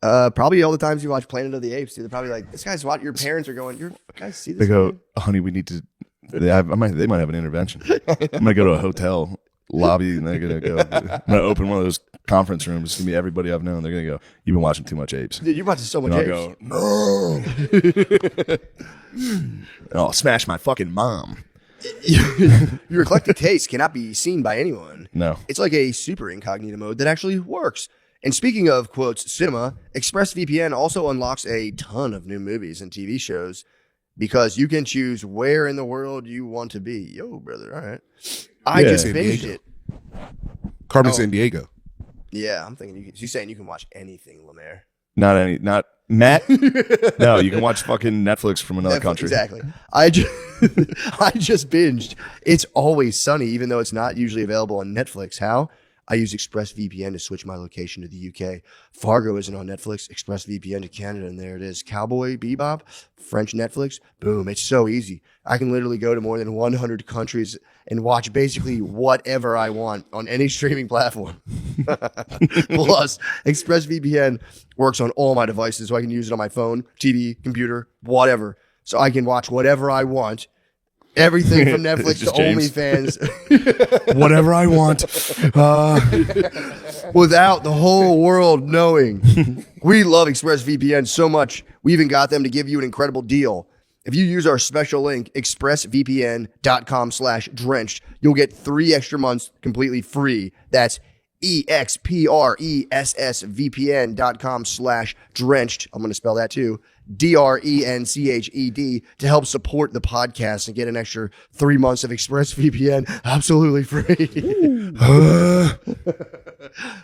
Probably all the times you watch Planet of the Apes, dude. They're probably like, this guy's what your parents are going, you guys see this? They go, honey, we need to. They might have an intervention. I'm gonna go to a hotel lobby and they're gonna go. I'm gonna open one of those conference rooms. It's gonna be everybody I've known. They're gonna go, you've been watching too much Apes. Dude, you're watching so much And Apes. I'll go, no. I'll smash my fucking mom. Your eclectic taste cannot be seen by anyone. No. It's like a super incognito mode that actually works. And speaking of, quotes, cinema, ExpressVPN also unlocks a ton of new movies and TV shows because you can choose where in the world you want to be. Yo, brother, all right. I just binged it. Carmen San Diego. Yeah, I'm thinking you're saying you can watch anything, Lemaire. Not Matt. No, you can watch fucking Netflix from another country. Exactly. I just binged It's Always Sunny, even though it's not usually available on Netflix. How? I use ExpressVPN to switch my location to the UK. Fargo isn't on Netflix. ExpressVPN to Canada, and there it is. Cowboy Bebop, French Netflix. Boom. It's so easy. I can literally go to more than 100 countries and watch basically whatever I want on any streaming platform. Plus, ExpressVPN works on all my devices, so I can use it on my phone, TV, computer, whatever. So I can watch whatever I want. Everything from Netflix to OnlyFans. Whatever I want. Without the whole world knowing. We love ExpressVPN so much, we even got them to give you an incredible deal. If you use our special link, expressvpn.com/drenched, you'll get 3 extra months completely free. That's expressvpn.com/drenched. I'm going to spell that too. DRENCHED to help support the podcast and get an extra 3 months of ExpressVPN absolutely free.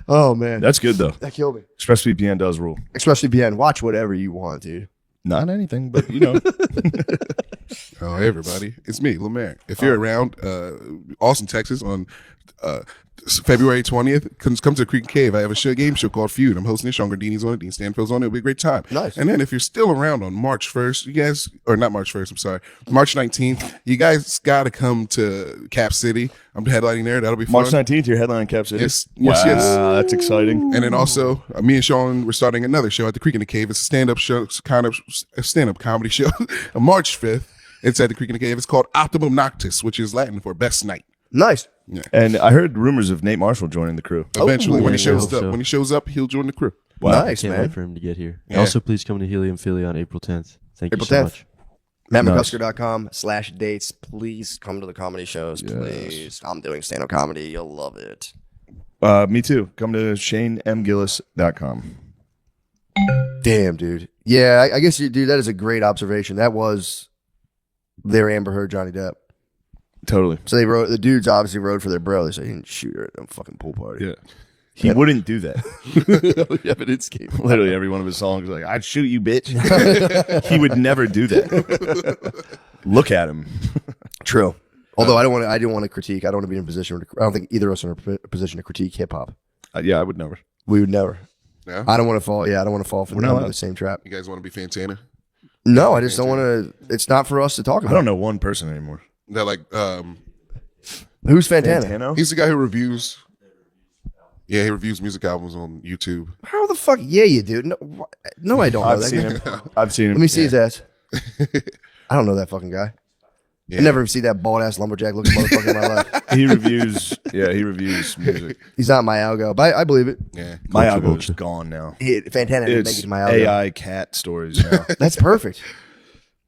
Oh man, That's good though. that killed me. ExpressVPN does rule. ExpressVPN, watch whatever you want, dude. Not anything, but you know. Oh, hey everybody, it's me, Lemaire. If you're around Austin, Texas on February 20th, come to the Creek and Cave. I have a game show called Feud. I'm hosting it. Sean Gardini's on it. Dean Stanfield's on it. It'll be a great time. Nice. And then if you're still around on March 1st, you guys, or not March 1st, I'm sorry, March 19th, you guys got to come to Cap City. I'm headlining there. That'll be fun. March 19th, you're headlining Cap City. Yes. That's exciting. And then also, me and Sean, we're starting another show at the Creek and the Cave. It's a stand-up show, kind of a stand-up comedy show. On March 5th, it's at the Creek and the Cave. It's called Optimum Noctis, which is Latin for best night. Nice. Yeah. And I heard rumors of Nate Marshall joining the crew. Eventually, when he yeah, shows I up, hope so. when he shows up, he'll join the crew. Wow. Nice, Can't man. wait for him to get here. Yeah. Also, please come to Helium Philly on April 10th. Thank April you so 10th. much. MattMcCusker.com/dates. Please come to the comedy shows, please. I'm doing stand-up comedy. You'll love it. Me too. Come to ShaneMGillis.com. Damn, dude. Yeah, I guess, dude, that is a great observation. That was their Amber Heard, Johnny Depp. Totally. So they wrote, the dudes obviously rode for their bro. They said he didn't shoot her at a fucking pool party. Yeah. He wouldn't do that. Evidence came. Literally every one of his songs is like, I'd shoot you, bitch. He would never do that. Look at him. True. Although I didn't want to critique. I don't want to be in a position. I don't think either of us are in a position to critique hip hop. Yeah, I would never. We would never. Yeah? I don't want to fall. Yeah, I don't want to fall for the same trap. You guys want to be Fantana? No, I just don't want to. It's not for us to talk I about. don't know one person anymore. They're like, Who's Fantana? Fantano? he's the guy who reviews. Yeah, he reviews music albums on YouTube. How the fuck? Yeah, you do. No, I don't know I've that seen guy. him. I've seen him. Let me see his ass. I don't know that fucking guy. Yeah. I never even see that bald ass lumberjack looking motherfucker in my life. He reviews music. He's not my algo, but I believe it. Yeah, My algo's gone now. Fantana didn't make It's it to my algo. AI cat stories now. That's perfect.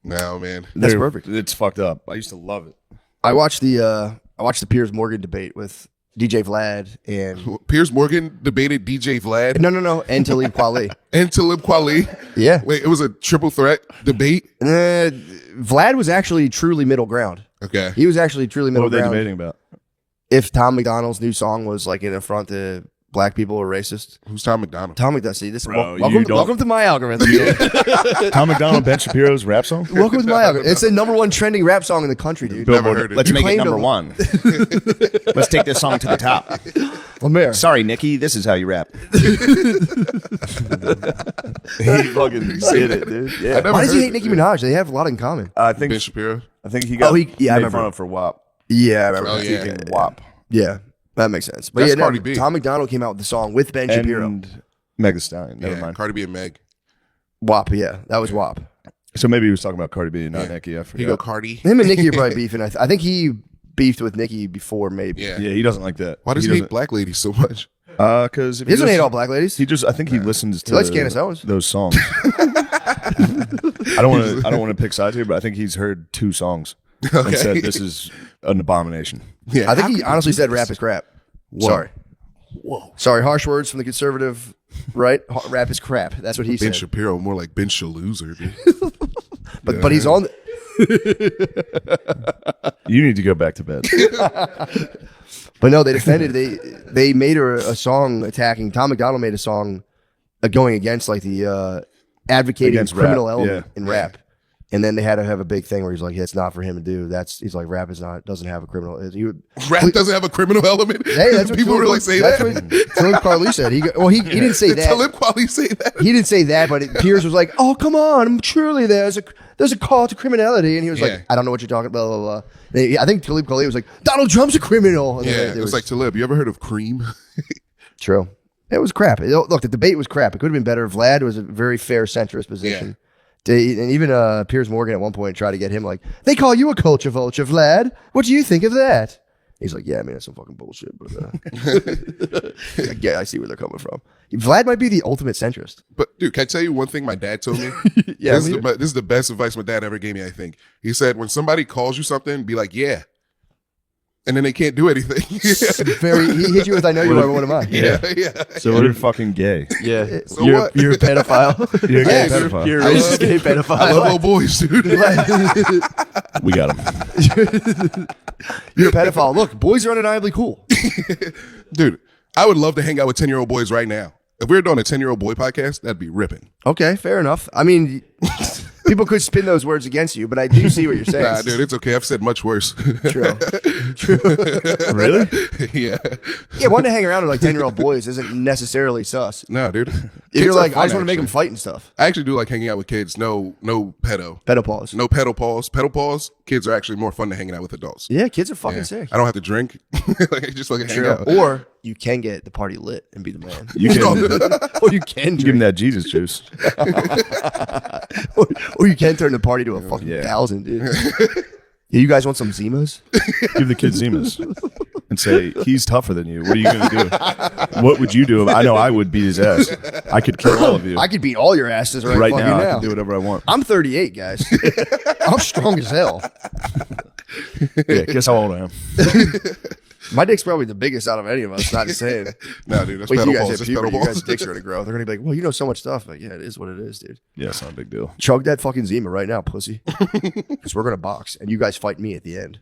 no man. That's They're- perfect. It's fucked up. I used to love it. I watched the Piers Morgan debate with DJ Vlad and Piers Morgan debated DJ Vlad no, and Talib Kweli. and Talib Kweli. Yeah, Wait, it was a triple threat debate. Vlad was actually truly middle ground. Okay. He was actually truly What middle were they ground. debating about? If Tom McDonald's new song was like an affront to black people or racist. Who's Tom McDonald? Tom McDonald. See, this Bro, you welcome to my algorithm. Tom McDonald, Ben Shapiro's rap song? Welcome to my algorithm. It's the #1 trending rap song in the country, dude. Never heard it. Let's You make it claimed number him. one. Let's take this song to the top. Lemaire. Sorry, Nikki. This is how you rap. He fucking did it, dude. Yeah. Why does he hate Nicki Minaj? They have a lot in common. I think Ben Shapiro. he got I made remember. fun of for WAP. Yeah, I remember. Oh, yeah. Keeping WAP. Yeah, that makes sense. But That's yeah, no, Cardi B. Tom McDonald came out with the song with Ben Shapiro. And Meg Thee Stallion. Never Yeah, mind. Cardi B and Meg. WAP, yeah, that was WAP. So maybe he was talking about Cardi B and not Nicki. I forgot. Here you go, Cardi. Him and Nicki are probably beefing. I think he beefed with Nicki before, maybe. Yeah. Yeah, he doesn't like that. Why does he hate black ladies so much? Because He doesn't hate all black ladies. He just, I think he listens to likes Candace Owens. those songs. I don't want to pick sides here, but I think he's heard 2 songs and said this is an abomination. Yeah, I think he honestly said rap is crap. Sorry. Whoa. Sorry, harsh words from the conservative right. Rap is crap. That's what he Ben said. Shapiro, more like Ben Shaluser, dude. But he's on. You need to go back to bed. But no, they defended. They made her a song attacking. Tom McDonald made a song going against like the advocating Against criminal rap, element yeah. in rap. And then they had to have a big thing where he's like, yeah, it's not for him to do. He's like, rap doesn't have a criminal. Rap doesn't have a criminal element. Hey, that's what People Talib really say that's that. what Talib Kweli said. He didn't say that. Talib Kweli say that. He didn't say that, but Piers was like, "Oh, come on! Surely there's a call to criminality." And he was Yeah. like, "I don't know what you're talking about." Blah, blah, blah. I think Talib Kweli was like, "Donald Trump's a criminal." And Yeah, it was like Talib. You ever heard of Cream? true. It was crap. Look, the debate was crap. It could have been better. Vlad was a very fair centrist position. And even Piers Morgan at one point tried to get him like, "They call you a culture vulture, Vlad. What do you think of that?" He's like, "Yeah, I mean, that's some fucking bullshit." But yeah, I see where they're coming from. Vlad might be the ultimate centrist. But dude, can I tell you one thing my dad told me? Yeah, this is the best advice my dad ever gave me. I think he said, when somebody calls you something, be like, "Yeah," and then they can't do anything. He hit you with, "I know you are, what am I?" yeah. So you're fucking gay. Yeah. So you're, what? You're a pedophile. You're a gay Yeah, pedophile. You're a I racist love- gay I pedophile. love little boys, dude. We got him. You're a pedophile. Look, boys are undeniably cool. Dude, I would love to hang out with 10-year-old boys right now. If we were doing a 10-year-old boy podcast, that'd be ripping. Okay, fair enough. I mean, people could spin those words against you, but I do see what you're saying. Nah, dude, it's okay. I've said much worse. True. Really? Yeah. Yeah, wanting to hang around with like 10-year-old boys isn't necessarily sus. No, dude. If Kids you're are like, I fun, just want to make them actually. fight and stuff. I actually do like hanging out with kids. No pedo. Pedopause. No pedal paws. Pedal paws. Kids are actually more fun than hanging out with adults. Yeah, kids are fucking Yeah. sick. I don't have to drink. Like, just like hang True. out. Or you can get the party lit and be the man. You can Or you can give him drink. that Jesus juice. Or you can turn the party to a fucking Yeah. 1,000, dude. Yeah, you guys want some Zimas? Give the kid Zimas and say, he's tougher than you. What are you going to do? What would you do? I know I would beat his ass. I could kill all of you. I could beat all your asses right, right fucking now, now. I can do whatever I want. I'm 38, guys. I'm strong as hell. Yeah, guess how old I am. My dick's probably the biggest out of any of us. Not insane. No, dude, that's Wait, pedal you guys paws. have That's puberty. pedal You guys' paws. dicks are gonna grow. They're gonna be like, "Well, you know so much stuff." Like, yeah, it is what it is, dude. Yeah, it's not a big deal. Chug that fucking Zima right now, pussy. Because we're gonna box, and you guys fight me at the end.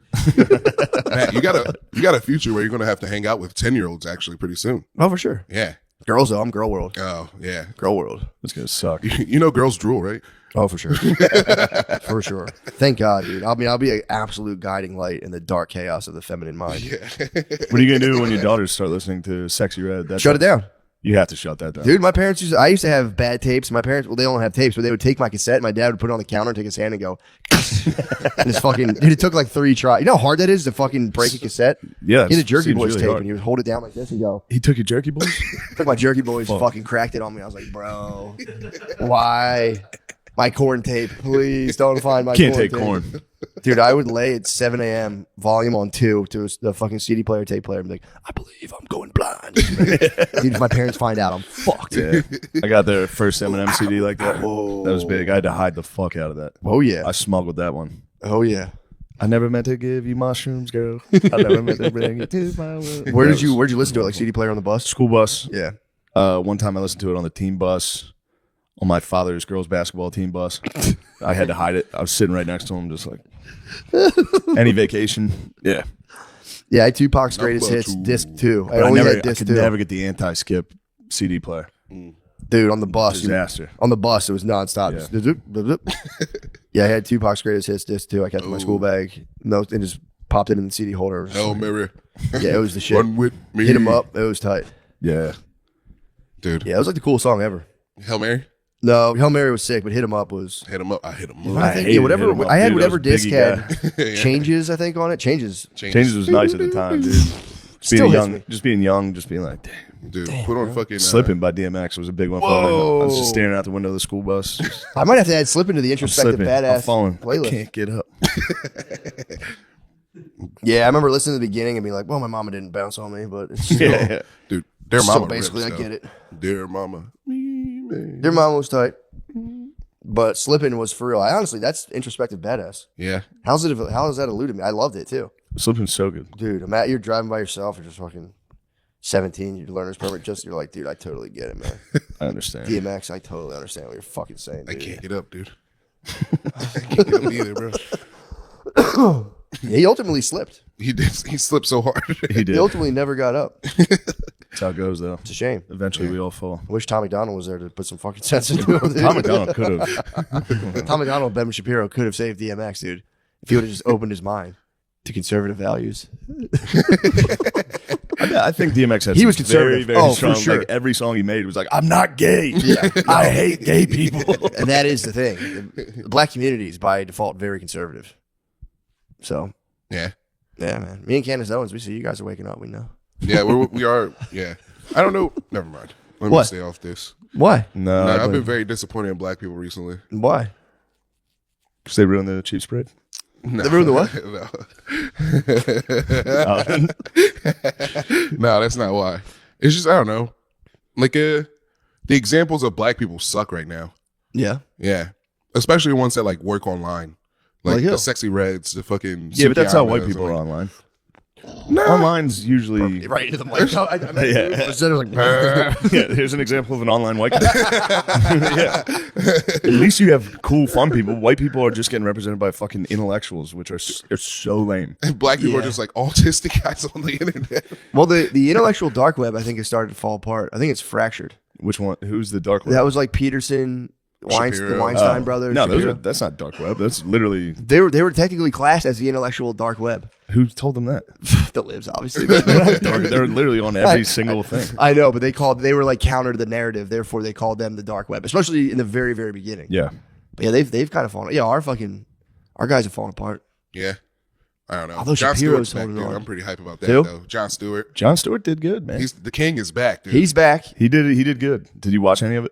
Matt, you got a future where you're gonna have to hang out with 10-year-olds actually pretty soon. Oh, for sure. Yeah. Girls, though, I'm girl world. Oh, yeah. Girl world. It's going to suck. You know girls drool, right? Oh, for sure. For sure. Thank God, dude. I mean, I'll be an absolute guiding light in the dark chaos of the feminine mind. What are you going to do when your daughters start listening to Sexy Red? That's Shut it down. You have to shut that down. Dude, my parents I used to have bad tapes. My parents, well, they don't have tapes, but they would take my cassette. My dad would put it on the counter, take his hand and go, and it's fucking, dude, it took like 3 tries. You know how hard that is to fucking break a cassette? Yeah. He had a Jerky seems Boys really tape, hard. and he would hold it down like this and go, He took your Jerky Boys? took my Jerky Boys, fucking cracked it on me. I was like, bro, why? My corn tape, please don't find my Can't corn take tape. corn. Dude, I would lay at 7 a.m. volume on 2 to the fucking CD player, tape player, and be like, I believe I'm going blind. Dude, if my parents find out, I'm fucked. Yeah. I got their first Eminem CD like that. That was big. I had to hide the fuck out of that. Oh, yeah. I smuggled that one. Oh, yeah. I never meant to give you mushrooms, girl. I never meant to bring you to my world. Where'd you listen to it? Like CD player on the bus? School bus. Yeah. One time I listened to it on the team bus, on my father's girls basketball team bus. I had to hide it. I was sitting right next to him, just like any vacation. Yeah. Yeah, I had Tupac's Greatest Hits, disc 2. I But only I had disc could 2. never get the anti-skip CD player. Dude, on the bus. Disaster. On the bus, it was nonstop. Yeah. Yeah, I had Tupac's Greatest Hits, disc 2. I kept it in my school bag. No, and just popped it in the CD holder. Hail Mary. Yeah, it was the shit. Run with me. Hit him up. It was tight. Yeah. Dude. Yeah, it was like the coolest song ever. Hail Mary? No, Hail Mary was sick, but Hit him up was. Hit him up. I hit him up. I think hated whatever. Hit 'em Up, I had dude. whatever I was a disc Biggie had Changes. I think on it. Changes. Changes was nice at the time, dude. Still hits Being young, me. just being young, just being like, damn. Dude, put on fucking. Slipping by DMX was a big one for me. I was just staring out the window of the school bus. Just, I might have to add Slip into the introspective slipping. I'm badass falling. playlist. I can't get up. Yeah, I remember listening to the beginning and being like, "Well, my mama didn't bounce on me, but it's still, Yeah. Dude, Dear still Mama. basically rips, I though. get it. Dear Mama. Their mama was tight, but Slipping was for real. I honestly, that's introspective badass. Yeah. How does that elude me? I loved it too, Slipping's so good. dude. Matt, you're driving by yourself. You're just fucking 17. Your learner's permit. You're like, dude, I totally get it, man. I understand. DMX, I totally understand what you're fucking saying. I Dude. can't get up, dude. I can't get up either, bro. Yeah, he ultimately slipped. He did. He slipped so hard. He He did. ultimately never got up. That's how it goes, though. It's a shame. Eventually, we all fall. I wish Tom McDonald was there to put some fucking sense into it. Tom McDonald could have. Tom McDonald, Ben Shapiro could have saved DMX, dude, if he would have just opened his mind to conservative values. I think DMX had He some was conservative. very, very Oh, for strong. sure. Like every song he made was like, "I'm not gay. I hate gay people." And that is the thing. The black community is by default very conservative. So, Yeah. yeah, man. Me and Candace Owens, we see you guys are waking up. We know. Yeah, we are. Yeah. I don't know. Never mind. Let me What? stay off this. Why? No, I've been very disappointed in black people recently. Why? because they ruined the cheap spread. No. They ruined the what? No, that's not why. It's just I don't know. Like the examples of black people suck right now. Yeah. Yeah, especially the ones that like work online, like Like who? the Sexy Reds, the fucking Yeah, but that's how white Sukiyanas, people are like- online. Online's usually Right into the mic. Yeah. Instead of like, "Brr." yeah. Here's an example of an online white guy. Yeah. At least you have cool, fun people. White people are just getting represented by fucking intellectuals, which are so lame. And black people are Yeah. just like autistic guys on the internet. Well, the intellectual dark web, I think, has started to fall apart. I think it's fractured. Which one? Who's the dark web? That was like Peterson, the Shapiro. Weinstein brothers. No, Shapiro. that's not dark web. That's literally They were technically classed as the intellectual dark web. who told them that. The libs, obviously. They're literally on every single thing. I know, but they were like counter to the narrative. Therefore, they called them the dark web, especially in the very, very beginning. Yeah. But yeah, they've kind of fallen. Yeah, our guys have fallen apart. Yeah, I don't know. Although John Shapiro's Stewart's back, holding dude. on. I'm pretty hype about that Who? though. John Stewart. Jon Stewart did good, man. He's the king is back, dude. He's back. He did good. Did you watch any of it?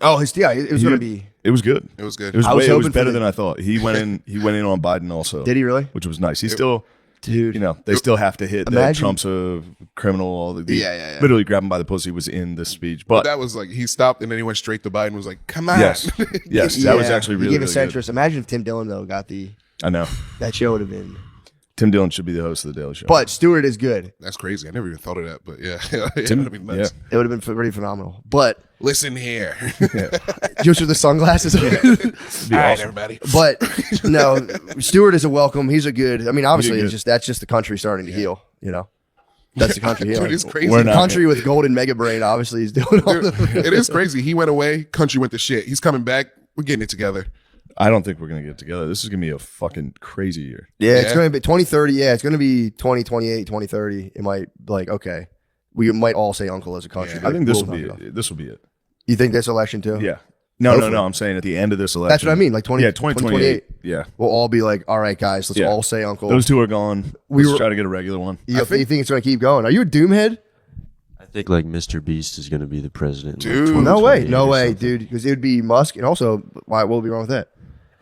Oh, it was He going to did- be. It was good. it was good. It was I was it was hoping for better the- than I thought. He went in on Biden also. Did he really? Which was nice. He still, Dude. you know, they still have to hit that Imagine- Trump's a criminal. All the Yeah. literally grab him by the pussy was in the speech. But that was like he stopped and then he went straight to Biden. And was like, "Come on." yes, yes, that was Yeah. actually He really, gave a really good. centrist. Imagine if Tim Dillon though got I know. that show would have been. Tim Dillon should be the host of the Daily Show. But Stewart is good. That's crazy. I never even thought of that, but yeah, Tim, that'd be nuts. yeah. It would have been pretty phenomenal. But Listen here, just with the sunglasses. all right, everybody. But no, Stewart is a welcome. He's a good. I mean, obviously, good. that's just the country starting to heal. You know, that's the country Dude, healing. it's crazy. We're The not- country with golden mega brain obviously is doing all Dude, the. it is crazy. He went away. Country went to shit. He's coming back. We're getting it together. I don't think we're gonna get together. This is gonna be a fucking crazy year. Yeah, it's Yeah. going to be 2030. Yeah, it's going to be 2028, 2030. It might like okay, we might all say uncle as a country. Yeah. but I think this we'll will be knock it off. it. This will be it. You think this election too? Yeah. No. Hopefully. I'm saying at the end of this election. That's what I mean. Like 20, Yeah, 2028. Yeah. We'll all be like, all right, guys, let's Yeah. all say uncle. Those two are gone. We Let's were- try to get a regular one. you think it's going to keep going? Are you a doomhead? I think like Mr. Beast is going to be the president. in, Dude. like, No way, 2028 no or way, something. dude. Because it would be Musk, and also, why? What would be wrong with that?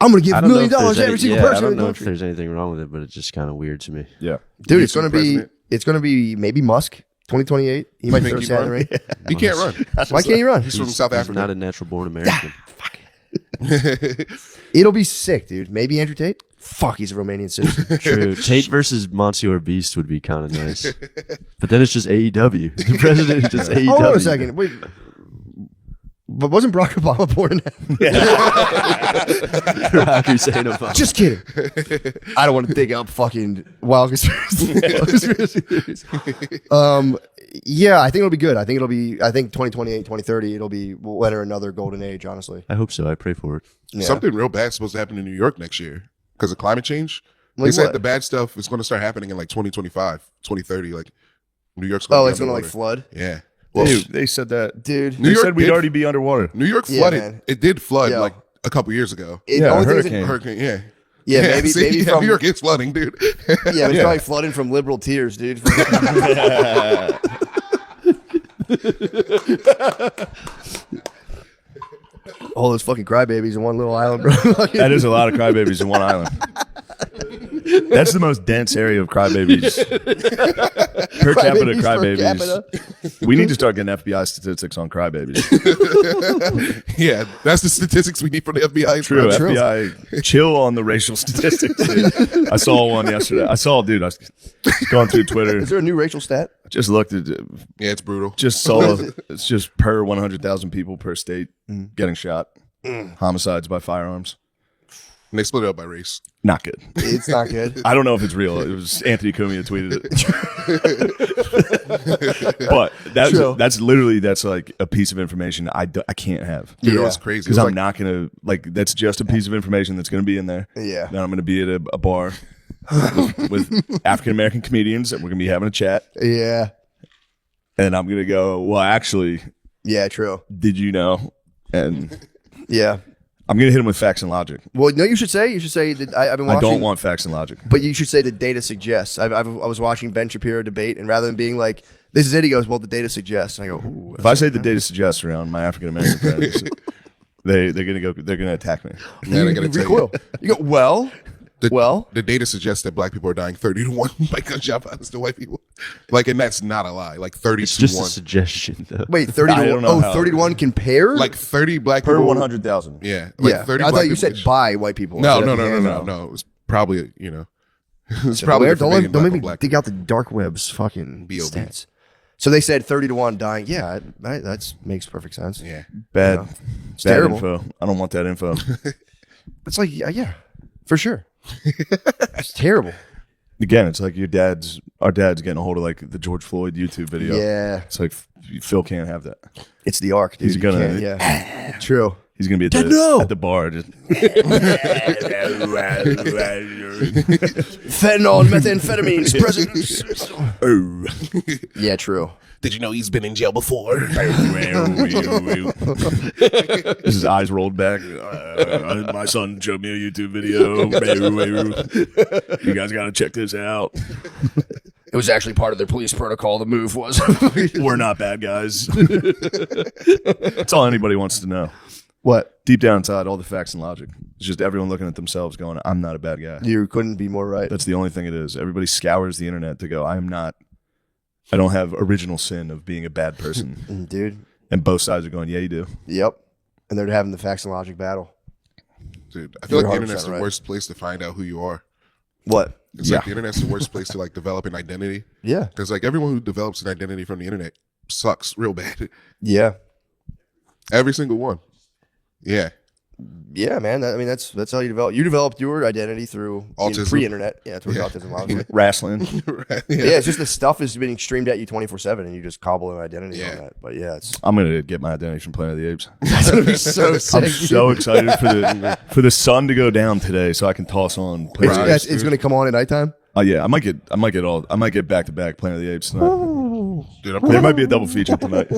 I'm going to give I $1 don't know million if there's to every any- single yeah, person I in don't the know if country. there's anything wrong with it, but it's just kind of weird to me. Yeah. Dude, He's it's going to the be. president. It's going to be maybe Musk 2028. He might think throw he his hat in the run? ring. He can't run. Why can't he run? He's from South He's Africa. not a natural born American. It'll be sick, dude. Maybe Andrew Tate. Fuck, he's a Romanian citizen. True. Tate versus Monsieur Beast would be kind of nice. But then it's just AEW. The president is just AEW. Hold on a second. Wait. But wasn't Barack Obama born in that? Rock Hussein Obama. Just kidding. I don't want to dig up fucking wild conspiracy theories. Yeah, I think it'll be good. I think 2028, 2030, we'll enter another golden age, honestly. I hope so. I pray for it. Yeah. Something real bad is supposed to happen in New York next year because of climate change. They said the bad stuff is going to start happening in like 2025, 2030. Like New York's going to it's going to like flood. Yeah. Well, they said that. Dude. They said we'd already be underwater. New York flooded. It did flood like a couple years ago. Hurricane. Yeah. Yeah, maybe from New York is flooding, dude. Yeah, it's probably flooding from liberal tears, dude. All those fucking crybabies in one little island, bro. That is a lot of crybabies in one island. That's the most dense area of crybabies. Per capita crybabies. We need to start getting FBI statistics on crybabies. Yeah, that's the statistics we need from the FBI. True, FBI, chill on the racial statistics. Dude. I saw one yesterday. I was going through Twitter. Is there a new racial stat? Just looked at it. Yeah, it's brutal. Just saw it's just per 100,000 people per state getting shot. Homicides by firearms. And they split it up by race. Not good. It's not good. I don't know if it's real. It was Anthony Cumia tweeted it. But that's literally like a piece of information I can't have. Dude, it's crazy. Because I'm not going to, that's just a piece of information that's going to be in there. Yeah. Then I'm going to be at a bar with African-American comedians and we're going to be having a chat. Yeah. And I'm going to go, well, actually. Yeah, true. Did you know? And yeah. I'm going to hit him with facts and logic. Well, no, you should say that I've been watching. I don't want facts and logic. But you should say the data suggests. I was watching Ben Shapiro debate, and rather than being like, this is it, he goes, well, the data suggests. And I go, ooh. If I say the data suggests around my African-American friends, they're going to attack me. Yeah, they're going to recoil. You go, well. The data suggests that black people are dying 30-1 by gunshot violence to white people. And that's not a lie. 30-1. It's just a suggestion, though. Wait, 30-1? Oh, 30-1 compare? 30 black per people. 100,000. Yeah. 30 I thought you said by white people. No. It was probably, it's probably don't make me dig out the dark web's fucking stats. So they said 30-1 dying. Yeah, that makes perfect sense. Yeah. Bad terrible info. I don't want that info. It's yeah, for sure. It's terrible. Again, it's like our dad's getting a hold of the George Floyd YouTube video. Yeah. It's like Phil can't have that. It's the arc, dude. He's gonna True. He's gonna be at the bar. Just fentanyl and methamphetamines present. Yeah, true. Did you know he's been in jail before? His eyes rolled back. My son showed me a YouTube video. You guys got to check this out. It was actually part of their police protocol. The move was. We're not bad guys. That's all anybody wants to know. What? Deep down inside, all the facts and logic. It's just everyone looking at themselves going, I'm not a bad guy. You couldn't be more right. That's the only thing it is. Everybody scours the internet to go, I don't have original sin of being a bad person. Dude. And both sides are going, yeah, you do. Yep. And they're having the facts and logic battle. Dude, I feel like the internet's the worst place to find out who you are. What? It's like the internet's the worst place to develop an identity. Yeah. Because everyone who develops an identity from the internet sucks real bad. Yeah. Every single one. Yeah. Yeah, man. That's how you develop. You developed your identity through autism. Pre-internet. Yeah, through autism. Obviously. Wrestling. Yeah, it's just the stuff is being streamed at you 24/7, and you just cobble an identity on that. But yeah, I'm gonna get my identity from Planet of the Apes. That's gonna be so sick. I'm so excited for the sun to go down today, so I can toss on. It's gonna come on at nighttime. Oh yeah, I might get back to back Planet of the Apes tonight. Dude, there might be a double feature tonight.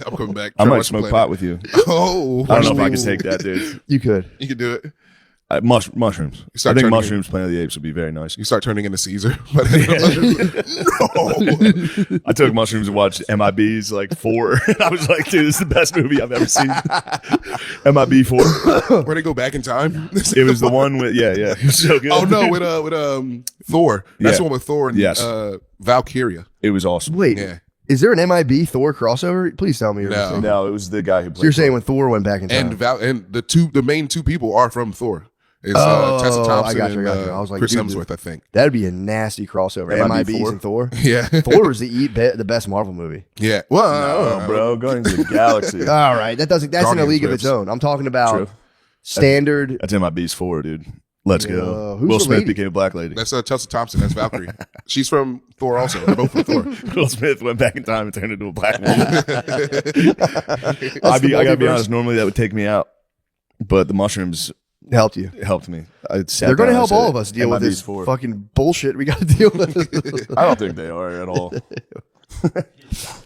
I'm coming back. I might smoke pot with you. Oh, I don't know if I can take that, dude. You could. You could do it. Mushrooms. I think mushrooms, Planet of the Apes would be very nice. You start turning into Caesar. No. I took mushrooms and watched MIB's 4. I was like, dude, this is the best movie I've ever seen. MIB 4. Where they go back in time? It was the one with It was so good. Oh no, with Thor. That's the one with Thor and Valkyria. It was awesome. Wait. Yeah. Is there an MIB Thor crossover? Please tell me. No, it was the guy who played. So you're saying when Thor went back in time, and the main two people are from Thor. It's Tessa Thompson and I was like, Chris Hemsworth, I think. That'd be a nasty crossover. MIBs and Thor. Yeah. Thor is the best Marvel movie. Yeah. Well, no, bro, going to the galaxy. All right, that's in a league of its own. I'm talking about standard. That's MIB's 4, dude. Let's go. Will Smith became a black lady. That's Tessa Thompson. That's Valkyrie. She's from Thor also. They're both from Thor. Will Smith went back in time and turned into a black woman. I gotta be honest, normally that would take me out. But the mushrooms It helped you. It helped me. They're going to help all of us deal with this fucking bullshit we got to deal with. I don't think they are at all.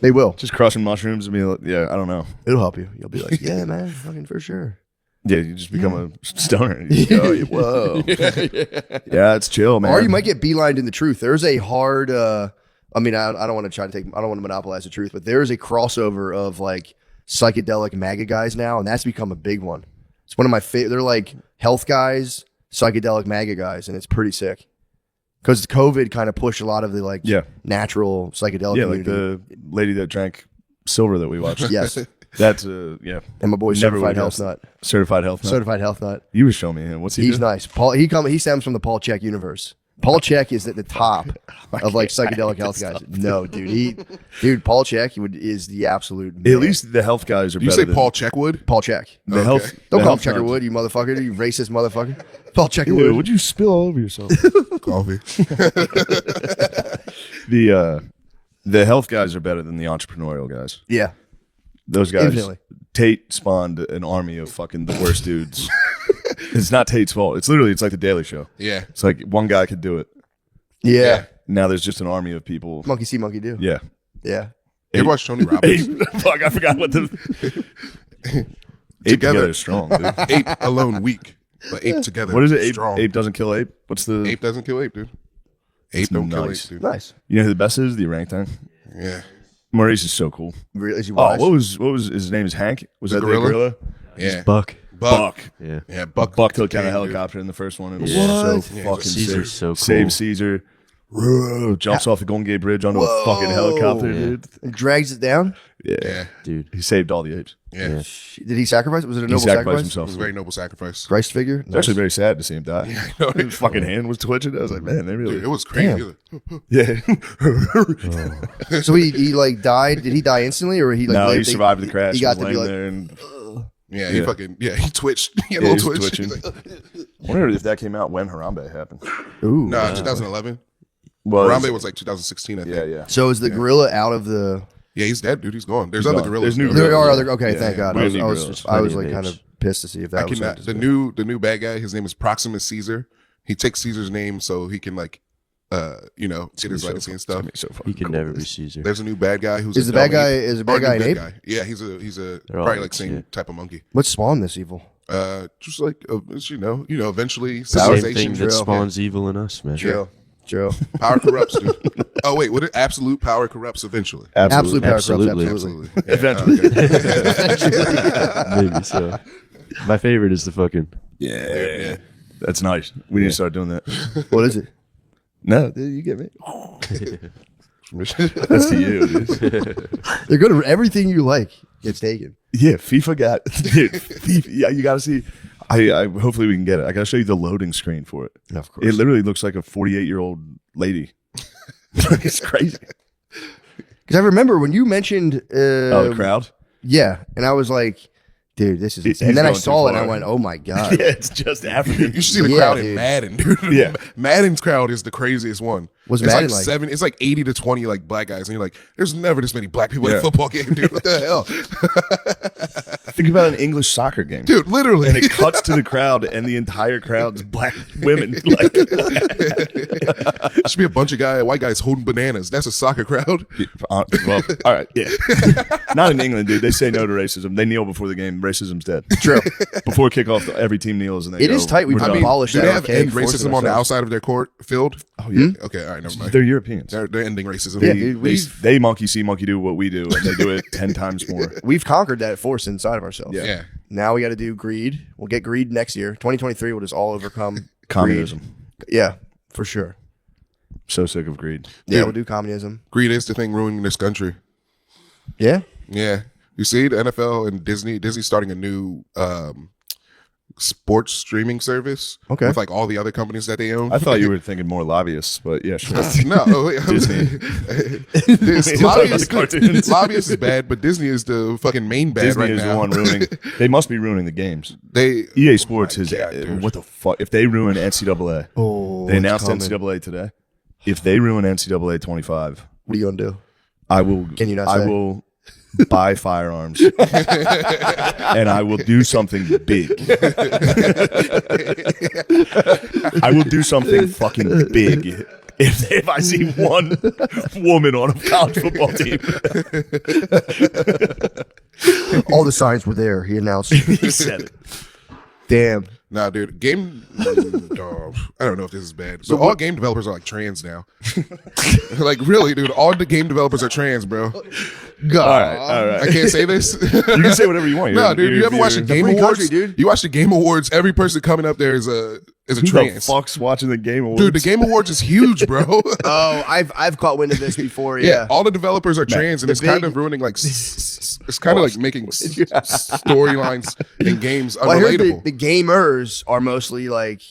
They will. Just crushing mushrooms and be like, yeah, I don't know. It'll help you. You'll be like, yeah, man, fucking for sure. Yeah, you just become a stoner. You go, whoa. Yeah, it's chill, man. Or you might get beelined in the truth. There's a hard, I don't want to monopolize the truth, but there is a crossover of like psychedelic MAGA guys now, and that's become a big one. It's one of my favorite. They're like health guys, psychedelic MAGA guys, and it's pretty sick. Because COVID kind of pushed a lot of the natural psychedelic community. Like the lady that drank silver that we watched. Yes. That's and my boy Certified Health Nut. Certified Health Nut. You were showing me him. What's he He's do? Nice. He stems from the Paul Chek universe. Paul Chek is at the top of like psychedelic health guys. No, dude, Paul Chek is the absolute man. At least the health guys are you better. say Paul Checkwood? Paul Chek. The health. Don't call him Checkerwood, you motherfucker. You racist motherfucker. Paul Checkerwood. Dude, would you spill all over yourself? Coffee. The health guys are better than the entrepreneurial guys. Yeah. Those guys. Infinitely. Tate spawned an army of fucking the worst dudes. It's not Tate's fault. It's like the Daily Show. Yeah. It's like one guy could do it. Yeah. Now there's just an army of people. Monkey see, monkey do. Yeah. Yeah. You ever watch Tony Robbins? Fuck, I forgot what the. Ape together is strong, dude. Ape alone weak, but ape together. What is it? Strong. Ape doesn't kill ape? What's the. Ape doesn't kill ape, dude. Ape don't kill ape, dude. Nice. You know who the best is? The orangutan. Yeah. Maurice is so cool. Really? Is he Oh, wise? what was his name? Is Hank? Was that Gorilla? the gorilla? Yeah. Buck. Buck. Yeah. Yeah, Buck took down a dude. helicopter in the first one. It was Yeah. so What? fucking Caesar's sick. so cool. Saves Caesar. Jumps off the Golden Gate Bridge onto a fucking helicopter, dude. And drags it down? Yeah. Dude. He saved all the apes. Yeah. Did he sacrifice? Was it a He noble sacrificed sacrifice? It himself. was a very noble sacrifice. Christ figure? It's actually very sad to see him die. I know. His fucking hand was twitching. I was like, man, they really. Dude, it was crazy. Yeah. So he like died. Did he die instantly, or he like? No, he lived? survived the crash. He got was to be laying like, there and Yeah, Yeah. he twitched. He had Yeah, a he little was twitch. twitching. He's like, I wonder if that came out when Harambe happened. ooh. no, 2011. Well, Harambe was like 2016, I think. yeah. So is the gorilla out of the? Yeah, he's dead, dude. He's gone. There's He's other gone. gorillas. There's new though. There are gorillas. other. Okay, Yeah, thank yeah. God. New I was gorillas. like Plenty of kind apes. of pissed to see if that I was cannot, the new bad guy. His name is Proximus Caesar. He takes Caesar's name so he can like, get his legacy and stuff. He can never be Caesar. There's a new bad guy who's Is a the bad dummy. guy- is the bad Or a guy new an good ape? guy. Yeah, he's a They're probably all like apes, same yeah. type of monkey. What spawned this evil? Just like eventually Same civilization. thing that drill. spawns evil in us, man. Joe. Power corrupts, dude. Oh wait, what? Absolute power corrupts eventually. Absolute power corrupts. Absolutely. Absolutely. Eventually. Maybe so. My favorite is the fucking. Yeah. That's nice. We need to start doing that. What is it? No, dude, you get me. That's to you, dude. They're good. Everything you like gets taken. Yeah, FIFA got dude, FIFA, yeah, you gotta see. I hopefully we can get it. I gotta show you the loading screen for it. Of course. It literally looks like a 48-year-old lady. It's crazy. Because I remember when you mentioned. The crowd. Yeah, and I was like, dude, this is insane. He's And then I going too saw it and I far. went, oh my God. Yeah, it's just African. You should see the Yeah, crowd dude. in Madden, dude. Yeah. Madden's crowd is the craziest one. What's it's Madden like like? 7? It's like 80 to 20 like black guys, and you're like, there's never this many black people in Yeah. a football game, dude. What the hell, Think about an English soccer game. dude? Literally, And it cuts to the crowd, and the entire crowd's black women. Like, it should be a bunch of white guys holding bananas. That's a soccer crowd. well, all right, yeah. Not in England, dude. They say no to racism. They kneel before the game. Racism's dead. True. Before kickoff, every team kneels, and they It go, is tight. We've "We're done." abolished Do that. they have archaic end force in racism on the ourselves. outside of their field? Oh yeah, Okay, all right, never mind. they're Europeans. They're ending racism. Yeah, They, dude, they, we've- they monkey see, monkey do what we do, and they do it 10 times more. We've conquered that force inside of ourselves. Yeah. Now we got to do greed. We'll get greed next year. 2023 will just all overcome Communism. greed. Yeah, for sure. So sick of greed. Yeah, Dude. we'll do communism. Greed is the thing ruining this country. Yeah. Yeah. You see the NFL and Disney's starting a new sports streaming service. Okay. With like all the other companies that they own. I thought you were thinking more lobbyists, but yeah, sure. No, Disney. Lobbyists, cartoons. lobbyists is bad, but Disney is the fucking main bad Disney right is now. the one ruining. They must be ruining the games. They EA Sports is God, dude. what the fuck? If they ruin NCAA, Oh, they announced it's coming. NCAA today. If they ruin NCAA 25, What are you gonna do? I will. Can you not I say? will buy firearms, and I will do something big. I will do something fucking big if I see one woman on a college football team. All the signs were there. He announced. He said it. Damn. Nah, dude. I don't know if this is bad. So all game developers are like trans now. Like really, dude. All the game developers are trans, bro. God. All right. I can't say this. You can say whatever you want. No, dude. You ever watch the Game free Awards? country, dude. You watch the Game Awards. Every person coming up there is a Who trans. the fuck's watching the Game Awards? Dude, the Game Awards is huge, bro. Oh, I've caught wind of this before. Yeah. All the developers are trans, and it's kind of ruining like it's kind of like making storylines in games Well, I heard unrelatable. the gamers are mostly like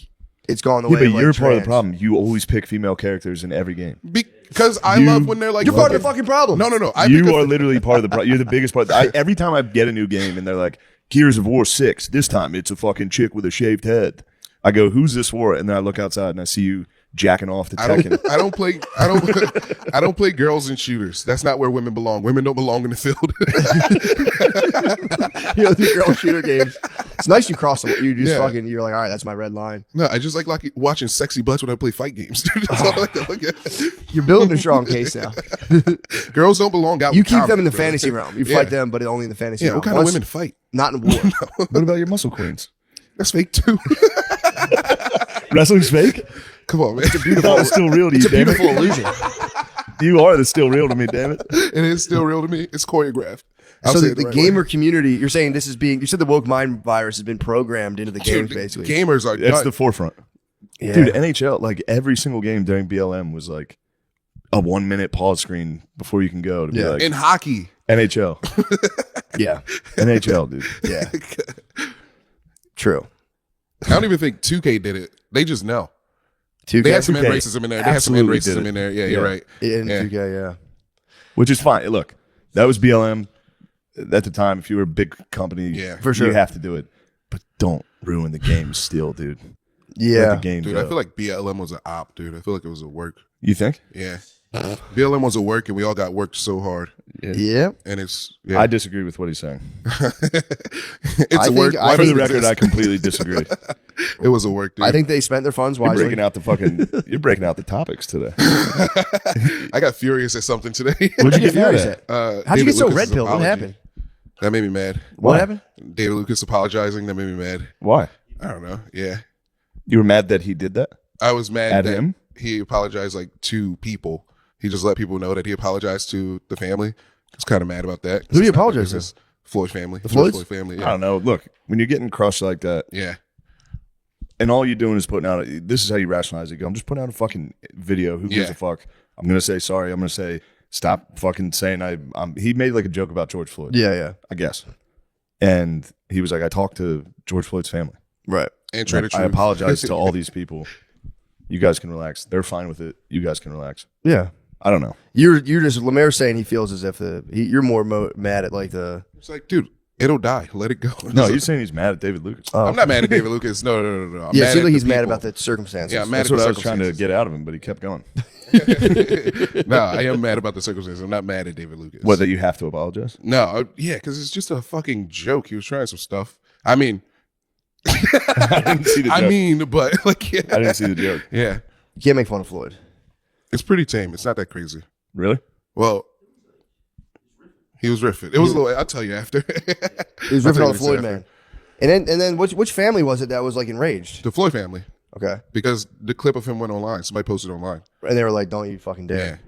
it's gone the Yeah, way. but of, like, you're part of the trans. problem. You always pick female characters in every game. Because I love when they're like You're part of the fucking problem. No. You are literally part of the problem. You're the biggest part. Every time I get a new game and they're like, Gears of War 6, this time it's a fucking chick with a shaved head. I go, who's this for? And then I look outside and I see you jacking off to Tekken. I don't play girls in shooters. That's not where women belong. Women don't belong in the field. You know, the girl shooter games. It's nice you cross them. You just fucking. You're like, all right, that's my red line. No, I just like watching sexy butts when I play fight games. Dude. That's all I like to look at. You're building a strong case now. Girls don't belong out. You in keep them comics, in the bro. fantasy realm. You fight them, but only in the fantasy Yeah, realm. what kind of women fight? Not in war. What about your muscle queens? That's fake too. Wrestling's fake? Come on, man. It's still real to you, It's a damn beautiful it. illusion. You are the still real to me, damn it. It is still real to me. It's choreographed. I'll So say the, it the right gamer way. community, you're saying this is being. You said the woke mind virus has been programmed into the games, Dude, basically. gamers are It's done. the forefront. Yeah. Dude, NHL, like every single game during BLM was like a 1 minute pause screen before you can go to be like in hockey. NHL. Yeah. NHL, dude. Yeah. True. I don't even think 2K did it. They just know. 2K. They had some end 2K racism in there. They had some end absolutely did racism it. in there. Yeah, Yeah. you're right. In Yeah. 2K, yeah. Which is fine. Look, that was BLM at the time. If you were a big company, Yeah. For sure. you have to do it. But don't ruin the game still, dude. Let Yeah. the game Dude, go. I feel like BLM was an op, dude. I feel like it was a work. You think? Yeah. BLM was a work, and we all got worked so hard. Yeah. And it's, yeah. I disagree with what he's saying. It's I a work. think- Why I For does the it record, exist? I completely disagree. It was a work, dude. I think they spent their funds You're wisely. breaking out the fucking. You're breaking out the topics today. I got furious at something today. What'd you get mad furious at? How'd you David get so Lucas's red pilled? What apology. happened? That made me mad. What happened? David Lucas apologizing. That made me mad. Why? I don't know. Yeah. You were mad that he did that? I was mad At that him? he apologized like to people. He just let people know that he apologized to the family. I was kind of mad about that. Who did he apologize to? It's Floyd family. The Floyds? Floyd family. I Yeah. don't know. Look, when you're getting crushed like that, Yeah. and all you're doing is putting out. This is how you rationalize it. I'm just putting out a fucking video. Who gives Yeah. a fuck? I'm gonna say sorry. I'm gonna say stop fucking saying he made like a joke about George Floyd. Yeah, yeah. I guess. And he was like, I talked to George Floyd's family. Right. And Trader I Truth. apologize to all these people. You guys can relax. They're fine with it. You guys can relax. Yeah. I don't know. You're just Lemaire's saying he feels as if you're more mad at like the. It's like, dude, it'll die. Let it go. No, he's saying he's mad at David Lucas. I'm not mad at David Lucas. No. I'm Yeah, it mad seems at like the he's mad people. about the circumstances. Yeah, I'm mad That's at what the I was trying to circumstances. get out of him, but he kept going. No, I am mad about the circumstances. I'm not mad at David Lucas. What, that you have to apologize? No, yeah, because it's just a fucking joke. He was trying some stuff. I mean, I didn't see the joke. but like, yeah, I didn't see the joke. yeah, You can't make fun of Floyd. it's pretty tame. It's not that crazy. Really? Well, he was riffing. It was a little. I'll tell you after. He was I'll ripping tell on you the Floyd after. man. And then which family was it that was like enraged? The Floyd family, Okay. because the clip of him went online. Somebody posted it online. And they were like, "Don't you fucking dare."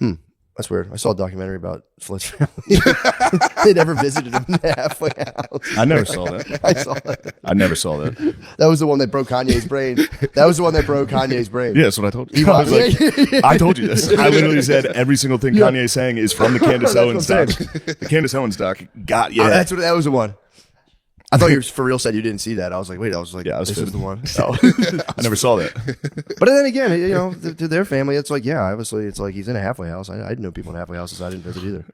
Yeah. That's weird. I saw a documentary about Floyd's family. They never visited him in the halfway house. I never saw that. I saw that. I never saw that. That was the one that broke Kanye's brain. That was the one that broke Kanye's brain. Yeah, that's what I told you. I was like, I told you this. I literally said every single thing Kanye's saying is from the Candace That's Owens what I'm doc. The Candace Owens doc. Got Oh, yeah. that was the one. I thought you for real said you didn't see that. I was like, wait, I was like, Yeah, I was this is kidding. the one. Oh. I never saw that. But then again, you know, to their family, it's like, yeah, obviously, it's like he's in a halfway house. I didn't know people in halfway houses. I didn't visit either.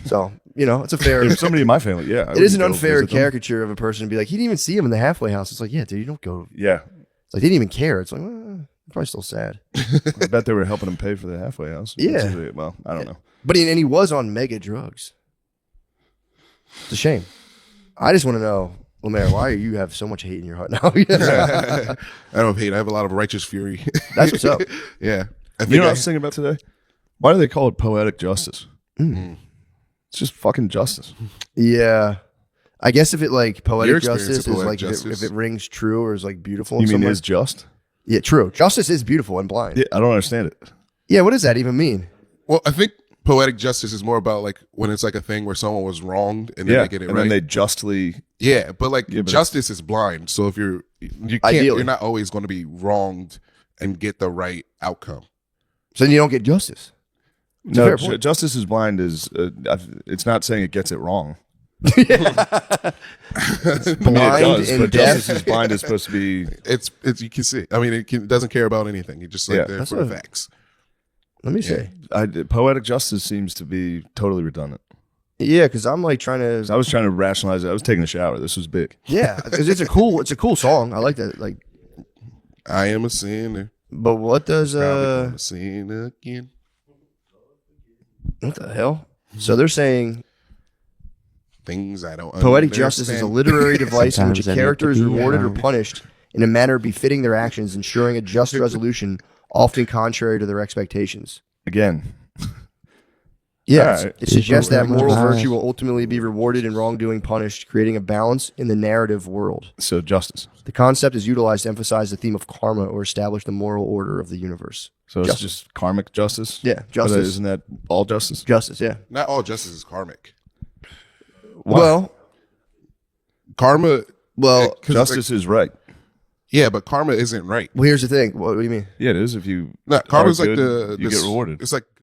So, you know, it's a fair. If somebody in my family, yeah. It is an unfair caricature of a person to be like, he didn't even see him in the halfway house. It's like, yeah, dude, you don't go. Yeah. It's like, they didn't even care. It's like, well, probably still sad. I bet they were helping him pay for the halfway house. Yeah. That's usually- well, I don't know. But and he was on mega drugs. It's a shame. I just want to know, Lemaire, why you have so much hate in your heart now? I don't have hate. I have a lot of righteous fury. That's what's up. Yeah. You know what I was thinking about today? Why do they call it poetic justice? It's just fucking justice. Yeah. I guess if it like Your poetic experience justice of is poetic like justice. if it rings true or is like beautiful. You in some mean way. is just? Yeah, true. Justice is beautiful and blind. Yeah, I don't understand it. Yeah, what does that even mean? Well, I think poetic justice is more about like when it's like a thing where someone was wronged and then they get it and right. then they justly. Yeah, but like but justice is blind. So if you can't, Ideally. you're not always going to be wronged and get the right outcome. So then you don't get justice. It's a No, fair point. justice is blind is. It's not saying it gets it wrong. Blind it does, and but deaf. justice is blind is supposed to be. It's you can see. I mean, it doesn't care about anything. It just like Yeah. there That's for the a- facts. Let me say. Poetic justice seems to be totally redundant. Yeah, because I'm like trying to. I was trying to rationalize it. I was taking a shower. This was big. Yeah, because it's a cool song. I like that. Like, I am a sinner. but what does Probably gonna sin again. what the hell? So they're saying Things I don't. poetic justice is a understand. literary device in which Sometimes a I need character to is be rewarded or around. punished in a manner befitting their actions, ensuring a just resolution, often contrary to their expectations. Again, Yeah, All right. it suggests that People moral are virtue will ultimately be rewarded and wrongdoing punished, creating a balance in the narrative world. so justice. The concept is utilized to emphasize the theme of karma or establish the moral order of the universe. So it's Justice. just karmic justice. Yeah, But justice. isn't that all justice? Justice, yeah. Not all justice is karmic. Well, Karma. well, 'cause, Justice is right. yeah, but karma isn't right. here's the thing. What do you mean? Yeah, it is. If you No, karma's are like good, you this- get rewarded. It's like